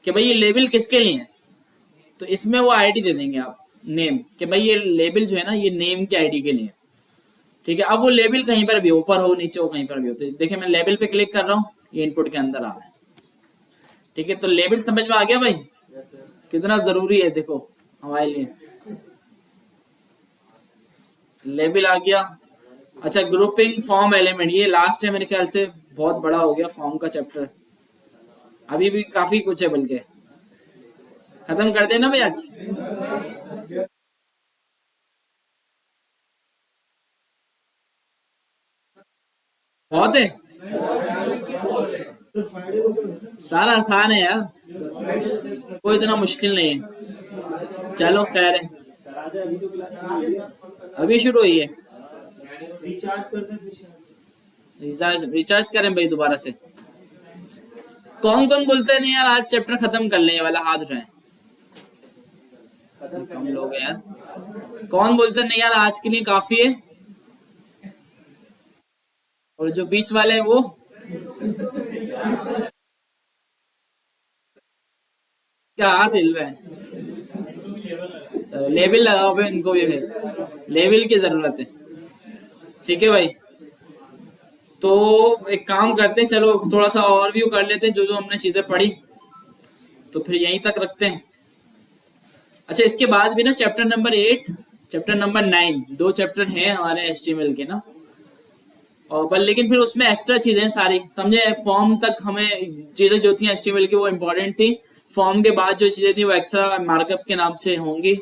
Speaker 1: कि भाई ये लेबल किसके लिए है, तो इसमें वो आईडी दे देंगे आप नेम, कि भाई ये लेबल जो है ना ये नेम की आईडी के लिए। ठीक है, अब वो लेबल कहीं पर भी हो, ऊपर हो नीचे हो कहीं पर भी हो, तो देखिए मैं लेबल पे क्लिक कर रहा हूँ, ये इनपुट के अंदर आ रहा है। ठीक है, तो लेबल समझ में आ गया भाई कितना जरूरी है देखो हमारे लिए, लेबल आ गया। अच्छा, ग्रुपिंग फॉर्म एलिमेंट, ये लास्ट है मेरे ख्याल से, बहुत बड़ा हो गया फॉर्म का चैप्टर, अभी भी काफी कुछ है, बल्कि खत्म कर देना भाई आज। बहुत है, सारा आसान है यार, कोई इतना मुश्किल नहीं है। चलो खैर है, अभी शुरू हुई है,
Speaker 2: रिचार्ज करते हैं
Speaker 1: रिचार्ज करें भाई दोबारा से। कौन कौन बोलते नहीं यार आज चैप्टर खत्म कर लें, ये वाला हाथ उठाएं। कम लोग हैं यार, कौन बोलते नहीं यार आज के लिए काफी है, और जो बीच वाले हैं वो क्या हाथ हिल रहे हैं। चलो लेबल लगाओ भाई इनको भी, फिर लेबल की जरूरत है। ठीक है भाई, तो एक काम करते हैं, चलो थोड़ा सा ओवरव्यू कर लेते हैं जो जो हमने चीजें पढ़ी, तो फिर यहीं तक रखते हैं। अच्छा, इसके बाद भी ना chapter number 8, chapter number 9, 2 chapter हैं हमारे HTML के ना, और पर लेकिन फिर उसमें एक्स्ट्रा चीजें सारी समझे, फॉर्म तक हमें चीजें जो थी HTML की वो इम्पोर्टेंट थी, फॉर्म के बाद जो चीजें थी वो एक्स्ट्रा मार्कअप के नाम से होंगी,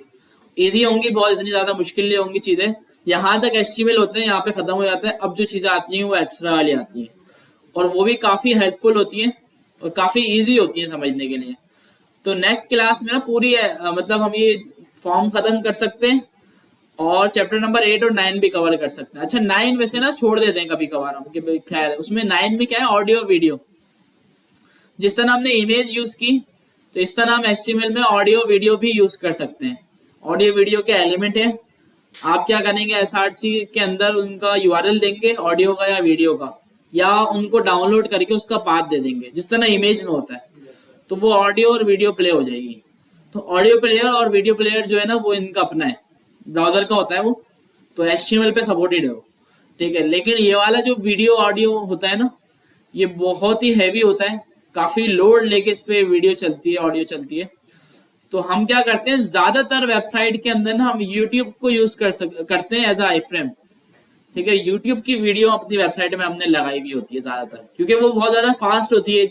Speaker 1: इजी होंगी बहुत, इतनी ज्यादा मुश्किल नहीं होंगी चीजें। यहाँ तक HTML होते हैं, यहाँ पे खत्म हो जाता है, अब जो चीजें आती हैं वो एक्स्ट्रा वाली आती हैं, और वो भी काफी हेल्पफुल होती हैं और काफी इजी होती हैं समझने के लिए। तो नेक्स्ट क्लास में ना पूरी मतलब हम ये फॉर्म खत्म कर सकते हैं और चैप्टर नंबर 8 और 9 भी कवर कर सकते हैं। अच्छा 9 वैसे ना छोड़ देते हैं कभी कभार हम कि खैर, उसमें 9 में क्या है, ऑडियो वीडियो, जिस तरह हमने इमेज यूज की तो इस तरह हम HTML में ऑडियो वीडियो भी यूज कर सकते हैं। ऑडियो वीडियो के एलिमेंट है, आप क्या करेंगे SRC के अंदर उनका URL देंगे ऑडियो का या वीडियो का, या उनको डाउनलोड करके उसका पाथ दे देंगे जिस तरह इमेज में होता है, तो वो ऑडियो और वीडियो प्ले हो जाएगी। तो ऑडियो प्लेयर और वीडियो प्लेयर जो है ना वो इनका अपना है, ब्राउजर का होता है वो, तो HTML पे सपोर्टेड है वो। ठीक है, लेकिन ये वाला जो वीडियो ऑडियो होता है ना, ये बहुत ही हैवी होता है, काफी लोड लेके इस पे वीडियो चलती है, ऑडियो चलती है। तो हम क्या करते हैं, ज्यादातर वेबसाइट के अंदर ना हम YouTube को यूज करते हैं एज आई फ्रेम। ठीक है, YouTube की वीडियो अपनी वेबसाइट में हमने लगाई हुई होती है ज्यादातर, क्योंकि वो बहुत ज्यादा फास्ट होती है,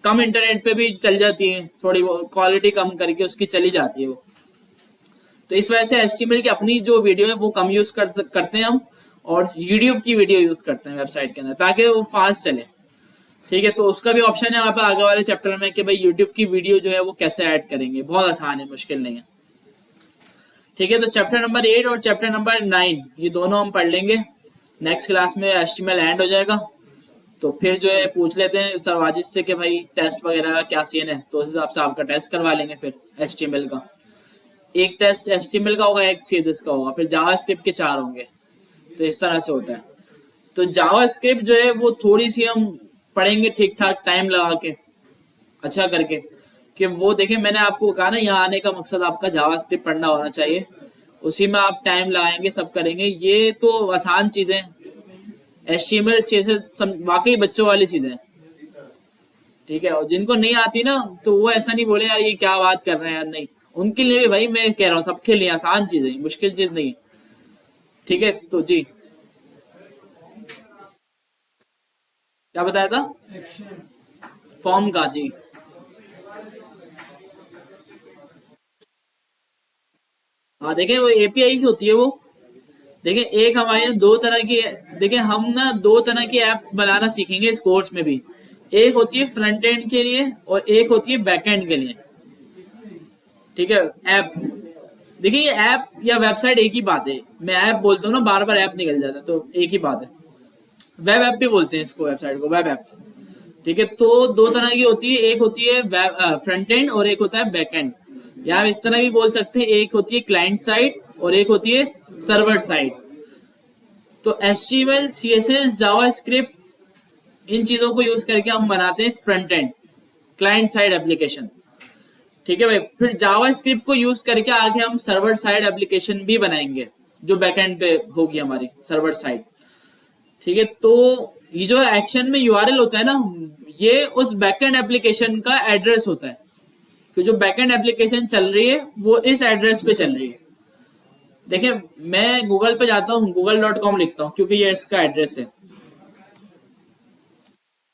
Speaker 1: कम इंटरनेट पे भी चल जाती है, थोड़ी क्वालिटी कम करके उसकी चली जाती है वो। तो इस वजह से HTML की अपनी जो वीडियो है वो कम यूज करते हैं हम, और YouTube की वीडियो यूज करते हैं वेबसाइट के अंदर ताकि वो फास्ट चले। ठीक है, तो उसका भी ऑप्शन है वहाँ पे आगे वाले चैप्टर में कि भाई YouTube की वीडियो जो है वो कैसे ऐड करेंगे, बहुत आसान है, मुश्किल नहीं है। ठीक है, तो चैप्टर नंबर 8 और चैप्टर नंबर 9 ये दोनों हम पढ़ लेंगे, नेक्स्ट क्लास में HTML एंड हो जाएगा। तो फिर जो है पूछ लेते हैं सर वाजिद से कि भाई टेस्ट वगैरह का क्या सीन है, तो उस हिसाब से आपका टेस्ट करवा लेंगे फिर HTML का। एक टेस्ट HTML का होगा, एक CSS का होगा, फिर जावास्क्रिप्ट के 4 होंगे, तो इस तरह से होता है। तो जावास्क्रिप्ट जो है वो थोड़ी सी हम पढ़ेंगे ठीक ठाक टाइम लगा के, अच्छा करके, कि वो देखें मैंने आपको कहा ना यहाँ आने का मकसद आपका जावास्क्रिप्ट पढ़ना होना चाहिए, उसी में आप टाइम लगाएंगे, सब करेंगे। ये तो आसान चीजें, HTML CSS वाकई बच्चों वाली चीजें। ठीक है, और जिनको नहीं आती ना तो वो ऐसा नहीं बोले यार ये क्या बात कर रहे हैं यार, नहीं, उनके लिए भी भाई मैं कह रहा हूँ सबके लिए आसान चीजें, मुश्किल चीज नहीं। ठीक है, तो जी क्या बताया था फॉर्म का, जी हाँ देखें वो API ही होती है वो। देखें एक हमारे यहाँ 2 तरह की, देखें हम ना 2 तरह की एप्स बनाना सीखेंगे इस कोर्स में भी, एक होती है फ्रंट एंड के लिए और एक होती है बैक एंड के लिए। ठीक है, ऐप देखिए ये ऐप या वेबसाइट एक ही बात है, मैं ऐप बोलता हूँ ना, बार बार ऐप निकल जाता है, तो एक ही बात है। वेब ऐप भी बोलते हैं इसको, वेबसाइट को वेब ऐप। ठीक है, तो 2 तरह की होती है, एक होती है फ्रंट एंड और एक होता है बैक एंड, या आप इस तरह भी बोल सकते हैं, एक होती है क्लाइंट साइड और एक होती है सर्वर साइड। तो HTML CSS जावास्क्रिप्ट इन चीजों को यूज करके हम बनाते हैं front end client side application. ठीक है भाई, फिर जावास्क्रिप्ट को यूज करके आगे हम सर्वर साइड एप्लीकेशन भी बनाएंगे। जो बैकएंड पे होगी हमारी सर्वर साइड, ठीक है। तो ये जो एक्शन में यूआरएल होता है ना, ये उस बैकएंड एप्लीकेशन का एड्रेस होता है कि जो बैकएंड एप्लीकेशन चल रही है वो इस एड्रेस पे चल रही है। देखिए मैं गूगल पे जाता हूँ, google.com लिखता हूँ क्योंकि ये इसका एड्रेस है,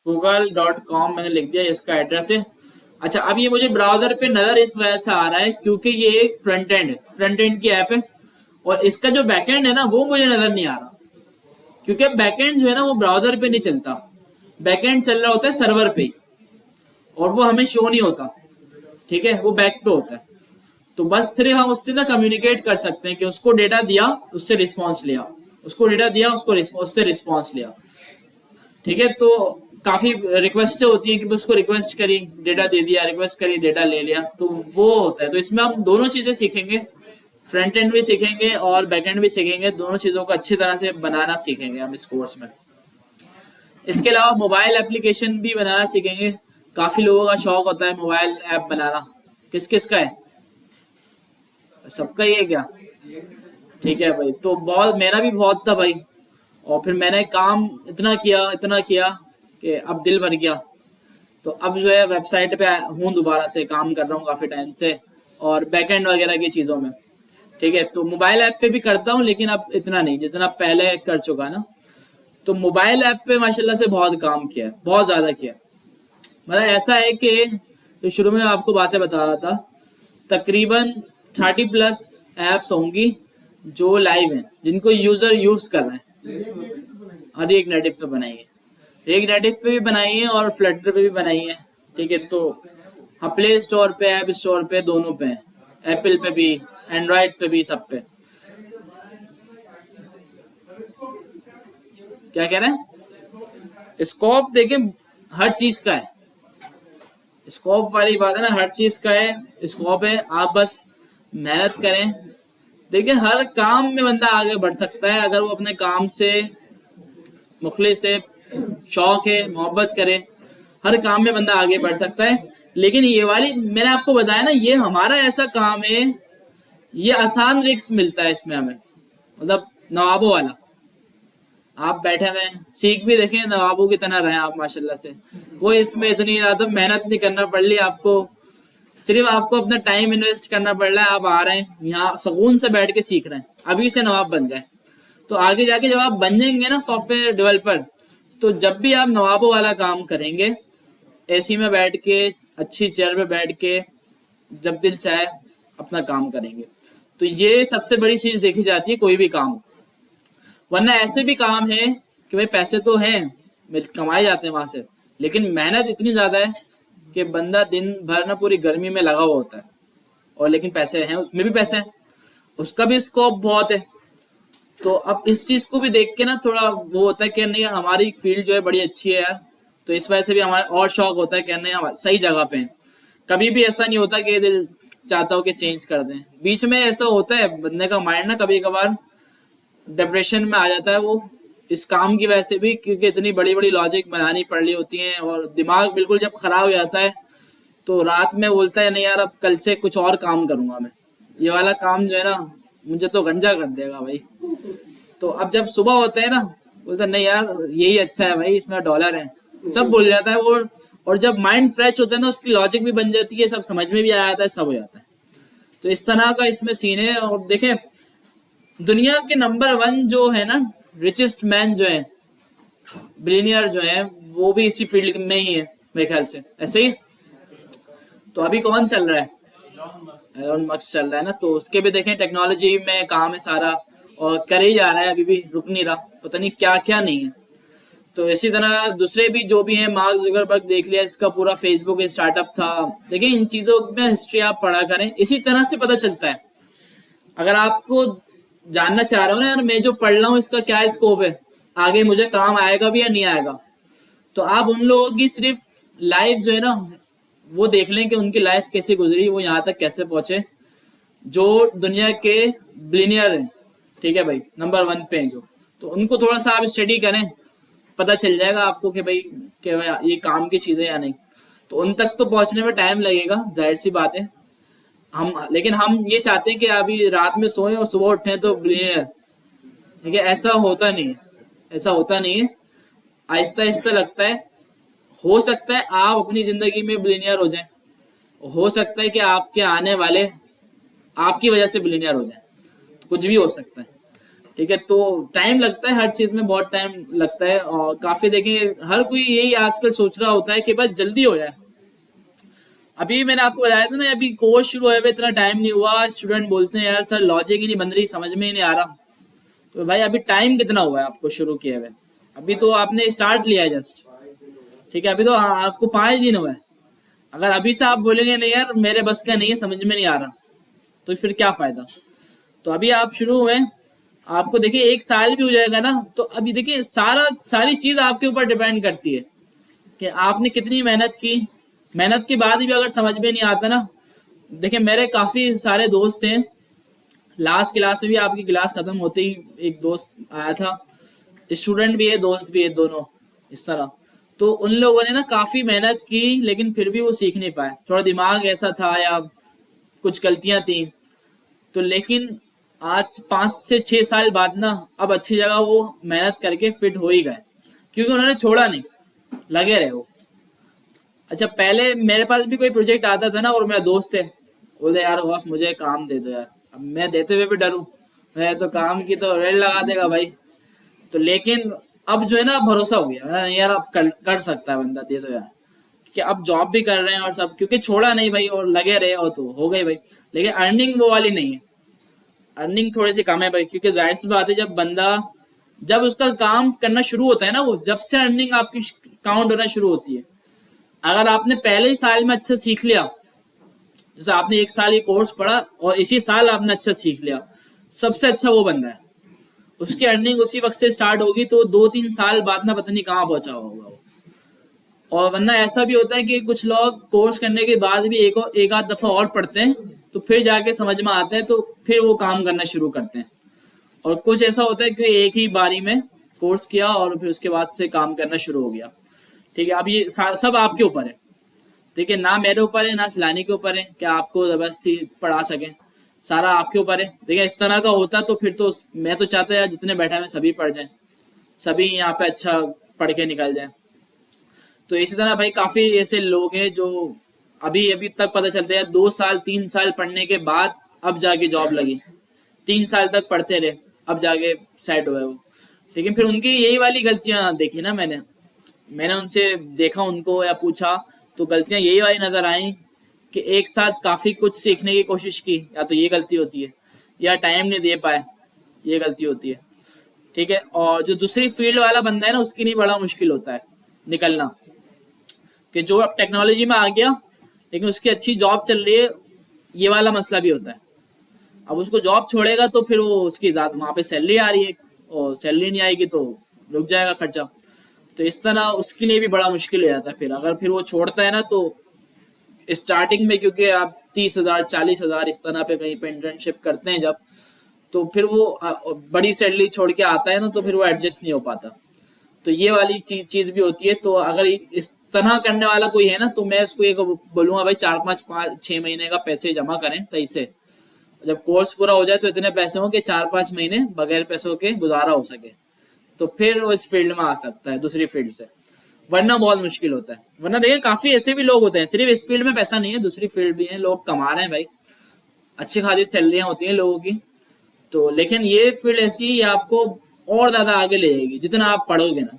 Speaker 1: google.com मैंने लिख दिया, इसका एड्रेस है। अच्छा, अब ये मुझे ब्राउजर पे नजर इस वजह से आ रहा है क्योंकि ये एक फ्रंट एंड की ऐप है, और इसका जो बैकएंड है ना वो मुझे नजर नहीं आ रहा, क्योंकि बैकएंड जो है ना वो ब्राउजर पे नहीं चलता, बैकएंड चल रहा होता है सर्वर पे, और वो हमें शो नहीं होता, ठीक है, वो बैक पे होता है। तो बस सिर्फ हम उससे ना कम्युनिकेट कर सकते हैं कि उसको डेटा दिया, उससे रिस्पॉन्स लिया, उसको डेटा दिया, उससे रिस्पॉन्स लिया, ठीक है। तो काफी रिक्वेस्ट से होती है कि उसको रिक्वेस्ट करी, डेटा दे दिया, रिक्वेस्ट करी, डेटा ले लिया, तो वो होता है। तो इसमें हम दोनों चीजें सीखेंगे, फ्रंट एंड भी सीखेंगे और बैक एंड भी सीखेंगे, दोनों चीजों को अच्छी तरह से बनाना सीखेंगे हम इस कोर्स में। इसके अलावा मोबाइल एप्लीकेशन भी बनाना सीखेंगे। काफी लोगों का शौक होता है मोबाइल ऐप बनाना, किस किस का है? सबका ही है क्या? ठीक है भाई, तो बहुत मेरा भी बहुत था भाई, और फिर मैंने काम इतना किया कि अब दिल भर गया। तो अब जो है वेबसाइट पे हूँ, दोबारा से काम कर रहा हूँ काफ़ी टाइम से, और बैकएंड वगैरह की चीज़ों में, ठीक है। तो मोबाइल ऐप पे भी करता हूँ, लेकिन अब इतना नहीं जितना पहले कर चुका ना। तो मोबाइल ऐप पे माशाल्लाह से बहुत काम किया है, बहुत ज़्यादा किया। मतलब ऐसा है कि जो शुरू में आपको बातें बता रहा था, तकरीबन 30+ ऐप्स होंगी जो लाइव हैं, जिनको यूज़र यूज़ कर रहे हैं। हर एक नेटिव पे बनाई है, एक नेटिव पे भी बनाई है और फ्लटर पे भी बनाई है, ठीक है। तो हाँ, प्ले स्टोर पे, ऐप स्टोर पे, दोनों पे है, एप्पल पे भी, एंड्रॉयड पे भी, सब पे। क्या कह रहे हैं? स्कोप देखें हर चीज का है, स्कोप वाली बात है ना, हर चीज का है स्कोप है। आप बस मेहनत करें। देखिए हर काम में बंदा आगे बढ़ सकता है अगर वो अपने काम से मुखलिस है, शौक है, मोहब्बत करे, हर काम में बंदा आगे बढ़ सकता है। लेकिन ये वाली मैंने आपको बताया ना, ये हमारा ऐसा काम है, ये आसान रिस्क मिलता है इसमें हमें, मतलब नवाबों वाला। आप बैठे हुए सीख भी देखें, नवाबों की तरह रहें आप माशाल्लाह से। कोई इसमें इतनी ज़्यादा मेहनत नहीं करना पड़ रही आपको, सिर्फ आपको अपना टाइम इन्वेस्ट करना पड़ रहा है। आप आ रहे हैं यहाँ सुकून से बैठ के सीख रहे हैं, अभी से नवाब बन गए। तो आगे जाके जब आप बन जाएंगे ना सॉफ्टवेयर डेवलपर, तो जब भी आप नवाबों वाला काम करेंगे, एसी में बैठ के, अच्छी चेयर पे बैठ के, जब दिल चाहे अपना काम करेंगे। तो ये सबसे बड़ी चीज़ देखी जाती है कोई भी काम। वरना ऐसे भी काम है कि भाई पैसे तो हैं, कमाए जाते हैं वहां से, लेकिन मेहनत इतनी ज़्यादा है कि बंदा दिन भर ना पूरी गर्मी में लगा हुआ होता है, और लेकिन पैसे हैं, उसमें भी पैसे हैं, उसका भी स्कोप बहुत है। तो अब इस चीज़ को भी देख के ना थोड़ा वो होता है कि नहीं हमारी फील्ड जो है बड़ी अच्छी है यार, तो इस वजह से भी हमारा और शौक होता है कि नहीं हम सही जगह पे हैं। कभी भी ऐसा नहीं होता कि दिल चाहता हो कि चेंज कर दें। बीच में ऐसा होता है बंदे का माइंड ना कभी कभार डिप्रेशन में आ जाता है, वो इस काम की वजह से भी, क्योंकि इतनी बड़ी बड़ी लॉजिक बनानी पड़ रही होती हैं, और दिमाग बिल्कुल जब खराब हो जाता है तो रात में बोलता है नहीं यार अब कल से कुछ और काम करूंगा मैं, ये वाला काम जो है ना मुझे तो गंजा कर देगा भाई। तो अब जब सुबह होता है ना, बोलता है नहीं यार यही अच्छा है भाई, इसमें डॉलर है, सब भूल जाता है वो। और जब माइंड फ्रेश होता है ना, उसकी लॉजिक भी बन जाती है, सब समझ में भी आ जाता है, सब हो जाता है। तो इस तरह का इसमें सीन है। और देखें दुनिया के नंबर 1 जो है ना, रिचेस्ट मैन जो है, बिलियनियर जो है, वो भी इसी फील्ड में ही है मेरे ख्याल से, ऐसे ही। तो अभी कौन चल रहा है? एलोन मस्क चल रहा है ना। तो उसके भी देखें टेक्नोलॉजी में काम है सारा, और कर ही जा रहा है, अभी भी रुक नहीं रहा, पता नहीं क्या क्या नहीं है। तो इसी तरह दूसरे भी जो भी हैं, मार्क जुकरबर्ग देख लिया, इसका पूरा फेसबुक स्टार्टअप था। देखिए इन चीज़ों में हिस्ट्री आप पढ़ा करें, इसी तरह से पता चलता है। अगर आपको जानना चाह रहे हो ना यार मैं जो पढ़ रहा हूँ इसका क्या स्कोप है, आगे मुझे काम आएगा भी या नहीं आएगा, तो आप उन लोगों की सिर्फ लाइफ जो है ना वो देख लें कि उनकी लाइफ कैसे गुजरी, वो यहाँ तक कैसे पहुंचे, जो दुनिया के बिलियनियर हैं, ठीक है भाई, नंबर 1 पे हैं जो। तो उनको थोड़ा सा आप स्टडी करें, पता चल जाएगा आपको कि भाई ये काम की चीज़ें या नहीं। तो उन तक तो पहुंचने में टाइम लगेगा, जाहिर सी बात है। लेकिन हम ये चाहते हैं कि अभी रात में सोएं और सुबह उठें तो बिलियनियर, ठीक है, ऐसा होता नहीं है, ऐसा होता नहीं है। आहिस्ता आहिस्ता लगता है, हो सकता है आप अपनी जिंदगी में बिलियनियर हो जाए, हो सकता है कि आपके आने वाले आपकी वजह से बिलियनियर हो जाए, तो कुछ भी हो सकता है। ठीक है, तो टाइम लगता है, हर चीज में बहुत टाइम लगता है। और काफी देखें, हर कोई यही आजकल सोच रहा होता है कि बस जल्दी हो जाए। अभी मैंने आपको बताया था ना, अभी कोर्स शुरू हुए हुए इतना टाइम नहीं हुआ, स्टूडेंट बोलते हैं यार सर लॉजिक ही नहीं बन रही, समझ में ही नहीं आ रहा। तो भाई अभी टाइम कितना हुआ है आपको शुरू किए हुए? अभी तो आपने स्टार्ट लिया है जस्ट, ठीक है, अभी तो आपको 5 दिन हुए हैं। अगर अभी से आप बोलेंगे नहीं यार मेरे बस का नहीं है, समझ में नहीं आ रहा, तो फिर क्या फायदा। तो अभी आप शुरू हुए, आपको देखिए 1 साल भी हो जाएगा ना, तो अभी देखिए सारी चीज आपके ऊपर डिपेंड करती है कि आपने कितनी मेहनत की। मेहनत के बाद भी अगर समझ में नहीं आता ना, देखिए मेरे काफी सारे दोस्त हैं, लास्ट क्लास में भी आपकी क्लास खत्म होते ही एक दोस्त आया था, स्टूडेंट भी है दोस्त भी है दोनों इस तरह। तो उन लोगों ने ना काफी मेहनत की, लेकिन फिर भी वो सीख नहीं पाए, थोड़ा दिमाग ऐसा था या कुछ गलतियां थी। तो लेकिन आज 5 से 6 साल बाद ना, अब अच्छी जगह वो मेहनत करके फिट हो ही गए, क्योंकि उन्होंने छोड़ा नहीं, लगे रहे वो। अच्छा, पहले मेरे पास भी कोई प्रोजेक्ट आता था ना, और मेरा दोस्त है, बोले यार बॉस मुझे काम दे दो यार, अब मैं देते हुए भी डरूं, मैं तो काम की तो रेल लगा देगा भाई। तो लेकिन अब जो है ना भरोसा हो गया, नहीं यार अब कर सकता है बंदा, दे दो यार, कि अब जॉब भी कर रहे हैं और सब, क्योंकि छोड़ा नहीं भाई और लगे रहे हो तो हो गई भाई। लेकिन अर्निंग वो वाली नहीं है, अर्निंग थोड़ी सी कम है भाई, क्योंकि जाहिर सी बात है जब उसका काम करना शुरू होता है ना, वो जब से अर्निंग आपकी काउंट होना शुरू होती है। अगर आपने पहले ही साल में अच्छा सीख लिया, जैसे आपने 1 साल ये कोर्स पढ़ा और इसी साल आपने अच्छा सीख लिया, सबसे अच्छा वो बंदा है, उसकी अर्निंग उसी वक्त से स्टार्ट होगी, तो 2-3 साल बाद ना पता नहीं कहाँ पहुंचा होगा वो। और वरना ऐसा भी होता है कि कुछ लोग कोर्स करने के बाद भी एक आध दफा और पढ़ते हैं, तो फिर जाके समझ में आता है, तो फिर वो काम करना शुरू करते हैं। और कुछ ऐसा होता है कि एक ही बारी में कोर्स किया और फिर उसके बाद से काम करना शुरू हो गया। ठीक है, अब ये सब आपके ऊपर है, ठीक है, ना मेरे ऊपर है ना सिलानी के ऊपर है कि आपको जबरदस्ती पढ़ा सकें, सारा आपके ऊपर है। देखिए इस तरह का होता तो फिर तो मैं तो चाहता है जितने बैठे हैं सभी पढ़ जाएं, सभी यहाँ पे अच्छा पढ़ के निकल जाएं। तो इसी तरह भाई काफ़ी ऐसे लोग हैं जो अभी तक पता चलते हैं 2 साल 3 साल पढ़ने के बाद अब जाके जॉब लगी, 3 साल तक पढ़ते रहे अब जाके सेट हुए वो। लेकिन फिर उनकी यही वाली गलतियां देखी ना, मैंने उनसे देखा उनको या पूछा, तो गलतियां यही वाली नजर आई कि एक साथ काफ़ी कुछ सीखने की कोशिश की, या तो ये गलती होती है, या टाइम नहीं दे पाए, ये गलती होती है। ठीक है, और जो दूसरी फील्ड वाला बंदा है ना, उसके लिए बड़ा मुश्किल होता है निकलना, कि जो अब टेक्नोलॉजी में आ गया लेकिन उसकी अच्छी जॉब चल रही है, ये वाला मसला भी होता है। अब उसको जॉब छोड़ेगा तो फिर वो उसकी वहाँ पे सैलरी आ रही है, और सैलरी नहीं आएगी तो रुक जाएगा खर्चा। तो इस तरह उसके लिए भी बड़ा मुश्किल हो जाता है फिर, अगर फिर वो छोड़ता है ना, तो स्टार्टिंग में क्योंकि आप 30,000 40,000 इस तरह पे कहीं पे इंटर्नशिप करते हैं जब, तो फिर वो बड़ी सैलरी छोड़ के आता है ना, तो फिर वो एडजस्ट नहीं हो पाता। तो ये वाली चीज भी होती है। तो अगर इस तरह करने वाला कोई है ना, तो मैं उसको ये बोलूंगा भाई 4-5-6 महीने का पैसे जमा करें सही से, जब कोर्स पूरा हो जाए तो इतने पैसे हो कि 4-5 महीने बगैर पैसों के गुजारा हो सके, तो फिर वो इस फील्ड में आ सकता है दूसरी फील्ड से, वरना बहुत मुश्किल होता है। वरना देखिए काफी ऐसे भी लोग होते हैं, सिर्फ इस फील्ड में पैसा नहीं है, दूसरी फील्ड भी है, लोग कमा रहे हैं भाई, अच्छी खासी सैलरियां होती हैं लोगों की। तो लेकिन ये फील्ड ऐसी है, आपको और ज्यादा आगे ले जाएगी, जितना आप पढ़ोगे ना,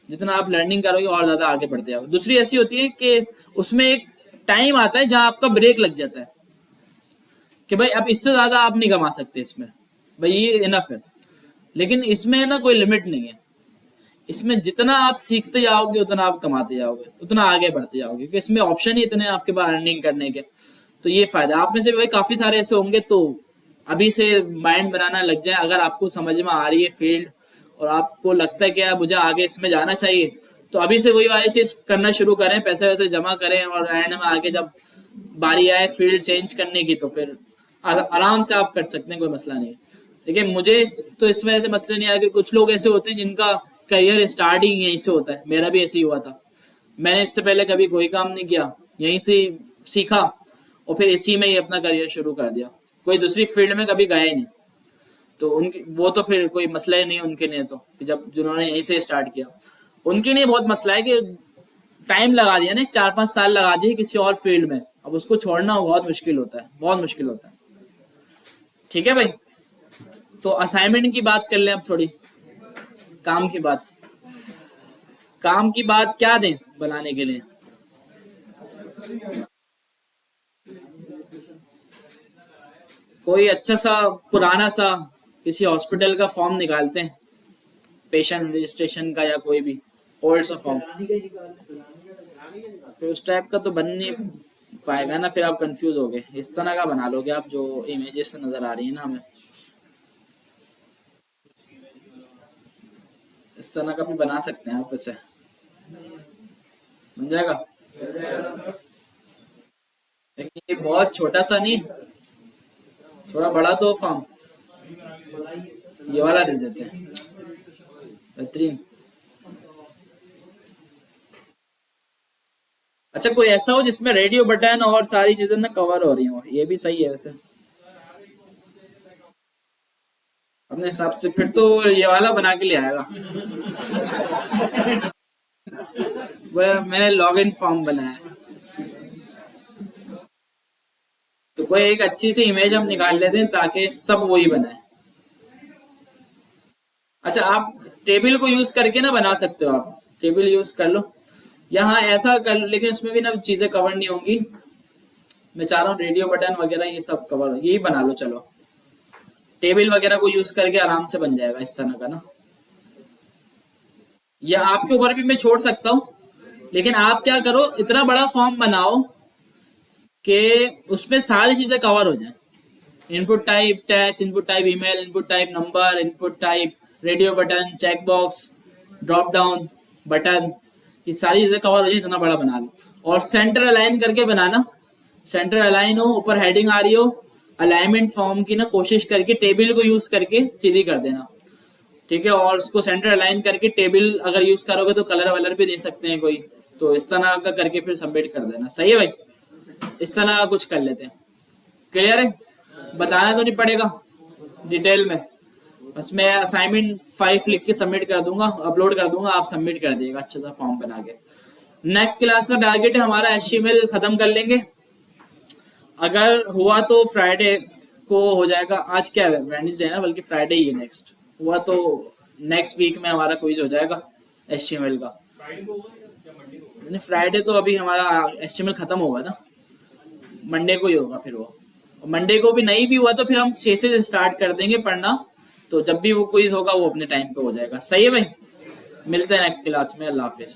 Speaker 1: जितना आप लर्निंग करोगे और ज्यादा आगे बढ़ते जाओगे। दूसरी ऐसी होती है कि उसमें एक टाइम आता है जहां आपका ब्रेक लग जाता है कि भाई अब इससे ज्यादा आप नहीं कमा सकते, इसमें भाई ये इनफ है। लेकिन इसमें ना कोई लिमिट नहीं है, इसमें जितना आप सीखते जाओगे उतना आप कमाते जाओगे, उतना आगे बढ़ते जाओगे, क्योंकि इसमें ऑप्शन ही इतने आपके पास अर्निंग करने के। तो ये फायदा, आप में से भाई काफी सारे ऐसे होंगे, तो अभी से माइंड बनाना लग जाए। अगर आपको समझ में आ रही है फील्ड और आपको लगता है कि यार मुझे आगे इसमें जाना चाहिए, तो अभी से वही वाली चीज करना शुरू करें, पैसे वैसे जमा करें, और एंड में आगे जब बारी आए फील्ड चेंज करने की, तो फिर आराम से आप कर सकते हैं, कोई मसला नहीं है। लेकिन मुझे तो इस वजह से मसले नहीं आया कि कुछ लोग ऐसे होते हैं जिनका करियर स्टार्टिंग यहीं से होता है, मेरा भी ऐसे ही हुआ था। मैंने इससे पहले कभी कोई काम नहीं किया, यहीं से सीखा और फिर इसी में ही अपना करियर शुरू कर दिया, कोई दूसरी फील्ड में कभी गया ही नहीं। तो उनकी वो तो फिर कोई मसला ही नहीं उनके लिए, तो जब जिन्होंने यहीं से स्टार्ट किया उनके लिए बहुत मसला है कि टाइम लगा दिया ना, 4-5 साल लगा दिए किसी और फील्ड में, अब उसको छोड़ना बहुत मुश्किल होता है, बहुत मुश्किल होता है। ठीक है भाई, तो असाइनमेंट की बात कर लें अब थोड़ी, काम की बात। काम की बात क्या दें बनाने के लिए? कोई अच्छा सा पुराना सा किसी हॉस्पिटल का फॉर्म निकालते हैं, पेशेंट रजिस्ट्रेशन का, या कोई भी ओल्ड सा फॉर्म। फिर उस टाइप का तो बन नहीं पाएगा ना, फिर आप कंफ्यूज हो गए। इस तरह का बना लोगे आप जो इमेजेस से नजर आ रही है ना हमें, इस तरह का भी बना सकते हैं आप, वैसे बन जाएगा। लेकिन ये बहुत छोटा सा नहीं, थोड़ा बड़ा तो फॉर्म, ये वाला दे देते हैं, बेहतरीन। अच्छा कोई ऐसा हो जिसमें रेडियो बटन और सारी चीजें ना कवर हो रही हो, ये भी सही है वैसे अपने हिसाब से। फिर तो ये वाला बना के ले आएगा। मैंने लॉगिन फॉर्म बनाया है, तो कोई एक अच्छी सी इमेज हम निकाल लेते हैं ताकि सब वही बनाए। अच्छा आप टेबल को यूज करके ना बना सकते हो, आप टेबल यूज कर लो, यहाँ ऐसा कर, लेकिन इसमें भी ना चीजें कवर नहीं होंगी। मैं चाह रहा हूँ रेडियो बटन वगैरह ये सब कवर, यही बना लो। चलो टेबल वगैरह को यूज करके आराम से बन जाएगा इस तरह का ना, या आपके ऊपर भी मैं छोड़ सकता हूँ, लेकिन आप क्या करो, इतना बड़ा फॉर्म बनाओ कि उसमें सारी चीजें कवर हो जाए। Input type text, input type email, input type number, input type radio button, check box, drop down button, ये सारी चीजें कवर हो जाए, इतना बड़ा बना लो। और सेंटर अलाइन करके बनाना, सेंटर अलाइन हो, ऊपर हेडिंग आ रही हो, अलाइनमेंट फॉर्म की ना कोशिश करके टेबल को यूज करके सीधी कर देना। ठीक है, और उसको सेंटर अलाइन करके टेबल अगर यूज करोगे तो कलर वलर भी दे सकते हैं कोई, तो इस तरह का करके फिर सबमिट कर देना। सही है भाई, इस तरह का कुछ कर लेते हैं। क्लियर है, बताना तो नहीं पड़ेगा डिटेल में, बस मैं असाइनमेंट 5 लिख के सबमिट कर दूंगा, अपलोड कर दूंगा, आप सबमिट कर दिएगा अच्छा सा फॉर्म बना के। नेक्स्ट क्लास का टारगेट है हमारा HTML खत्म कर लेंगे, अगर हुआ तो फ्राइडे को हो जाएगा। आज क्या है, वेडनेसडे है ना, बल्कि फ्राइडे ही है। नेक्स्ट हुआ तो नेक्स्ट वीक में हमारा क्विज हो जाएगा HTML का। फ्राइडे तो अभी हमारा HTML खत्म होगा ना, मंडे को ही होगा। फिर वो मंडे को भी नहीं भी हुआ तो फिर हम 6 से स्टार्ट कर देंगे पढ़ना, तो जब भी वो क्विज होगा वो अपने टाइम पे हो जाएगा। सही है भाई, मिलते हैं नेक्स्ट क्लास में। अल्लाह हाफिज।